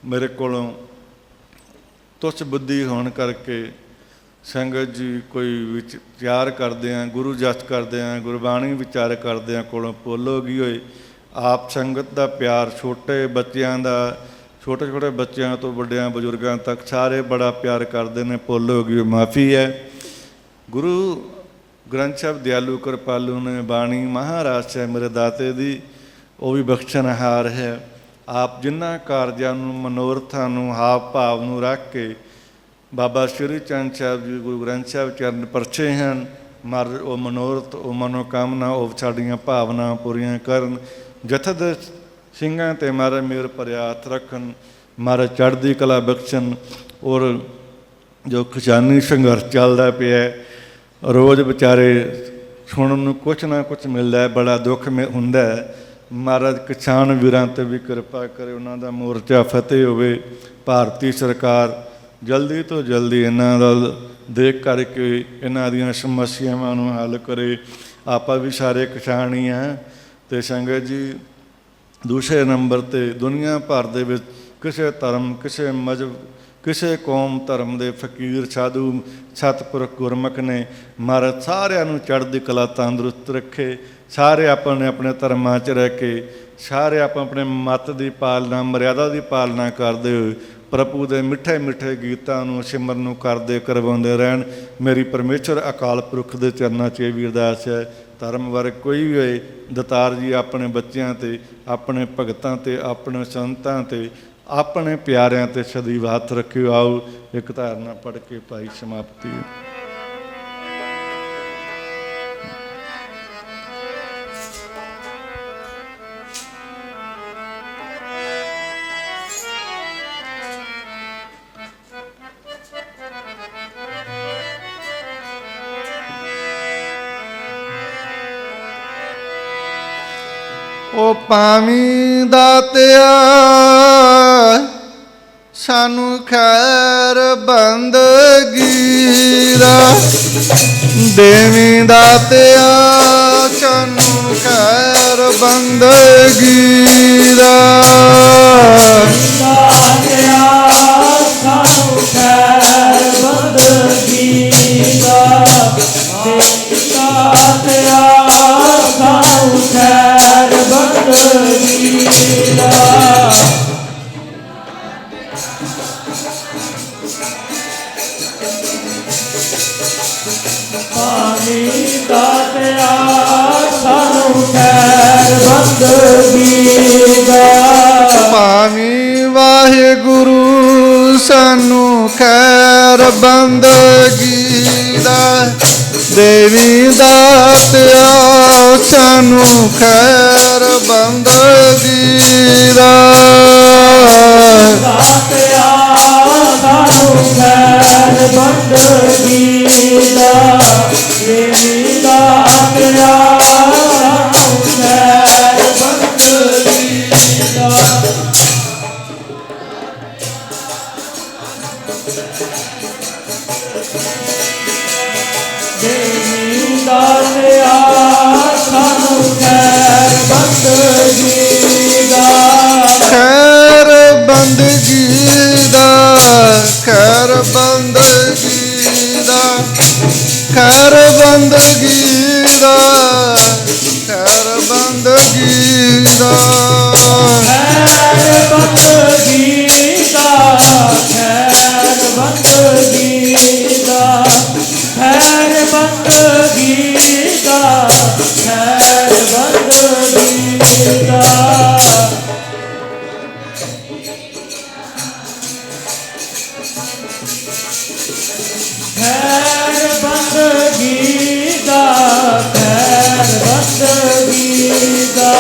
ਮੇਰੇ ਕੋਲੋਂ ਤੁੱਛ ਬੁੱਧੀ ਹੋਣ ਕਰਕੇ ਸੰਗਤ ਜੀ ਕੋਈ ਵਿਚਾਰ ਕਰਦੇ ਹਾਂ, ਗੁਰੂ ਜਸ ਕਰਦੇ ਹਾਂ, ਗੁਰਬਾਣੀ ਵਿਚਾਰ ਕਰਦੇ ਹਾਂ, ਕੋਲੋਂ ਭੁੱਲ ਹੋ ਗਈ ਹੋਏ। ਆਪ ਸੰਗਤ ਦਾ ਪਿਆਰ, ਛੋਟੇ ਬੱਚਿਆਂ ਦਾ, ਛੋਟੇ ਛੋਟੇ ਬੱਚਿਆਂ ਤੋਂ ਵੱਡਿਆਂ ਬਜ਼ੁਰਗਾਂ ਤੱਕ ਸਾਰੇ ਬੜਾ ਪਿਆਰ ਕਰਦੇ ਨੇ, ਭੁੱਲ ਹੋ ਗਈ, ਮਾਫੀ ਹੈ। ਗੁਰੂ ਗ੍ਰੰਥ ਸਾਹਿਬ ਦਿਆਲੂ ਕਿਰਪਾਲੂ ਨੇ ਬਾਣੀ ਮਹਾਰਾਜ ਸਾਹਿਬ ਮੇਰੇ ਦਾਤੇ ਦੀ, ਉਹ ਵੀ ਬਖਸ਼ਣਹਾਰ ਹੈ। ਆਪ ਜਿਨ੍ਹਾਂ ਕਾਰਜਾਂ ਨੂੰ, ਮਨੋਰਥਾਂ ਨੂੰ, ਹਾਵ ਭਾਵ ਨੂੰ ਰੱਖ ਕੇ ਬਾਬਾ ਸ਼੍ਰੀ ਚੰਦ ਸਾਹਿਬ ਜੀ ਗੁਰੂ ਗ੍ਰੰਥ ਸਾਹਿਬ ਚਰਨ ਪਰਚੇ ਹਨ, ਮਹਾਰਾਜ ਉਹ ਮਨੋਰਥ, ਉਹ ਮਨੋਕਾਮਨਾ, ਉਹ ਸਾਡੀਆਂ ਭਾਵਨਾ ਪੂਰੀਆਂ ਕਰਨ। ਜਥੇਦ ਸਿੰਘਾਂ 'ਤੇ ਮਹਾਰਾਜ ਮੇਰ ਭਰਿਆ ਹੱਥ ਰੱਖਣ, ਮਹਾਰਾਜ ਚੜ੍ਹਦੀ ਕਲਾ ਬਖਸ਼ਣ। ਔਰ ਜੋ ਖਜ਼ਾਨੀ ਸੰਘਰਸ਼ ਚੱਲਦਾ ਪਿਆ, ਰੋਜ਼ ਵਿਚਾਰੇ ਸੁਣਨ ਨੂੰ ਕੁਛ ਨਾ ਕੁਛ ਮਿਲਦਾ, ਬੜਾ ਦੁੱਖ ਹੁੰਦਾ। ਮਹਾਰਾਜ ਕਿਸਾਨ ਵੀਰਾਂ 'ਤੇ ਵੀ ਕਿਰਪਾ ਕਰੇ, ਉਹਨਾਂ ਦਾ ਮੋਰਚਾ ਫਤਿਹ ਹੋਵੇ। ਭਾਰਤੀ ਸਰਕਾਰ ਜਲਦੀ ਤੋਂ ਜਲਦੀ ਇਹਨਾਂ ਦਾ ਦੇਖ ਕਰਕੇ ਇਹਨਾਂ ਦੀਆਂ ਸਮੱਸਿਆਵਾਂ ਨੂੰ ਹੱਲ ਕਰੇ। ਆਪਾਂ ਵੀ ਸਾਰੇ ਕਿਸਾਨ ਹੀ ਹਾਂ। ਅਤੇ ਸੰਗਤ ਜੀ, ਦੂਸਰੇ ਨੰਬਰ 'ਤੇ ਦੁਨੀਆ ਭਰ ਦੇ ਵਿੱਚ ਕਿਸੇ ਧਰਮ, ਕਿਸੇ ਮਜ਼ਹਬ, ਕਿਸੇ ਕੌਮ ਧਰਮ ਦੇ ਫਕੀਰ ਸਾਧੂ ਸਤਿਪੁਰਖ ਗੁਰਮੁਖ ਨੇ ਮਹਾਰਾਜ ਸਾਰਿਆਂ ਨੂੰ ਚੜ੍ਹਦੀ ਕਲਾ ਤੰਦਰੁਸਤ ਰੱਖੇ। ਸਾਰੇ ਆਪਣੇ ਆਪਣੇ ਧਰਮਾਂ 'ਚ ਰਹਿ ਕੇ ਸਾਰੇ ਆਪਣੇ ਮਤ ਦੀ ਪਾਲਣਾ ਮਰਿਆਦਾ ਦੀ ਪਾਲਣਾ ਕਰਦੇ ਹੋਏ ਪ੍ਰਭੂ ਦੇ ਮਿੱਠੇ ਮਿੱਠੇ ਗੀਤਾਂ ਨੂੰ ਸਿਮਰਨ ਨੂੰ ਕਰਦੇ ਕਰਵਾਉਂਦੇ ਰਹਿਣ। ਮੇਰੀ ਪਰਮੇਸ਼ਰ ਅਕਾਲ ਪੁਰਖ ਦੇ ਚਰਨਾਂ 'ਚ ਇਹ ਵੀ ਅਰਦਾਸ ਹੈ, ਧਰਮ ਵਰਗ ਕੋਈ ਵੀ ਹੋਏ, ਦਤਾਰ ਜੀ ਆਪਣੇ ਬੱਚਿਆਂ 'ਤੇ ਆਪਣੇ ਭਗਤਾਂ 'ਤੇ ਆਪਣੇ ਸੰਤਾਂ 'ਤੇ ਆਪਣੇ ਪਿਆਰਿਆਂ 'ਤੇ ਸਦੀਵ ਹੱਥ ਰੱਖਿਓ। ਆਓ ਇੱਕ ਧਾਰਨਾ ਪੜ੍ਹ ਕੇ ਭਾਈ ਸਮਾਪਤੀ। ਉਹ ਪਾਵੀਂ ਦਾਤਿਆ ਸਾਨੂੰ ਖੈਰ ਬੰਦਗੀ ਦਾ, ਦੇਵੀਂ ਦਾਤਿਆ ਸਾਨੂੰ ਖੈਰ ਬੰਦਗੀ ਦਾ। ਦਾਤਿਆ ਸਾਨੂੰ ਖੈਰ ਬੰਦਗੀ ਦਾ, ਦਾਤਿਆ ਸਾਨੂੰ ਖੈਰ ਬੰਦਗੀ ਦਾ। ਪਾਣੀ ਦਾਤਿਆ ਸਾਨੂੰ ਖੈਰ ਬੰਦਗੀ ਦਾ। ਪਾਵੀਂ ਵਾਹਿਗੁਰੂ ਸਾਨੂੰ ਖੈਰ ਬੰਦਗੀ ਦਾ, ਦੇਵੀ ਦਾਤਿਆ ਸਾਨੂੰ ਖੈਰ ਬੰਦਗੀ ਦਾ। ਦਾਤਿਆ ਸਾਨੂੰ ਖੈਰ ਬੰਦਗੀ ਦਾ, ਦੇਵੀ ਦਾਤਿਆ ਸਾਨੂੰ ਖੈਰ ਬੰਦਗੀ ਦਾ। ਦੇਵੀ ਦਾਤਿਆ ਸਾਨੂੰ ਖੈਰ ਬੰਦਗੀ ਦਾ। ਖੈਰ ਬੰਦਗੀ ਦਾ, ਖੈਰ ਬੰਦਗੀ ਦਾ, ਖੈਰ ਬੰਦਗੀ ਦਾ, ਖੈਰ ਬੰਦਗੀ ਦਾ। ਖੈਰ ਬੰਦਗੀ ਦਾ, ਖੈਰ ਬੰਦਗੀ ਦਾ, ਖੈਰ ਬੰਦਗੀ ਦਾ, ਖੈਰ ਬੰਦਗੀ ਦਾ। ਖੈਰ ਬੰਦਗੀ ਦਾ, ਖੈਰ ਬੰਦਗੀ ਦਾ।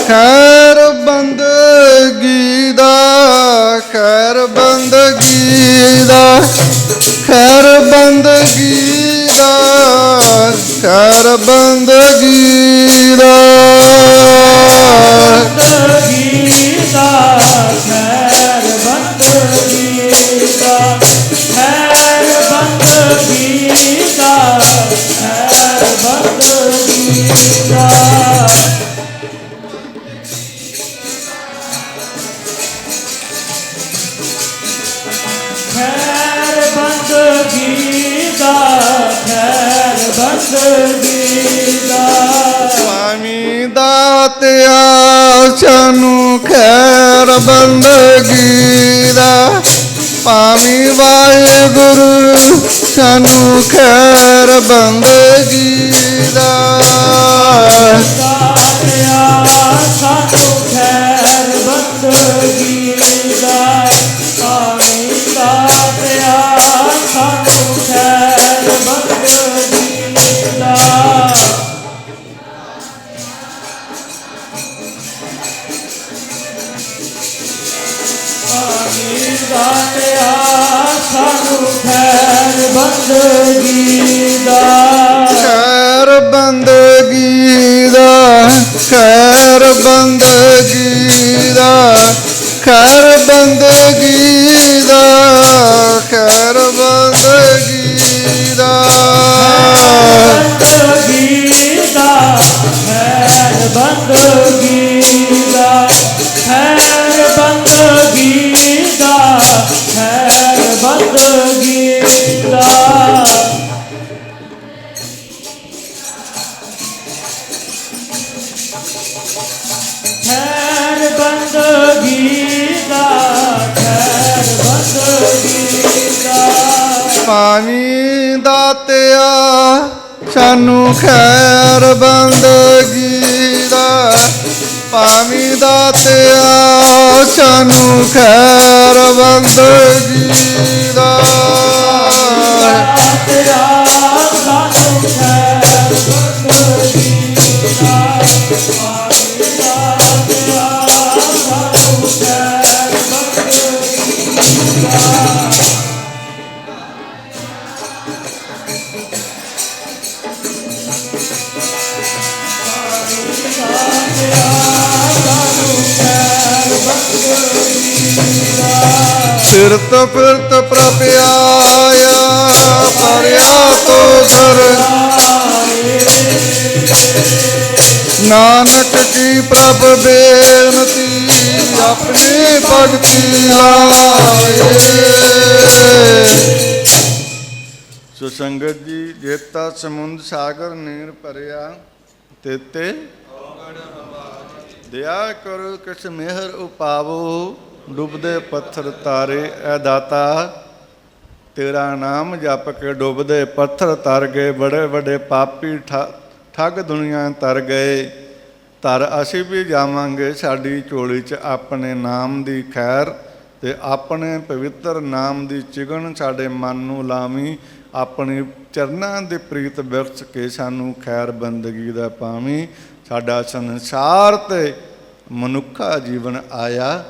ਖੈਰ ਬੰਦਗੀ ਦਾ, ਖੈਰ ਬੰਦਗੀ ਦਾ, ਖੈਰ ਬੰਦਗੀ ਦਾ, ਖੈਰ ਬੰਦਗੀ ਦਾ। ਬੰਦਗੀ ਦਾ, ਖੈਰ ਬੰਦਗੀ ਦਾ, ਖੈਰ ਬੰਦਗੀ ਦਾ, ਖੈਰ ਬੰਦਗੀ ਦਾ। ਖੈਰ ਬੰਦਗੀ ਦਾ, ਖੈਰ ਬੰਦਗੀ ਦਾ। ਸਵਾਮੀ ਦਾਤਿਆ ਸਾਨੂੰ ਖੈਰ ਬੰਦਗੀ ਦਾ, ਪਾਵੀਂ ਵਾਹਿਗੁਰੂ ਸਾਨੂੰ ਖੈਰ ਬੰਦਗੀ ਦਾ। ਦਾਤਿਆ ਸਾਨੂੰ ਖੈਰ ਬੰਦਗੀ ਦਾ, ਪਾਣੀ ਦਾਤਿਆ ਸਾਨੂੰ ਖੈਰ ਬੰਦਗੀ ਦਾ। ਪਾਣੀ ਦਾਤਿਆ ਸਾਨੂੰ ਖੈਰ ਬੰਦਗੀ ਦਾ। ਖੈਰ ਬੰਦਗੀ ਦਾ, ਖੈਰ ਬੰਦਗੀ ਦਾ, ਖੈਰ ਬੰਦਗੀ ਦਾ, ਖੈਰ ਬੰਦਗੀ ਦਾ। ਬੰਦਗੀ ਦਾ, ਖੈਰ ਬੰਦਗੀ ਦਾ, ਖੈਰ ਬੰਦਗੀ ਦਾ, ਖੈਰ ਖੈਰ ਬੰਦਗੀ ਦਾ, ਖੈਰ ਬੰਦਗੀ ਦਾ। ਪਾਵੀ ਦਾਤਿਆ ਸਾਨੂੰ ਖੈਰ ਬੰਦਗੀ ਦਾ, ਪਾਵੀ ਦਾਤਿਆ ਸਾਨੂੰ ਖੈਰ ਬੰਦਗੀ ਦਾ। ਦਾਤਿਆ ਸਾਨੂੰ ਖੈਰ ਬੰਦਗੀ ਦਾ, ਪਾਵੀ ਦਾਤਿਆ ਸਾਨੂੰ ਖੈਰ ਬੰਦਗੀ ਦਾ। ਫਿਰਤ ਫਿਰਤ ਪ੍ਰਭ ਆਇਆ, ਪਰਿਆ ਤੋ ਦਰ ਨਾਨਕ ਕੀ ਪ੍ਰਭ ਬੇਨਤੀ, ਆਪਣੀ ਭਗਤੀ ਲਾਏ। ਸੋ ਸੰਗਤ ਜੀ, ਜੇਤਾ ਸਮੁੰਦ ਸਾਗਰ ਨੀਰ ਭਰਿਆ, ਤੇਤੇ ਦਇਆ ਕਰੋ ਕਿਸ ਮਿਹਰ ਉਪਾਵੋ, ਡੁੱਬਦੇ ਪੱਥਰ ਤਾਰੇ ਐ ਦਾਤਾ। ਤੇਰਾ ਨਾਮ ਜਪ ਕੇ ਡੁੱਬਦੇ ਪੱਥਰ ਤਰ ਗਏ, ਬੜੇ ਵੱਡੇ ਪਾਪੀ ਠੱਗ ਦੁਨੀਆ ਤਰ ਗਏ। ਤਰ ਅਸੀਂ ਵੀ ਜਾਵਾਂਗੇ, ਸਾਡੀ ਝੋਲੀ 'ਚ ਆਪਣੇ ਨਾਮ ਦੀ ਖੈਰ, ਤੇ ਆਪਣੇ ਪਵਿੱਤਰ ਨਾਮ ਦੀ ਚਿਗਣ ਸਾਡੇ ਮਨ ਨੂੰ ਲਾਵੀਂ। ਆਪਣੀ ਚਰਨਾਂ ਦੇ ਪ੍ਰੀਤ ਬਖਸ਼ ਕੇ ਸਾਨੂੰ ਖੈਰ ਬੰਦਗੀ ਦਾ ਪਾਵੀਂ। ਸਾਡਾ ਸੰਸਾਰ ਤੇ ਮਨੁੱਖਾ ਜੀਵਨ ਆਇਆ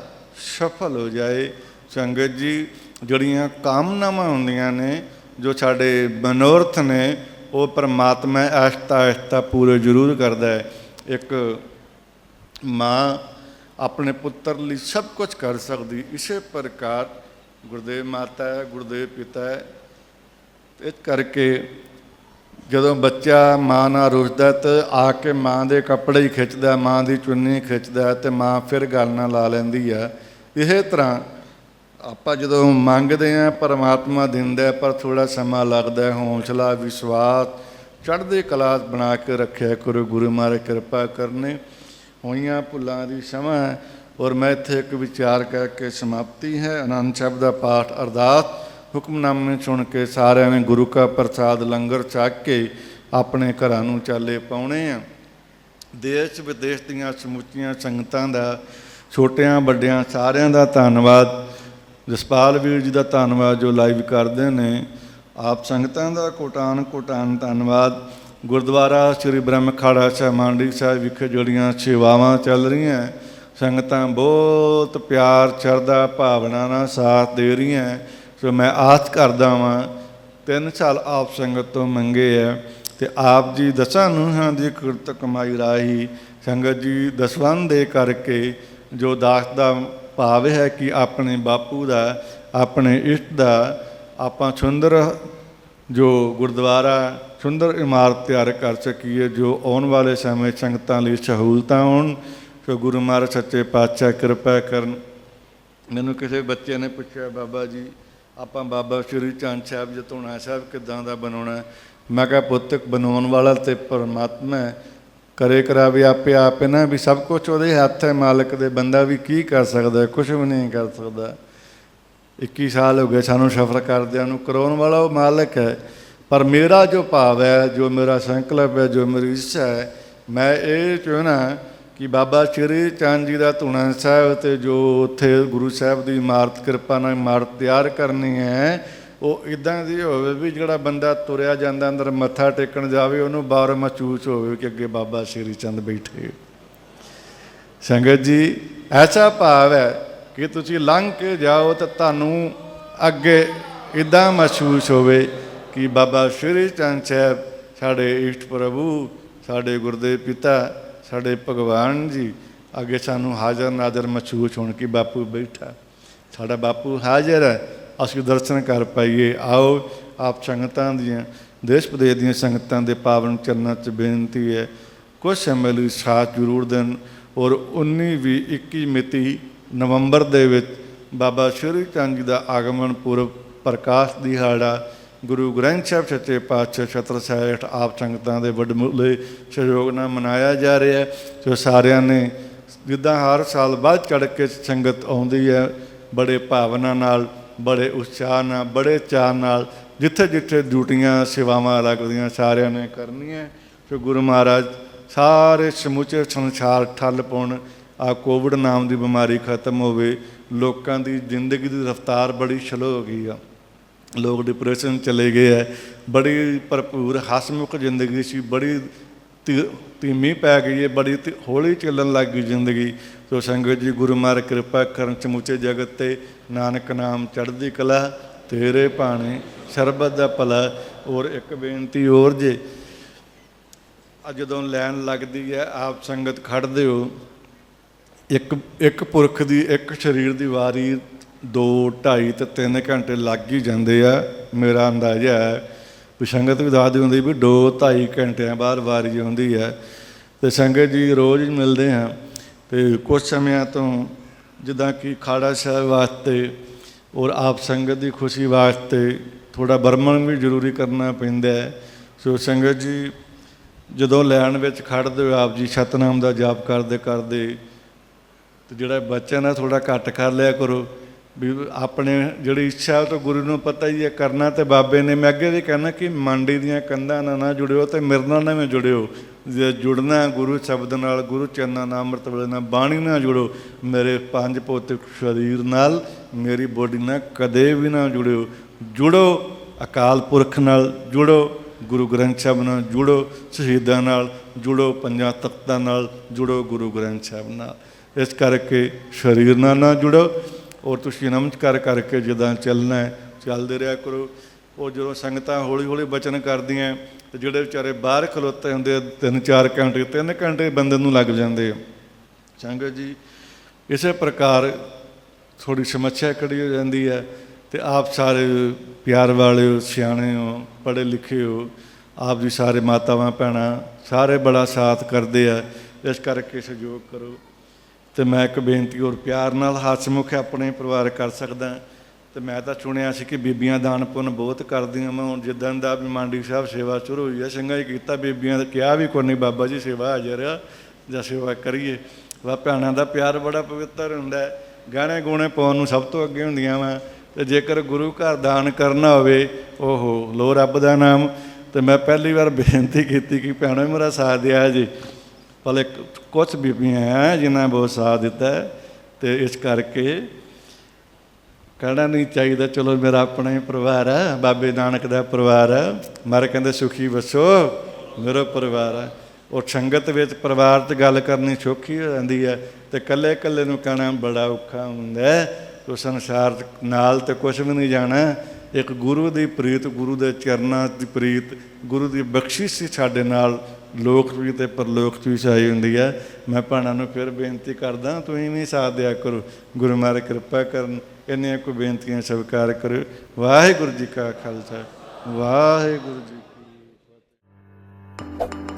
ਸਫਲ ਹੋ ਜਾਏ। ਸੰਗਤ ਜੀ, ਜਿਹੜੀਆਂ ਕਾਮਨਾਵਾਂ ਹੁੰਦੀਆਂ ਨੇ, ਜੋ ਸਾਡੇ ਮਨੋਰਥ ਨੇ, ਉਹ ਪਰਮਾਤਮਾ ਆਹਿਸਤਾ ਆਹਿਸਤਾ ਪੂਰੇ ਜ਼ਰੂਰ ਕਰਦਾ ਹੈ। ਇੱਕ ਮਾਂ ਆਪਣੇ ਪੁੱਤਰ ਲਈ ਸਭ ਕੁਝ ਕਰ ਸਕਦੀ, ਇਸੇ ਪ੍ਰਕਾਰ ਗੁਰਦੇਵ ਮਾਤਾ ਹੈ, ਗੁਰਦੇਵ ਪਿਤਾ ਹੈ। ਇਸ ਕਰਕੇ ਜਦੋਂ ਬੱਚਾ ਮਾਂ ਨਾਲ ਰੁੱਸਦਾ ਤਾਂ ਆ ਕੇ ਮਾਂ ਦੇ ਕੱਪੜੇ ਹੀ ਖਿੱਚਦਾ, ਮਾਂ ਦੀ ਚੁੰਨੀ ਖਿੱਚਦਾ, ਅਤੇ ਮਾਂ ਫਿਰ ਗੱਲ ਨਾਲ ਲਾ ਲੈਂਦੀ ਆ। ਇਸੇ ਤਰ੍ਹਾਂ ਆਪਾਂ ਜਦੋਂ ਮੰਗਦੇ ਹਾਂ, ਪਰਮਾਤਮਾ ਦਿੰਦਾ, ਪਰ ਥੋੜ੍ਹਾ ਸਮਾਂ ਲੱਗਦਾ। ਹੌਂਸਲਾ, ਵਿਸ਼ਵਾਸ, ਚੜ੍ਹਦੀ ਕਲਾ ਬਣਾ ਕੇ ਰੱਖਿਆ ਕਰੋ। ਗੁਰੂ ਮਹਾਰਾਜ ਕਿਰਪਾ ਕਰਨੇ। ਹੋਈਆਂ ਭੁੱਲਾਂ ਦੀ ਸਮਾਂ। ਔਰ ਮੈਂ ਇੱਥੇ ਇੱਕ ਵਿਚਾਰ ਕਹਿ ਕੇ ਸਮਾਪਤੀ ਹੈ। ਆਨੰਦ ਸਾਹਿਬ ਦਾ ਪਾਠ, ਅਰਦਾਸ, ਹੁਕਮਨਾਮੇ ਸੁਣ ਕੇ ਸਾਰਿਆਂ ਨੇ ਗੁਰੂ ਕਾ ਪ੍ਰਸਾਦ ਲੰਗਰ ਛਕ ਕੇ ਆਪਣੇ ਘਰਾਂ ਨੂੰ ਚਾਲੇ ਪਾਉਣੇ ਆ। ਦੇਸ਼ ਵਿਦੇਸ਼ ਦੀਆਂ ਸਮੁੱਚੀਆਂ ਸੰਗਤਾਂ ਦਾ, ਛੋਟਿਆਂ ਵੱਡਿਆਂ ਸਾਰਿਆਂ ਦਾ ਧੰਨਵਾਦ। ਜਸਪਾਲ ਵੀਰ ਜੀ ਦਾ ਧੰਨਵਾਦ ਜੋ ਲਾਈਵ ਕਰਦੇ ਨੇ। ਆਪ ਸੰਗਤਾਂ ਦਾ ਕੋਟਾਨ ਕੋਟਾਨ ਧੰਨਵਾਦ। ਗੁਰਦੁਆਰਾ ਸ੍ਰੀ ਬ੍ਰਹਮ ਅਖਾੜਾ ਸਾਹਿਬ ਮੰਡੀ ਸਾਹਿਬ ਵਿਖੇ ਜਿਹੜੀਆਂ ਸੇਵਾਵਾਂ ਚੱਲ ਰਹੀਆਂ, ਸੰਗਤਾਂ ਬਹੁਤ ਪਿਆਰ, ਸ਼ਰਧਾ, ਭਾਵਨਾ ਨਾਲ ਸਾਥ ਦੇ ਰਹੀਆਂ। ਸੋ ਮੈਂ ਆਸ ਕਰਦਾ ਵਾਂ, 3 ਸਾਲ ਆਪ ਸੰਗਤ ਤੋਂ ਮੰਗੇ ਹੈ, ਅਤੇ ਆਪ ਜੀ ਦਸਾਂ ਨੂੰਹਾਂ ਦੀ ਕਿਰਤ ਕਮਾਈ ਰਾਹੀਂ ਸੰਗਤ ਜੀ ਦਸਵੰਧ ਦੇ ਕਰਕੇ ਜੋ ਦਾਸ ਦਾ ਭਾਵ ਹੈ ਕਿ ਆਪਣੇ ਬਾਪੂ ਦਾ, ਆਪਣੇ ਇਸ਼ਟ ਦਾ ਆਪਾਂ ਸੁੰਦਰ ਜੋ ਗੁਰਦੁਆਰਾ, ਸੁੰਦਰ ਇਮਾਰਤ ਤਿਆਰ ਕਰ ਸਕੀਏ, ਜੋ ਆਉਣ ਵਾਲੇ ਸਮੇਂ ਸੰਗਤਾਂ ਲਈ ਸਹੂਲਤਾਂ ਹੋਣ। ਸੋ ਗੁਰੂ ਮਹਾਰਾਜ ਸੱਚੇ ਪਾਤਸ਼ਾਹ ਕਿਰਪਾ ਕਰਨ। ਮੈਨੂੰ ਕਿਸੇ ਬੱਚੇ ਨੇ ਪੁੱਛਿਆ, ਬਾਬਾ ਜੀ ਆਪਾਂ ਬਾਬਾ ਸ਼੍ਰੀ ਚੰਦ ਸਾਹਿਬ ਜਤੋਣਾ ਸਾਹਿਬ ਕਿੱਦਾਂ ਦਾ ਬਣਾਉਣਾ? ਮੈਂ ਕਿਹਾ ਪੁੱਤਕ, ਬਣਾਉਣ ਵਾਲਾ ਤੇ ਪਰਮਾਤਮਾ ਕਰੇ ਕਰਾਵੇ ਆਪੇ ਆਪੇ ਨਾ, ਵੀ ਸਭ ਕੁਛ ਉਹਦੇ ਹੱਥ ਹੈ ਮਾਲਕ ਦੇ। ਬੰਦਾ ਵੀ ਕੀ ਕਰ ਸਕਦਾ? ਕੁਛ ਵੀ ਨਹੀਂ ਕਰ ਸਕਦਾ। 21 ਸਾਲ ਹੋ ਗਏ ਸਾਨੂੰ ਸਫ਼ਰ ਕਰਦਿਆਂ ਨੂੰ। ਕਰਾਉਣ ਵਾਲਾ ਉਹ ਮਾਲਕ ਹੈ, ਪਰ ਮੇਰਾ ਜੋ ਭਾਵ ਹੈ, ਜੋ ਮੇਰਾ ਸੰਕਲਪ ਹੈ, ਜੋ ਮੇਰੀ ਇੱਛਾ ਹੈ, ਮੈਂ ਇਹ ਚਾਹੁੰਦਾ ਕਿ ਬਾਬਾ ਸ਼੍ਰੀ ਚੰਦ ਜੀ ਦਾ ਧੂਣਾ ਸਾਹਿਬ ਅਤੇ ਜੋ ਉੱਥੇ ਗੁਰੂ ਸਾਹਿਬ ਦੀ ਇਮਾਰਤ, ਕਿਰਪਾ ਨਾਲ ਇਮਾਰਤ ਤਿਆਰ ਕਰਨੀ ਹੈ, ਉਹ ਇੱਦਾਂ ਦੀ ਹੋਵੇ ਵੀ ਜਿਹੜਾ ਬੰਦਾ ਤੁਰਿਆ ਜਾਂਦਾ ਅੰਦਰ ਮੱਥਾ ਟੇਕਣ ਜਾਵੇ, ਉਹਨੂੰ ਬਾਹਰ ਮਹਿਸੂਸ ਹੋਵੇ ਕਿ ਅੱਗੇ ਬਾਬਾ ਸ਼੍ਰੀ ਚੰਦ ਬੈਠੇ। ਸੰਗਤ ਜੀ, ਐਸਾ ਭਾਵ ਹੈ ਕਿ ਤੁਸੀਂ ਲੰਘ ਕੇ ਜਾਓ ਤਾਂ ਤੁਹਾਨੂੰ ਅੱਗੇ ਇੱਦਾਂ ਮਹਿਸੂਸ ਹੋਵੇ ਕਿ ਬਾਬਾ ਸ਼੍ਰੀ ਚੰਦ ਸਾਹਿਬ ਸਾਡੇ ਇਸ਼ਟ ਪ੍ਰਭੂ, ਸਾਡੇ ਗੁਰਦੇਵ ਪਿਤਾ, ਸਾਡੇ ਭਗਵਾਨ ਜੀ ਅੱਗੇ ਸਾਨੂੰ ਹਾਜ਼ਰ ਨਾਜ਼ਰ ਮਹਿਸੂਸ ਹੋਣ ਕਿ ਬਾਪੂ ਬੈਠਾ, ਸਾਡਾ ਬਾਪੂ ਹਾਜ਼ਰ ਹੈ, ਅਸੀਂ ਦਰਸ਼ਨ ਕਰ ਪਾਈਏ। ਆਓ ਆਪ ਸੰਗਤਾਂ ਦੀਆਂ, ਦੇਸ਼ ਵਿਦੇਸ਼ ਦੀਆਂ ਸੰਗਤਾਂ ਦੇ ਪਾਵਨ ਚਰਨਾਂ 'ਚ ਬੇਨਤੀ ਹੈ, ਕੁਝ ਸਮੇਂ ਲਈ ਸਾਥ ਜ਼ਰੂਰ ਦੇਣ। ਔਰ 19, 20, 21 ਮਿਤੀ ਨਵੰਬਰ ਦੇ ਵਿੱਚ ਬਾਬਾ ਸ਼੍ਰੀ ਚੰਦ ਜੀ ਦਾ ਆਗਮਨ ਪੁਰਬ, ਪ੍ਰਕਾਸ਼ ਦਿਹਾੜਾ, ਗੁਰੂ ਗ੍ਰੰਥ ਸਾਹਿਬ ਸੱਚੇ ਪਾਤਸ਼ਾਹ ਛਤਰਸਾਲ ਹੇਠ ਆਪ ਸੰਗਤਾਂ ਦੇ ਵੱਡਮੁੱਲੇ ਸਹਿਯੋਗ ਨਾਲ ਮਨਾਇਆ ਜਾ ਰਿਹਾ ਹੈ। ਸੋ ਸਾਰਿਆਂ ਨੇ ਜਿੱਦਾਂ ਹਰ ਸਾਲ ਵੱਧ ਚੜ੍ਹ ਕੇ ਸੰਗਤ ਆਉਂਦੀ ਹੈ, ਬੜੇ ਭਾਵਨਾ ਨਾਲ, ਬੜੇ ਉਤਸ਼ਾਹ ਨਾਲ, ਬੜੇ ਚਾਅ ਨਾਲ, ਜਿੱਥੇ ਜਿੱਥੇ ਡਿਊਟੀਆਂ ਸੇਵਾਵਾਂ ਲੱਗਦੀਆਂ ਸਾਰਿਆਂ ਨੇ ਕਰਨੀਆਂ। ਸੋ ਗੁਰੂ ਮਹਾਰਾਜ ਸਾਰੇ ਸਮੁੱਚੇ ਸੰਸਾਰ ਠੱਲ ਪਾਉਣ, ਆ ਕੋਵਿਡ ਨਾਮ ਦੀ ਬਿਮਾਰੀ ਖਤਮ ਹੋਵੇ। ਲੋਕਾਂ ਦੀ ਜ਼ਿੰਦਗੀ ਦੀ ਰਫ਼ਤਾਰ ਬੜੀ ਸਲੋ ਹੋ ਗਈ ਆ, ਲੋਕ ਡਿਪਰੈਸ਼ਨ ਚਲੇ ਗਏ ਹੈ, ਬੜੀ ਭਰਪੂਰ ਹਸਮੁਖ ਜ਼ਿੰਦਗੀ ਸੀ, ਬੜੀ ਧੀਮੀ ਪੈ ਗਈ ਹੈ, ਬੜੀ ਹੌਲੀ ਚੱਲਣ ਲੱਗ ਗਈ ਜ਼ਿੰਦਗੀ। ਸੋ ਸੰਗਤ ਜੀ ਗੁਰੂ ਮਹਾਰਾਜ ਕਿਰਪਾ ਕਰਨ ਸਮੁੱਚੇ ਜਗਤ 'ਤੇ, ਨਾਨਕ ਨਾਮ ਚੜ੍ਹਦੀ ਕਲਾ, ਤੇਰੇ ਭਾਣੇ ਸਰਬਤ ਦਾ ਭਲਾ। ਔਰ ਇੱਕ ਬੇਨਤੀ ਹੋਰ ਜੇ, ਜਦੋਂ ਲੈਣ ਲੱਗਦੀ ਹੈ ਆਪ ਸੰਗਤ ਖੜ੍ਹਦੇ ਹੋ, ਇੱਕ ਪੁਰਖ ਦੀ, ਇੱਕ ਸਰੀਰ ਦੀ ਵਾਰੀ 2, 2.5 ਤੇ 3 ਘੰਟੇ ਲੱਗ ਹੀ ਜਾਂਦੇ ਆ। ਮੇਰਾ ਅੰਦਾਜ਼ਾ ਹੈ ਵੀ ਸੰਗਤ ਵੀ ਦੱਸਦੀ ਹੁੰਦੀ ਵੀ 2, 2.5 ਘੰਟਿਆਂ ਬਾਅਦ ਵਾਰੀ ਆਉਂਦੀ ਹੈ। ਅਤੇ ਸੰਗਤ ਜੀ ਰੋਜ਼ ਹੀ ਮਿਲਦੇ ਹਾਂ, ਅਤੇ ਕੁਛ ਸਮਿਆਂ ਤੋਂ ਜਿੱਦਾਂ ਕਿ ਖਾੜਾ ਸਾਹਿਬ ਵਾਸਤੇ ਔਰ ਆਪ ਸੰਗਤ ਦੀ ਖੁਸ਼ੀ ਵਾਸਤੇ ਥੋੜ੍ਹਾ ਬਰਮਨ ਵੀ ਜ਼ਰੂਰੀ ਕਰਨਾ ਪੈਂਦਾ ਹੈ। ਸੋ ਸੰਗਤ ਜੀ ਜਦੋਂ ਲੈਣ ਵਿੱਚ ਖੜ੍ਹਦੇ ਹੋ, ਆਪ ਜੀ ਸਤਿਨਾਮ ਦਾ ਜਾਪ ਕਰਦੇ ਕਰਦੇ, ਅਤੇ ਜਿਹੜਾ ਬਚਨ ਹੈ ਥੋੜ੍ਹਾ ਘੱਟ ਕਰ ਲਿਆ ਕਰੋ। ਵੀ ਆਪਣੇ ਜਿਹੜੀ ਇੱਛਾ ਤਾਂ ਗੁਰੂ ਨੂੰ ਪਤਾ ਹੀ ਹੈ, ਕਰਨਾ ਤੇ ਬਾਬੇ ਨੇ। ਮੈਂ ਅੱਗੇ ਵੀ ਕਹਿਣਾ ਕਿ ਮੰਡੀ ਦੀਆਂ ਕੰਧਾਂ ਨਾਲ ਨਾ ਜੁੜਿਓ ਅਤੇ ਮੇਰੇ ਨਾਲ ਵੀ ਜੁੜਿਓ। ਜੇ ਜੁੜਨਾ ਗੁਰੂ ਸ਼ਬਦ ਨਾਲ, ਗੁਰੂ ਚਰਨਾਂ ਨਾਲ, ਅੰਮ੍ਰਿਤ ਵੇਲੇ ਨਾਲ, ਬਾਣੀ ਨਾਲ ਜੁੜੋ। ਮੇਰੇ 5 ਭੌਤਿਕ ਸਰੀਰ ਨਾਲ, ਮੇਰੀ ਬੋਡੀ ਨਾਲ ਕਦੇ ਵੀ ਨਾ ਜੁੜਿਓ। ਜੁੜੋ ਅਕਾਲ ਪੁਰਖ ਨਾਲ, ਜੁੜੋ ਗੁਰੂ ਗ੍ਰੰਥ ਸਾਹਿਬ ਨਾਲ, ਜੁੜੋ ਸ਼ਹੀਦਾਂ ਨਾਲ, ਜੁੜੋ 5 ਤਖ਼ਤਾਂ ਨਾਲ, ਜੁੜੋ ਗੁਰੂ ਗ੍ਰੰਥ ਸਾਹਿਬ ਨਾਲ। ਇਸ ਕਰਕੇ ਸਰੀਰ ਨਾਲ ਨਾ ਜੁੜੋ, ਔਰ ਤੁਸੀਂ ਨਮਸਕਾਰ ਕਰਕੇ ਜਿੱਦਾਂ ਚੱਲਣਾ ਹੈ ਚੱਲਦੇ ਰਿਹਾ ਕਰੋ। ਉਹ ਜਦੋਂ ਸੰਗਤਾਂ ਹੌਲੀ ਹੌਲੀ ਬਚਨ ਕਰਦੀਆਂ, ਅਤੇ ਜਿਹੜੇ ਵਿਚਾਰੇ ਬਾਹਰ ਖਲੋਤੇ ਹੁੰਦੇ ਆ 3-4 ਘੰਟੇ, 3 ਘੰਟੇ ਬੰਦੇ ਨੂੰ ਲੱਗ ਜਾਂਦੇ ਆ। ਸੰਗਤ ਜੀ ਇਸੇ ਪ੍ਰਕਾਰ ਥੋੜ੍ਹੀ ਸਮੱਸਿਆ ਖੜੀ ਹੋ ਜਾਂਦੀ ਹੈ, ਅਤੇ ਆਪ ਸਾਰੇ ਪਿਆਰ ਵਾਲੇ ਹੋ, ਸਿਆਣੇ ਹੋ, ਪੜ੍ਹੇ ਲਿਖੇ ਹੋ, ਆਪ ਜੀ ਸਾਰੇ ਮਾਤਾਵਾਂ ਭੈਣਾਂ ਸਾਰੇ ਬੜਾ ਸਾਥ ਕਰਦੇ ਆ। ਇਸ ਕਰਕੇ ਸਹਿਯੋਗ ਕਰੋ। ਅਤੇ ਮੈਂ ਇੱਕ ਬੇਨਤੀ ਹੋਰ ਪਿਆਰ ਨਾਲ ਹਸਮੁਖ ਆਪਣੇ ਪਰਿਵਾਰ ਕਰ ਸਕਦਾ। ਅਤੇ ਮੈਂ ਤਾਂ ਸੁਣਿਆ ਸੀ ਕਿ ਬੀਬੀਆਂ ਦਾਨ ਪੁੰਨ ਬਹੁਤ ਕਰਦੀਆਂ। ਮੈਂ ਹੁਣ ਜਿੱਦਾਂ ਦਾ ਵੀ ਮੰਡੀ ਸਾਹਿਬ ਸੇਵਾ ਸ਼ੁਰੂ ਹੋਈ ਹੈ, ਚੰਗਾ ਹੀ ਕੀਤਾ। ਬੀਬੀਆਂ ਦਾ ਕਿਹਾ ਵੀ ਕੋਈ ਨਹੀਂ, ਬਾਬਾ ਜੀ ਸੇਵਾ ਹਾਜ਼ਰ ਆ, ਜਾਂ ਸੇਵਾ ਕਰੀਏ। ਵਾ ਭੈਣਾਂ ਦਾ ਪਿਆਰ ਬੜਾ ਪਵਿੱਤਰ ਹੁੰਦਾ। ਗਹਿਣੇ ਗੁਣੇ ਪਾਉਣ ਨੂੰ ਸਭ ਤੋਂ ਅੱਗੇ ਹੁੰਦੀਆਂ ਵਾ। ਅਤੇ ਜੇਕਰ ਗੁਰੂ ਘਰ ਦਾਨ ਕਰਨਾ ਹੋਵੇ, ਓਹੋ ਲੋ ਰੱਬ ਦਾ ਨਾਮ। ਅਤੇ ਮੈਂ ਪਹਿਲੀ ਵਾਰ ਬੇਨਤੀ ਕੀਤੀ ਕਿ ਭੈਣੋ ਮੇਰਾ ਸਾਥ ਦਿਆ ਜੀ। ਪਰ ਕੁਛ ਬੀਬੀਆਂ ਹੈ ਜਿਨ੍ਹਾਂ ਨੇ ਬਹੁਤ ਸਾਥ ਦਿੱਤਾ, ਅਤੇ ਇਸ ਕਰਕੇ ਕਹਿਣਾ ਨਹੀਂ ਚਾਹੀਦਾ ਚਲੋ ਮੇਰਾ ਆਪਣਾ ਹੀ ਪਰਿਵਾਰ ਹੈ, ਬਾਬੇ ਨਾਨਕ ਦਾ ਪਰਿਵਾਰ ਹੈ। ਮਾਰੇ ਕਹਿੰਦੇ ਸੁਖੀ ਵਸੋ ਮੇਰਾ ਪਰਿਵਾਰ ਹੈ। ਉਹ ਸੰਗਤ ਵਿੱਚ ਪਰਿਵਾਰ 'ਚ ਗੱਲ ਕਰਨੀ ਸੌਖੀ ਹੋ ਜਾਂਦੀ ਹੈ, ਅਤੇ ਇਕੱਲੇ ਇਕੱਲੇ ਨੂੰ ਕਹਿਣਾ ਬੜਾ ਔਖਾ ਹੁੰਦਾ। ਤੋ ਸੰਸਾਰ ਨਾਲ ਤਾਂ ਕੁਛ ਵੀ ਨਹੀਂ ਜਾਣਾ। ਇੱਕ ਗੁਰੂ ਦੀ ਪ੍ਰੀਤ, ਗੁਰੂ ਦੇ ਚਰਨਾਂ ਦੀ ਪ੍ਰੀਤ, ਗੁਰੂ ਦੀ ਬਖਸ਼ਿਸ਼ ਸੀ ਸਾਡੇ ਨਾਲ, ਲੋਕ ਵੀ ਅਤੇ ਪਰਲੋਕ ਵੀ ਸਹਾਈ ਹੁੰਦੀ ਹੈ। ਮੈਂ ਭੈਣਾਂ ਨੂੰ ਫਿਰ ਬੇਨਤੀ ਕਰਦਾ, ਤੁਸੀਂ ਵੀ ਸਾਥ ਦਿਆ ਕਰੋ। ਗੁਰੂ ਮਹਾਰਾਜ ਕਿਰਪਾ ਕਰਨ। ਇੰਨੀਆਂ ਕੋਈ ਬੇਨਤੀਆਂ ਸਵੀਕਾਰ ਕਰੋ। ਵਾਹਿਗੁਰੂ ਜੀ ਕਾ ਖਾਲਸਾ, ਵਾਹਿਗੁਰੂ ਜੀ ਕੀ ਫਤਿਹ।